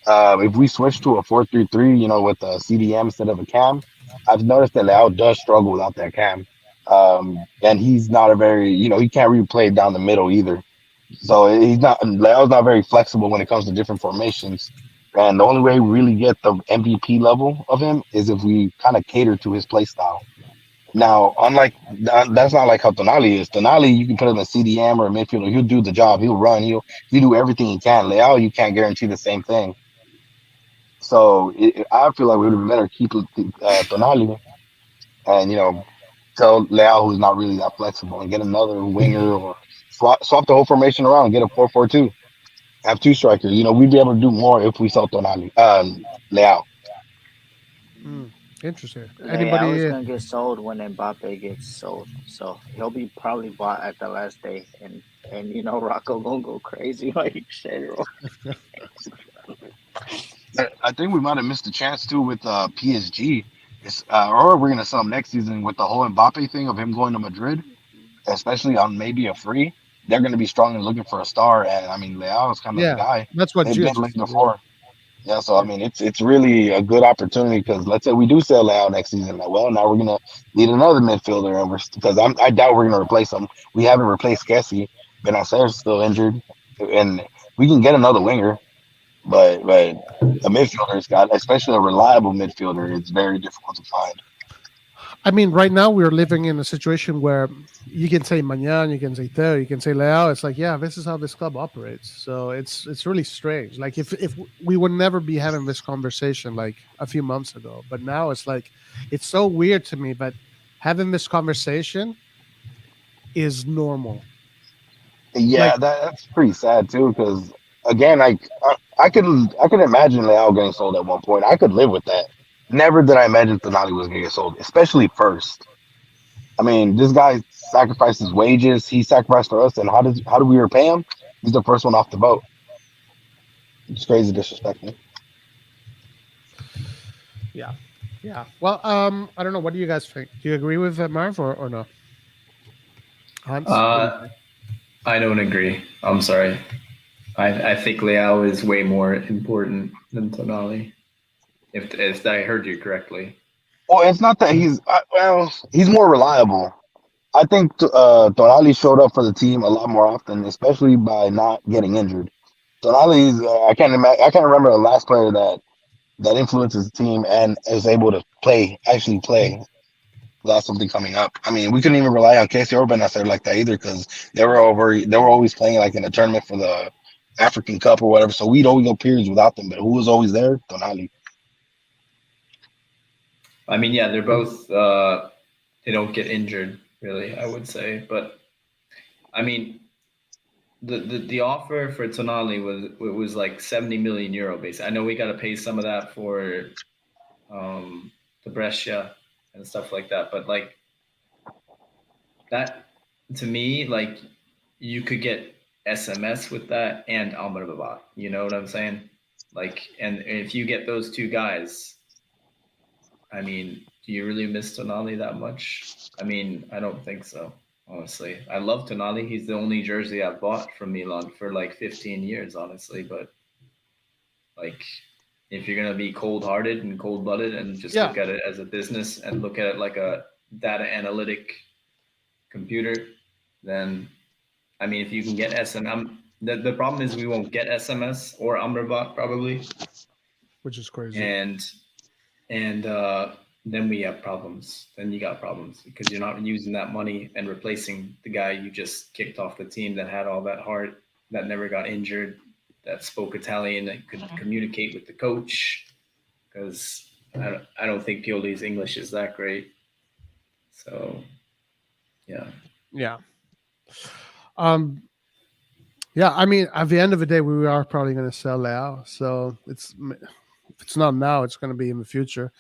If we switch to a 4-3-3, with a CDM instead of a cam, I've noticed that Leao does struggle without that cam. And he's not a very, he can't really play down the middle either. So Leao's not very flexible when it comes to different formations. And the only way we really get the MVP level of him is if we kind of cater to his play style. Now, that's not like how Tonali is. Tonali, you can put him in a CDM or a midfielder. He'll do the job. He'll run. He'll do everything he can. Leao, you can't guarantee the same thing. So I feel like we would have been better keep Tonali and, tell Leao, who's not really that flexible, and get another winger or swap the whole formation around and get a 4-4-2. Have two strikers. We'd be able to do more if we sell Tonali, Leao. Interesting. Anybody is gonna get sold when Mbappe gets sold, so he'll be probably bought at the last day, and Rocco gonna go crazy like you said. I think we might have missed a chance too with PSG. Or we're gonna sell him next season with the whole Mbappe thing of him going to Madrid, especially on maybe a free. They're gonna be strong and looking for a star, and I mean Leao is kind of the guy. That's what they've been looking before. Yeah, so I mean it's really a good opportunity because let's say we do sell Leao next season. Well, now we're gonna need another midfielder, and because I doubt we're gonna replace him. We haven't replaced Kessie. Benacer's still injured, and we can get another winger. But a midfielder's got, especially a reliable midfielder, it's very difficult to find. I mean, right now we're living in a situation where you can say Mañan, you can say Teo, you can say Leao. It's like, yeah, this is how this club operates. So it's really strange. Like if we would never be having this conversation like a few months ago, but now it's like it's so weird to me. But having this conversation is normal. Yeah, Like, that's pretty sad too. Because again, like I could imagine Leao getting sold at one point. I could live with that. Never did I imagine Tonali was going to get sold, especially first. I mean, this guy sacrificed his wages. He sacrificed for us, and how do we repay him? He's the first one off the boat. It's crazy disrespectful. yeah. Well, I don't know. What do you guys think? Do you agree with Marv or no? Hans? I don't agree. I'm sorry. I think Leao is way more important than Tonali. If I heard you correctly. Well, it's not that he's more reliable. I think Tonali showed up for the team a lot more often, especially by not getting injured. Tonali's I can't remember the last player that influences the team and is able to actually play without something coming up. I mean, we couldn't even rely on Kessie or Benacer like that either because they were always playing like in a tournament for the African Cup or whatever. So we'd always go periods without them. But who was always there? Tonali. I mean, yeah, they're both they don't get injured really, I would say. But I mean, the offer for Tonali was like 70 million euro basically. I know we got to pay some of that for the Brescia and stuff like that, but like that to me, like you could get SMS with that and Amrabat. You know what I'm saying? Like, and if you get those two guys, I mean, do you really miss Tonali that much? I mean, I don't think so, honestly. I love Tonali. He's the only jersey I've bought from Milan for like 15 years, honestly. But like, if you're going to be cold-hearted and cold-blooded and just look at it as a business and look at it like a data analytic computer, then, I mean, if you can get SM, the problem is we won't get SMS or Amrabat probably. Which is crazy. And then we have problems. Then you got problems because you're not using that money and replacing the guy you just kicked off the team that had all that heart, that never got injured, that spoke Italian, that could communicate with the coach. Because I don't think Pioli's English is that great. So, yeah. Yeah. Yeah, I mean, at the end of the day, we are probably going to sell Leao. So if it's not now, it's going to be in the future.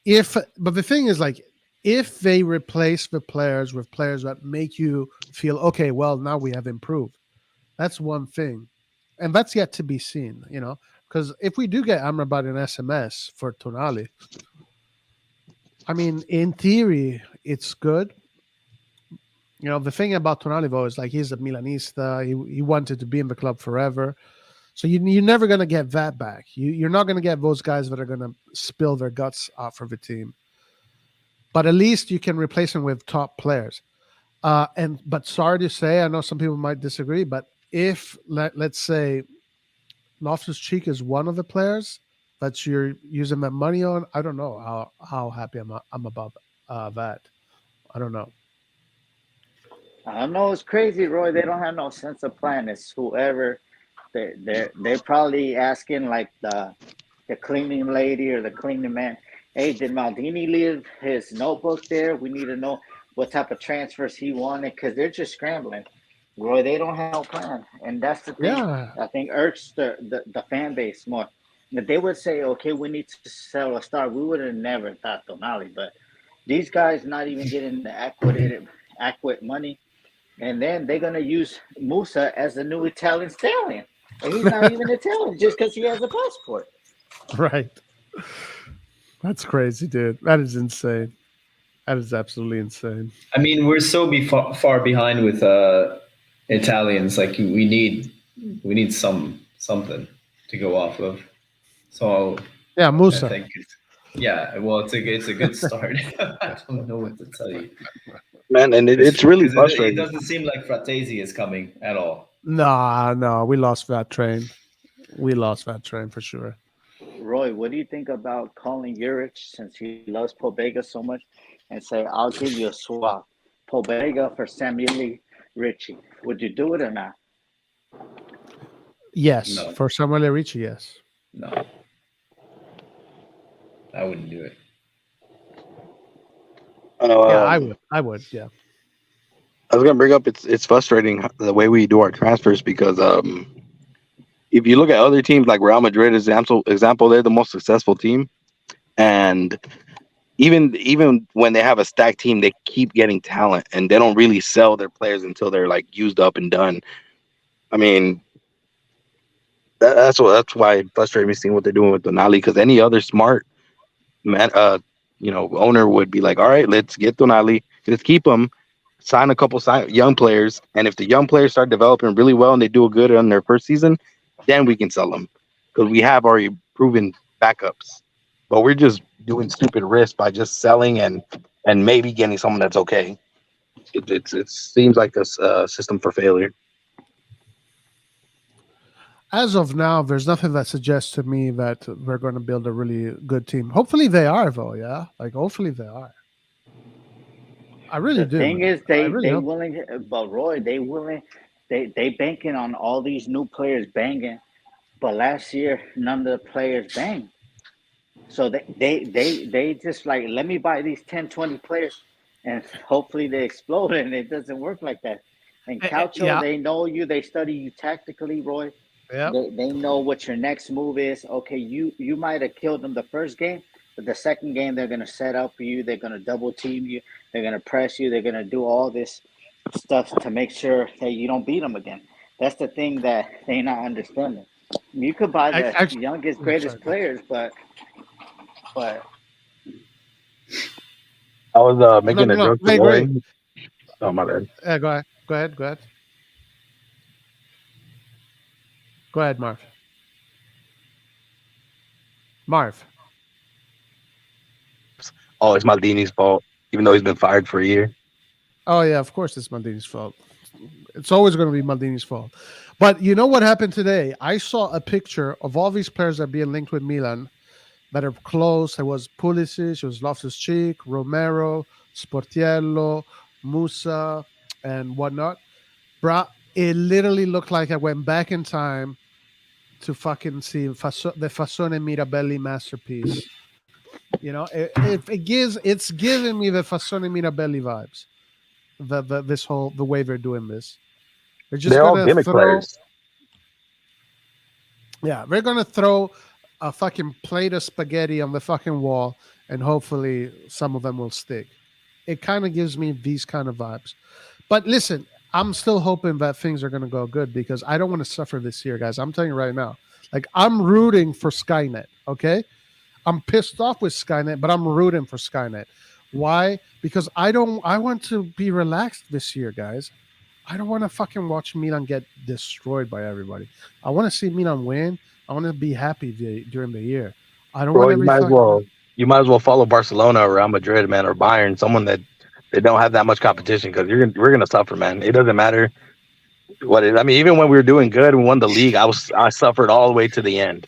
But the thing is, like, if they replace the players with players that make you feel, okay, well, now we have improved. That's one thing. And that's yet to be seen, you know, because if we do get Amrabat and SMS for Tonali, I mean, in theory, it's good. You know, the thing about Tonali, though, is like he's a Milanista. He wanted to be in the club forever. So you're never going to get that back. You're not going to get those guys that are going to spill their guts out for the team. But at least you can replace them with top players. But sorry to say, I know some people might disagree, but if, let's say, Loftus-Cheek is one of the players that you're using that money on, I don't know how happy I'm about that. I don't know. I don't know. It's crazy, Roy. They don't have no sense of plan. It's whoever. They're probably asking like the cleaning lady or the cleaning man, hey, did Maldini leave his notebook there? We need to know what type of transfers he wanted because they're just scrambling. Roy, they don't have no plan. And that's the thing I think irks the fan base more. If they would say, okay, we need to sell a star, we would have never thought Tonali. But these guys not even getting the adequate money. And then they're going to use Musah as the new Italian stallion. And he's not even Italian just because he has a passport. Right. That's crazy, dude. That is insane. That is absolutely insane. I mean, we're so far behind with Italians. Like we need something to go off of. So yeah, Musah. I think well, it's a good start. I don't know what to tell you, man. And it's really frustrating. It doesn't seem like Fratesi is coming at all. No, we lost that train. We lost that train for sure. Roy, Roy, what do you think about calling Juric, since he loves Pobega so much, and say, I'll give you a swap, Pobega for Samuel Richie? Would you do it or not? Yes, No. for Samuel Ricci, yes. No, I wouldn't do it. Yeah, I would. Yeah. I was gonna bring up it's frustrating the way we do our transfers because if you look at other teams like Real Madrid example, they're the most successful team, and even when they have a stacked team, they keep getting talent and they don't really sell their players until they're like used up and done. I mean, that's why it frustrates me seeing what they're doing with Tonali, because any other smart man, owner would be like, all right, let's get Tonali, let's keep him, sign a couple young players, and if the young players start developing really well and they do good on their first season, then we can sell them because we have already proven backups. But we're just doing stupid risks by just selling and maybe getting someone that's okay. It seems like a system for failure. As of now, there's nothing that suggests to me that we're going to build a really good team. Hopefully they are, though. Yeah, like hopefully they are. I really do. The thing is, they hope. willing, but Roy, they banking on all these new players banging, but last year none of the players banged. So they just like, let me buy these 10, 20 players, and hopefully they explode, and it doesn't work like that. And Calcio, they know you, they study you tactically, Roy. Yeah. They know what your next move is. Okay, you might have killed them the first game, but the second game they're gonna set up for you. They're gonna double team you. They're gonna press you. They're gonna do all this stuff to make sure that you don't beat them again. That's the thing that they're not understanding. You could buy the youngest, greatest players, but I was making a joke. Oh, my bad. Yeah, go ahead. Go ahead, Marv. Oh, it's Maldini's fault, even though he's been fired for a year. Oh, yeah, of course it's Maldini's fault. It's always going to be Maldini's fault. But you know what happened today? I saw a picture of all these players that are being linked with Milan that are close. There was Pulisic, it was Loftus-Cheek, Romero, Sportiello, Musah, and whatnot. Bruh, it literally looked like I went back in time to fucking see the Fassone Mirabelli masterpiece. You know, it's giving me the Fassone Mirabelli vibes. The way they're doing this. They're all gimmick players. Yeah, they're gonna throw a fucking plate of spaghetti on the fucking wall, and hopefully some of them will stick. It kind of gives me these kind of vibes. But listen, I'm still hoping that things are gonna go good because I don't want to suffer this year, guys. I'm telling you right now. Like, I'm rooting for Skynet, okay? I'm pissed off with Skynet, but I'm rooting for Skynet. Why? Because I want to be relaxed this year, guys. I don't want to fucking watch Milan get destroyed by everybody. I want to see Milan win. I want to be happy during the year. I don't want you might as well follow Barcelona or Real Madrid, man, or Bayern, someone that they don't have that much competition, because we're gonna suffer, man. It doesn't matter what it is. I mean, even when we were doing good and won the league, I suffered all the way to the end.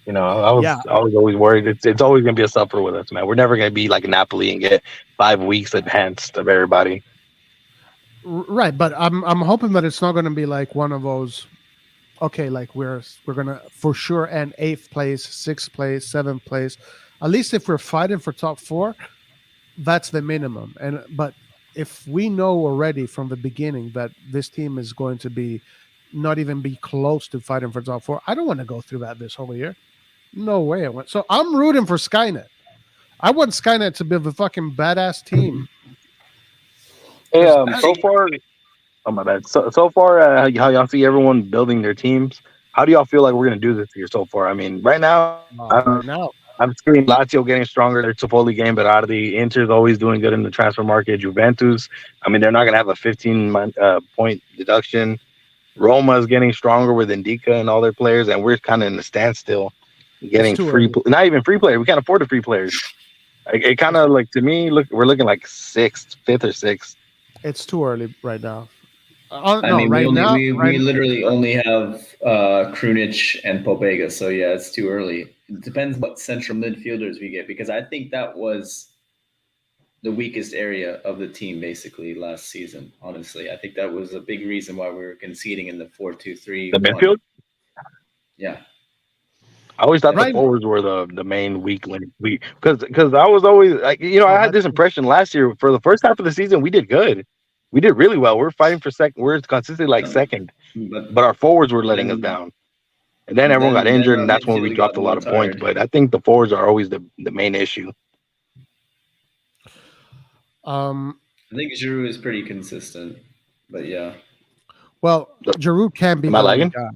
You know, I was always worried. It's always gonna be a suffer with us, man. We're never gonna be like Napoli and get 5 weeks advanced of everybody. Right, but I'm hoping that it's not gonna be like one of those. Okay, like we're gonna for sure end 8th place, 6th place, 7th place. At least if we're fighting for top 4, that's the minimum. But if we know already from the beginning that this team is going to be not even be close to fighting for top 4, I don't want to go through that this whole year. No way. So I'm rooting for Skynet. I want Skynet to be the fucking badass team. Hey, so far, oh my bad. So far, how y'all see everyone building their teams? How do y'all feel like we're gonna do this year so far? I mean, right now, I'm seeing Lazio getting stronger. They're Toffoli game, but Berardi. Inter's always doing good in the transfer market. Juventus, I mean, they're not gonna have a 15-point deduction. Roma is getting stronger with Indica and all their players, and we're kind of in the standstill, getting free. Not even free players. We can't afford the free players. It kind of like, to me, we're looking like 5th or 6th. It's too early right now. we literally only have Krunic and Pobega, so yeah, it's too early. It depends what central midfielders we get, because I think that was the weakest area of the team basically last season. Honestly, I think that was a big reason why we were conceding in the 4-2-3. The midfield. Yeah. I always thought the forwards were the main weak link. Because I was always like, I had this impression last year for the first half of the season we did good, we did really well. We're fighting for second. We're consistently like second, but our forwards were letting us down. And then everyone got injured, and that's when we dropped a lot of points. But I think the forwards are always the main issue. I think Giroud is pretty consistent, but yeah. Well, Giroud can't be the only guy.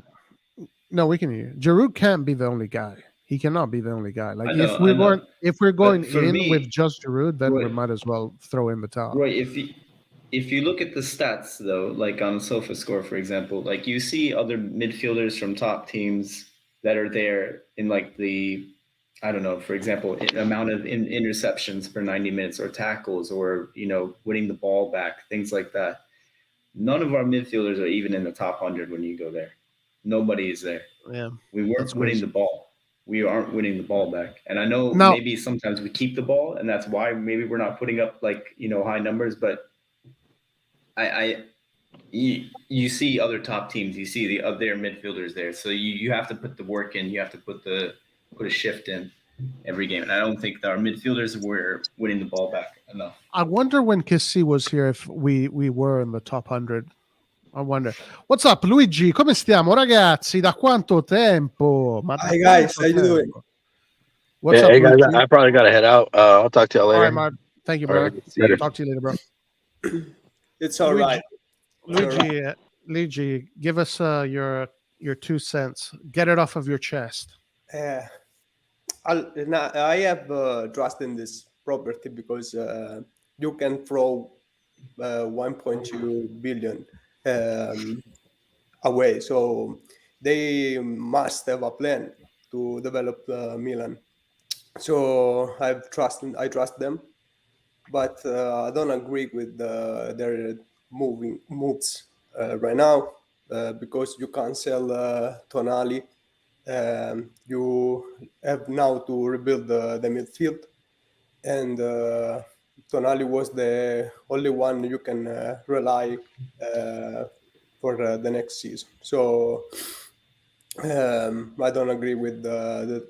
No, we can hear you. Giroud can't be the only guy. He cannot be the only guy. Like if we're going in with just Giroud, then we might as well throw in the towel. Right. If you look at the stats though, like on SofaScore, for example, like you see other midfielders from top teams that are there in like the, I don't know, for example, amount of interceptions per 90 minutes or tackles or, winning the ball back, things like that. None of our midfielders are even in the top 100 when you go there. Nobody is there. Yeah. We weren't winning the ball. We aren't winning the ball back. And I know maybe sometimes we keep the ball, and that's why maybe we're not putting up high numbers, but you see other top teams, you see the other midfielders there. So you have to put the work in, you have to put a shift in every game. And I don't think that our midfielders were winning the ball back enough. I wonder when Kessie was here if we were in the top 100. I wonder. What's up, Luigi? Come stiamo, ragazzi? Da quanto tempo? Hi guys, how you doing? What's up, hey guys? Luigi? I probably gotta head out. I'll talk to you later. All right, Mark. Thank you, bro. Talk to you later, bro. It's all right. Luigi, give us your 2 cents. Get it off of your chest. I have trust in this property because you can throw 1.2 billion away. So they must have a plan to develop Milan. So I trust them, but I don't agree with their moves right now because you can't sell Tonali. You have now to rebuild the midfield, and Tonali was the only one you can rely for the next season. So I don't agree with the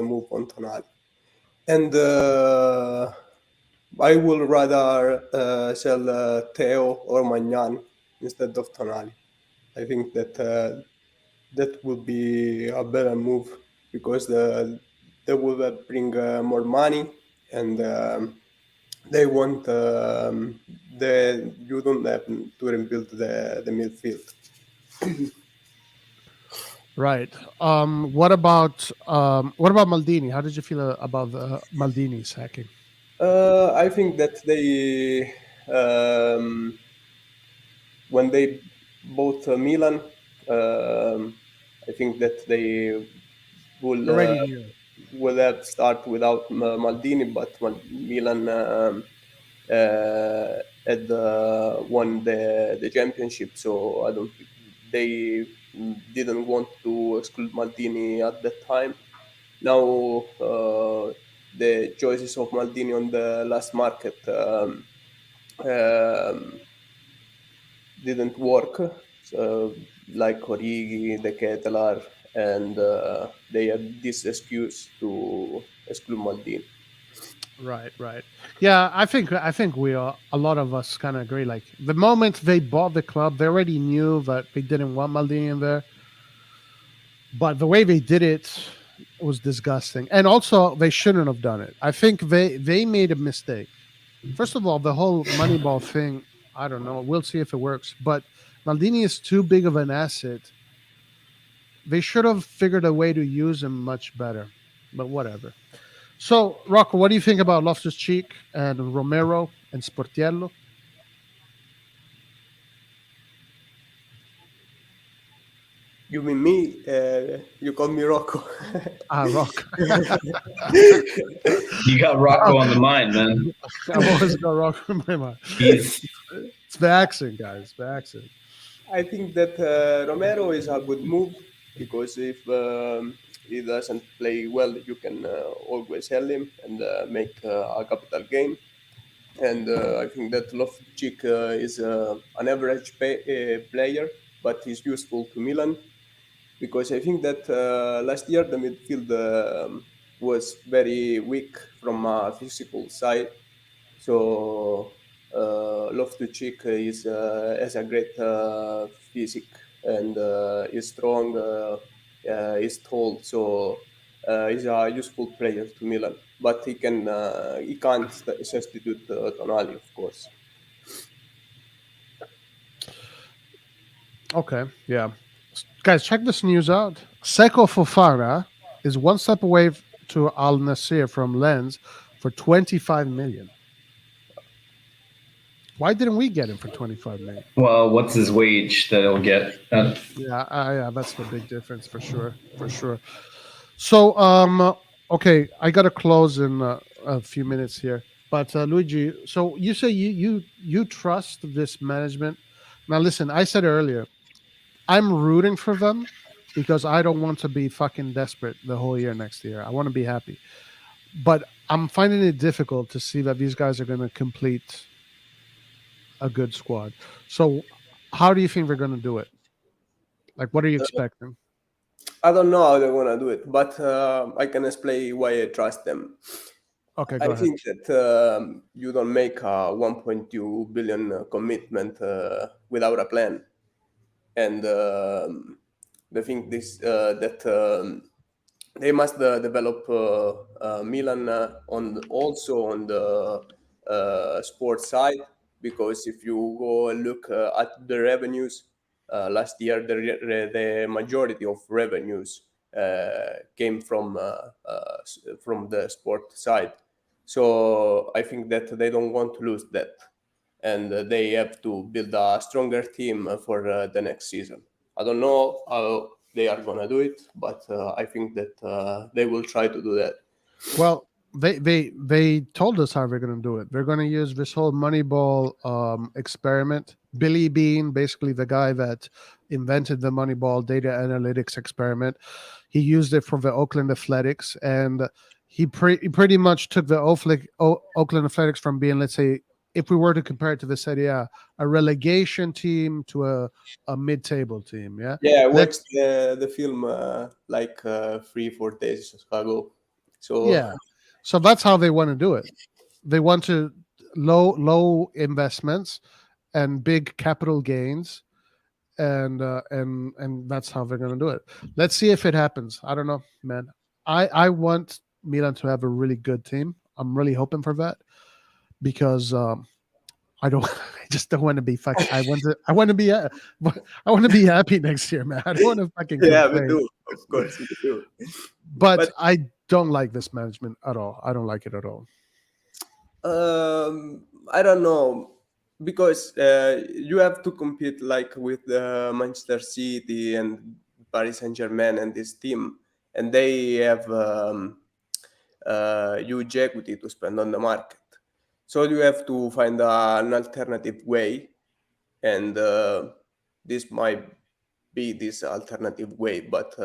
move on Tonali, and I would rather sell Theo or Magnan instead of Tonali. I think that that would be a better move because they will bring more money, and they want you don't have to rebuild the midfield. Right. What about Maldini? How did you feel about Maldini sacking? I think that they when they bought Milan, I think that they will have start without Maldini, but Milan had won the championship, so they didn't want to exclude Maldini at that time. Now the choices of Maldini on the last market didn't work, like Origi, De Ketelaar, and they had this excuse to exclude Maldini. Right. Yeah, I think we are, a lot of us kind of agree. Like the moment they bought the club, they already knew that they didn't want Maldini in there. But the way they did it was disgusting, and also they shouldn't have done it. I think they made a mistake. First of all, the whole Moneyball thing, I don't know. We'll see if it works. But Maldini is too big of an asset. They should have figured a way to use him much better. But whatever. So, Rocco, what do you think about Loftus-Cheek and Romero and Sportiello? You mean me? You call me Rocco. Rock. You got Rocco on the mind, man. I've always got Rock in my mind. He's It's the accent, guys. The accent. I think that Romero is a good move because if he doesn't play well, you can always sell him and make a capital gain. And I think that Loftus-Cheek is an average player, but he's useful to Milan because I think that last year the midfield was very weak from a physical side. So Loftus-Cheek has a great physique and is strong, is tall, so he's a useful player to Milan. But he can't substitute Tonali, of course. Okay, yeah. Guys, check this news out. Seko Fofana is one step away to Al Nassr from Lens for 25 million. Why didn't we get him for 25 million? well, what's his wage that he'll get? Yeah, that's the big difference for sure. So, okay, I gotta close in a few minutes here. But Luigi, so you say you trust this management. Now, listen, I said earlier, I'm rooting for them because I don't want to be fucking desperate the whole year next year. I want to be happy, but I'm finding it difficult to see that these guys are going to complete a good squad. So how do you think they're going to do it? Like, what are you expecting? I don't know how they're gonna do it, but I can explain why I trust them. Okay, go I ahead. think that you don't make a 1.2 billion commitment without a plan, and the thing this that they must develop Milan on the sports side, because if you go and look at the revenues last year, the majority of revenues came from the sport side. So I think that they don't want to lose that, and they have to build a stronger team for the next season. I don't know how they are gonna do it, but I think that they will try to do that. Well, they told us how they're going to do it. They're going to use this whole Moneyball experiment. Billy Bean, basically the guy that invented the Moneyball data analytics experiment, he used it for the Oakland Athletics, and he pretty much took the Oakland Athletics from being, let's say, if we were to compare it to the Serie A, a relegation team to a mid-table team. Yeah. Yeah, I watched the film like 3-4 days ago. So yeah, so that's how they want to do it. They want to low investments and big capital gains, and that's how they're going to do it. Let's see if it happens. I don't know, man. I want Milan to have a really good team. I'm really hoping for that because I just don't want to be fucking. I want to be happy next year, man. I don't want to fucking. yeah, complain. we do, of course, we do. But I don't like this management at all. I don't like it at all. I don't know, because you have to compete like with Manchester City and Paris Saint-Germain and this team, and they have huge equity to spend on the market. So you have to find an alternative way, and this might be this alternative way. But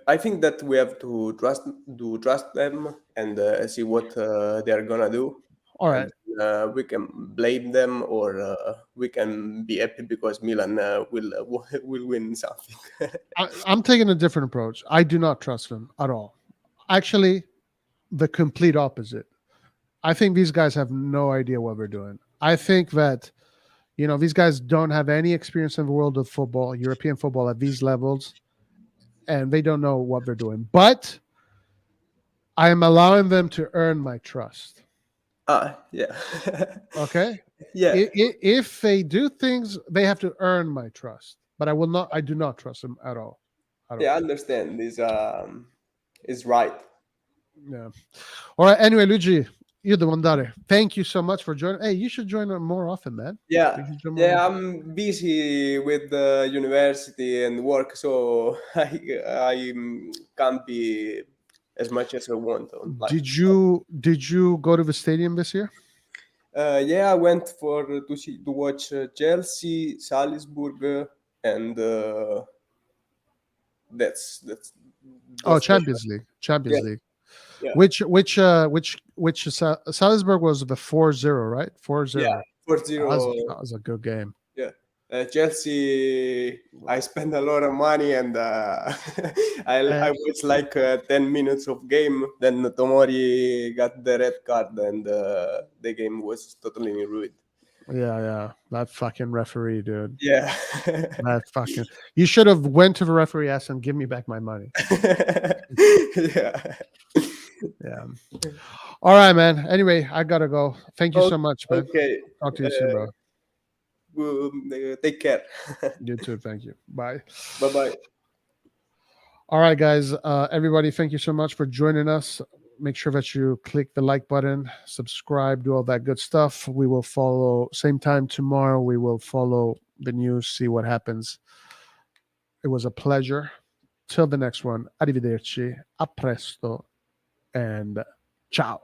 I think that we have to trust them and see what they're gonna do. All right. And, we can blame them, or we can be happy because Milan will win something. I'm taking a different approach. I do not trust them at all. Actually, the complete opposite. I think these guys have no idea what they're doing. I think that, these guys don't have any experience in the world of football, European football at these levels, and they don't know what they're doing. But I am allowing them to earn my trust. Yeah. Okay? Yeah. If they do things, they have to earn my trust. But I do not trust them at all. Yeah, I understand. This is right. Yeah. All right. Anyway, Luigi, Io devo andare. Thank you so much for joining. Hey, you should join more often, man. Yeah, You should join more yeah. often. I'm busy with the university and work, so I can't be as much as I want online. Did you go to the stadium this year? Yeah, I went to watch Chelsea, Salzburg, and that's Oh, those three. Champions League. Champions Yeah, League. yeah, Which Salzburg was the 4-0, right? 4-0. yeah. 4-0. That was a good game. Yeah. Chelsea, I spent a lot of money and I watched like 10 minutes of game. Then Tomori got the red card and the game was totally ruined. Yeah. That fucking referee, dude. Yeah. That fucking. You should have went to the referee ass and give me back my money. Yeah. Yeah. All right, man. Anyway, I gotta go. Thank you so much, man. Okay. Talk to you soon, bro. Take care. You too. Thank you. Bye. Bye-bye. All right, guys. Everybody, thank you so much for joining us. Make sure that you click the like button, subscribe, do all that good stuff. We will follow same time tomorrow. We will follow the news, see what happens. It was a pleasure. Till the next one. Arrivederci. A presto. And ciao.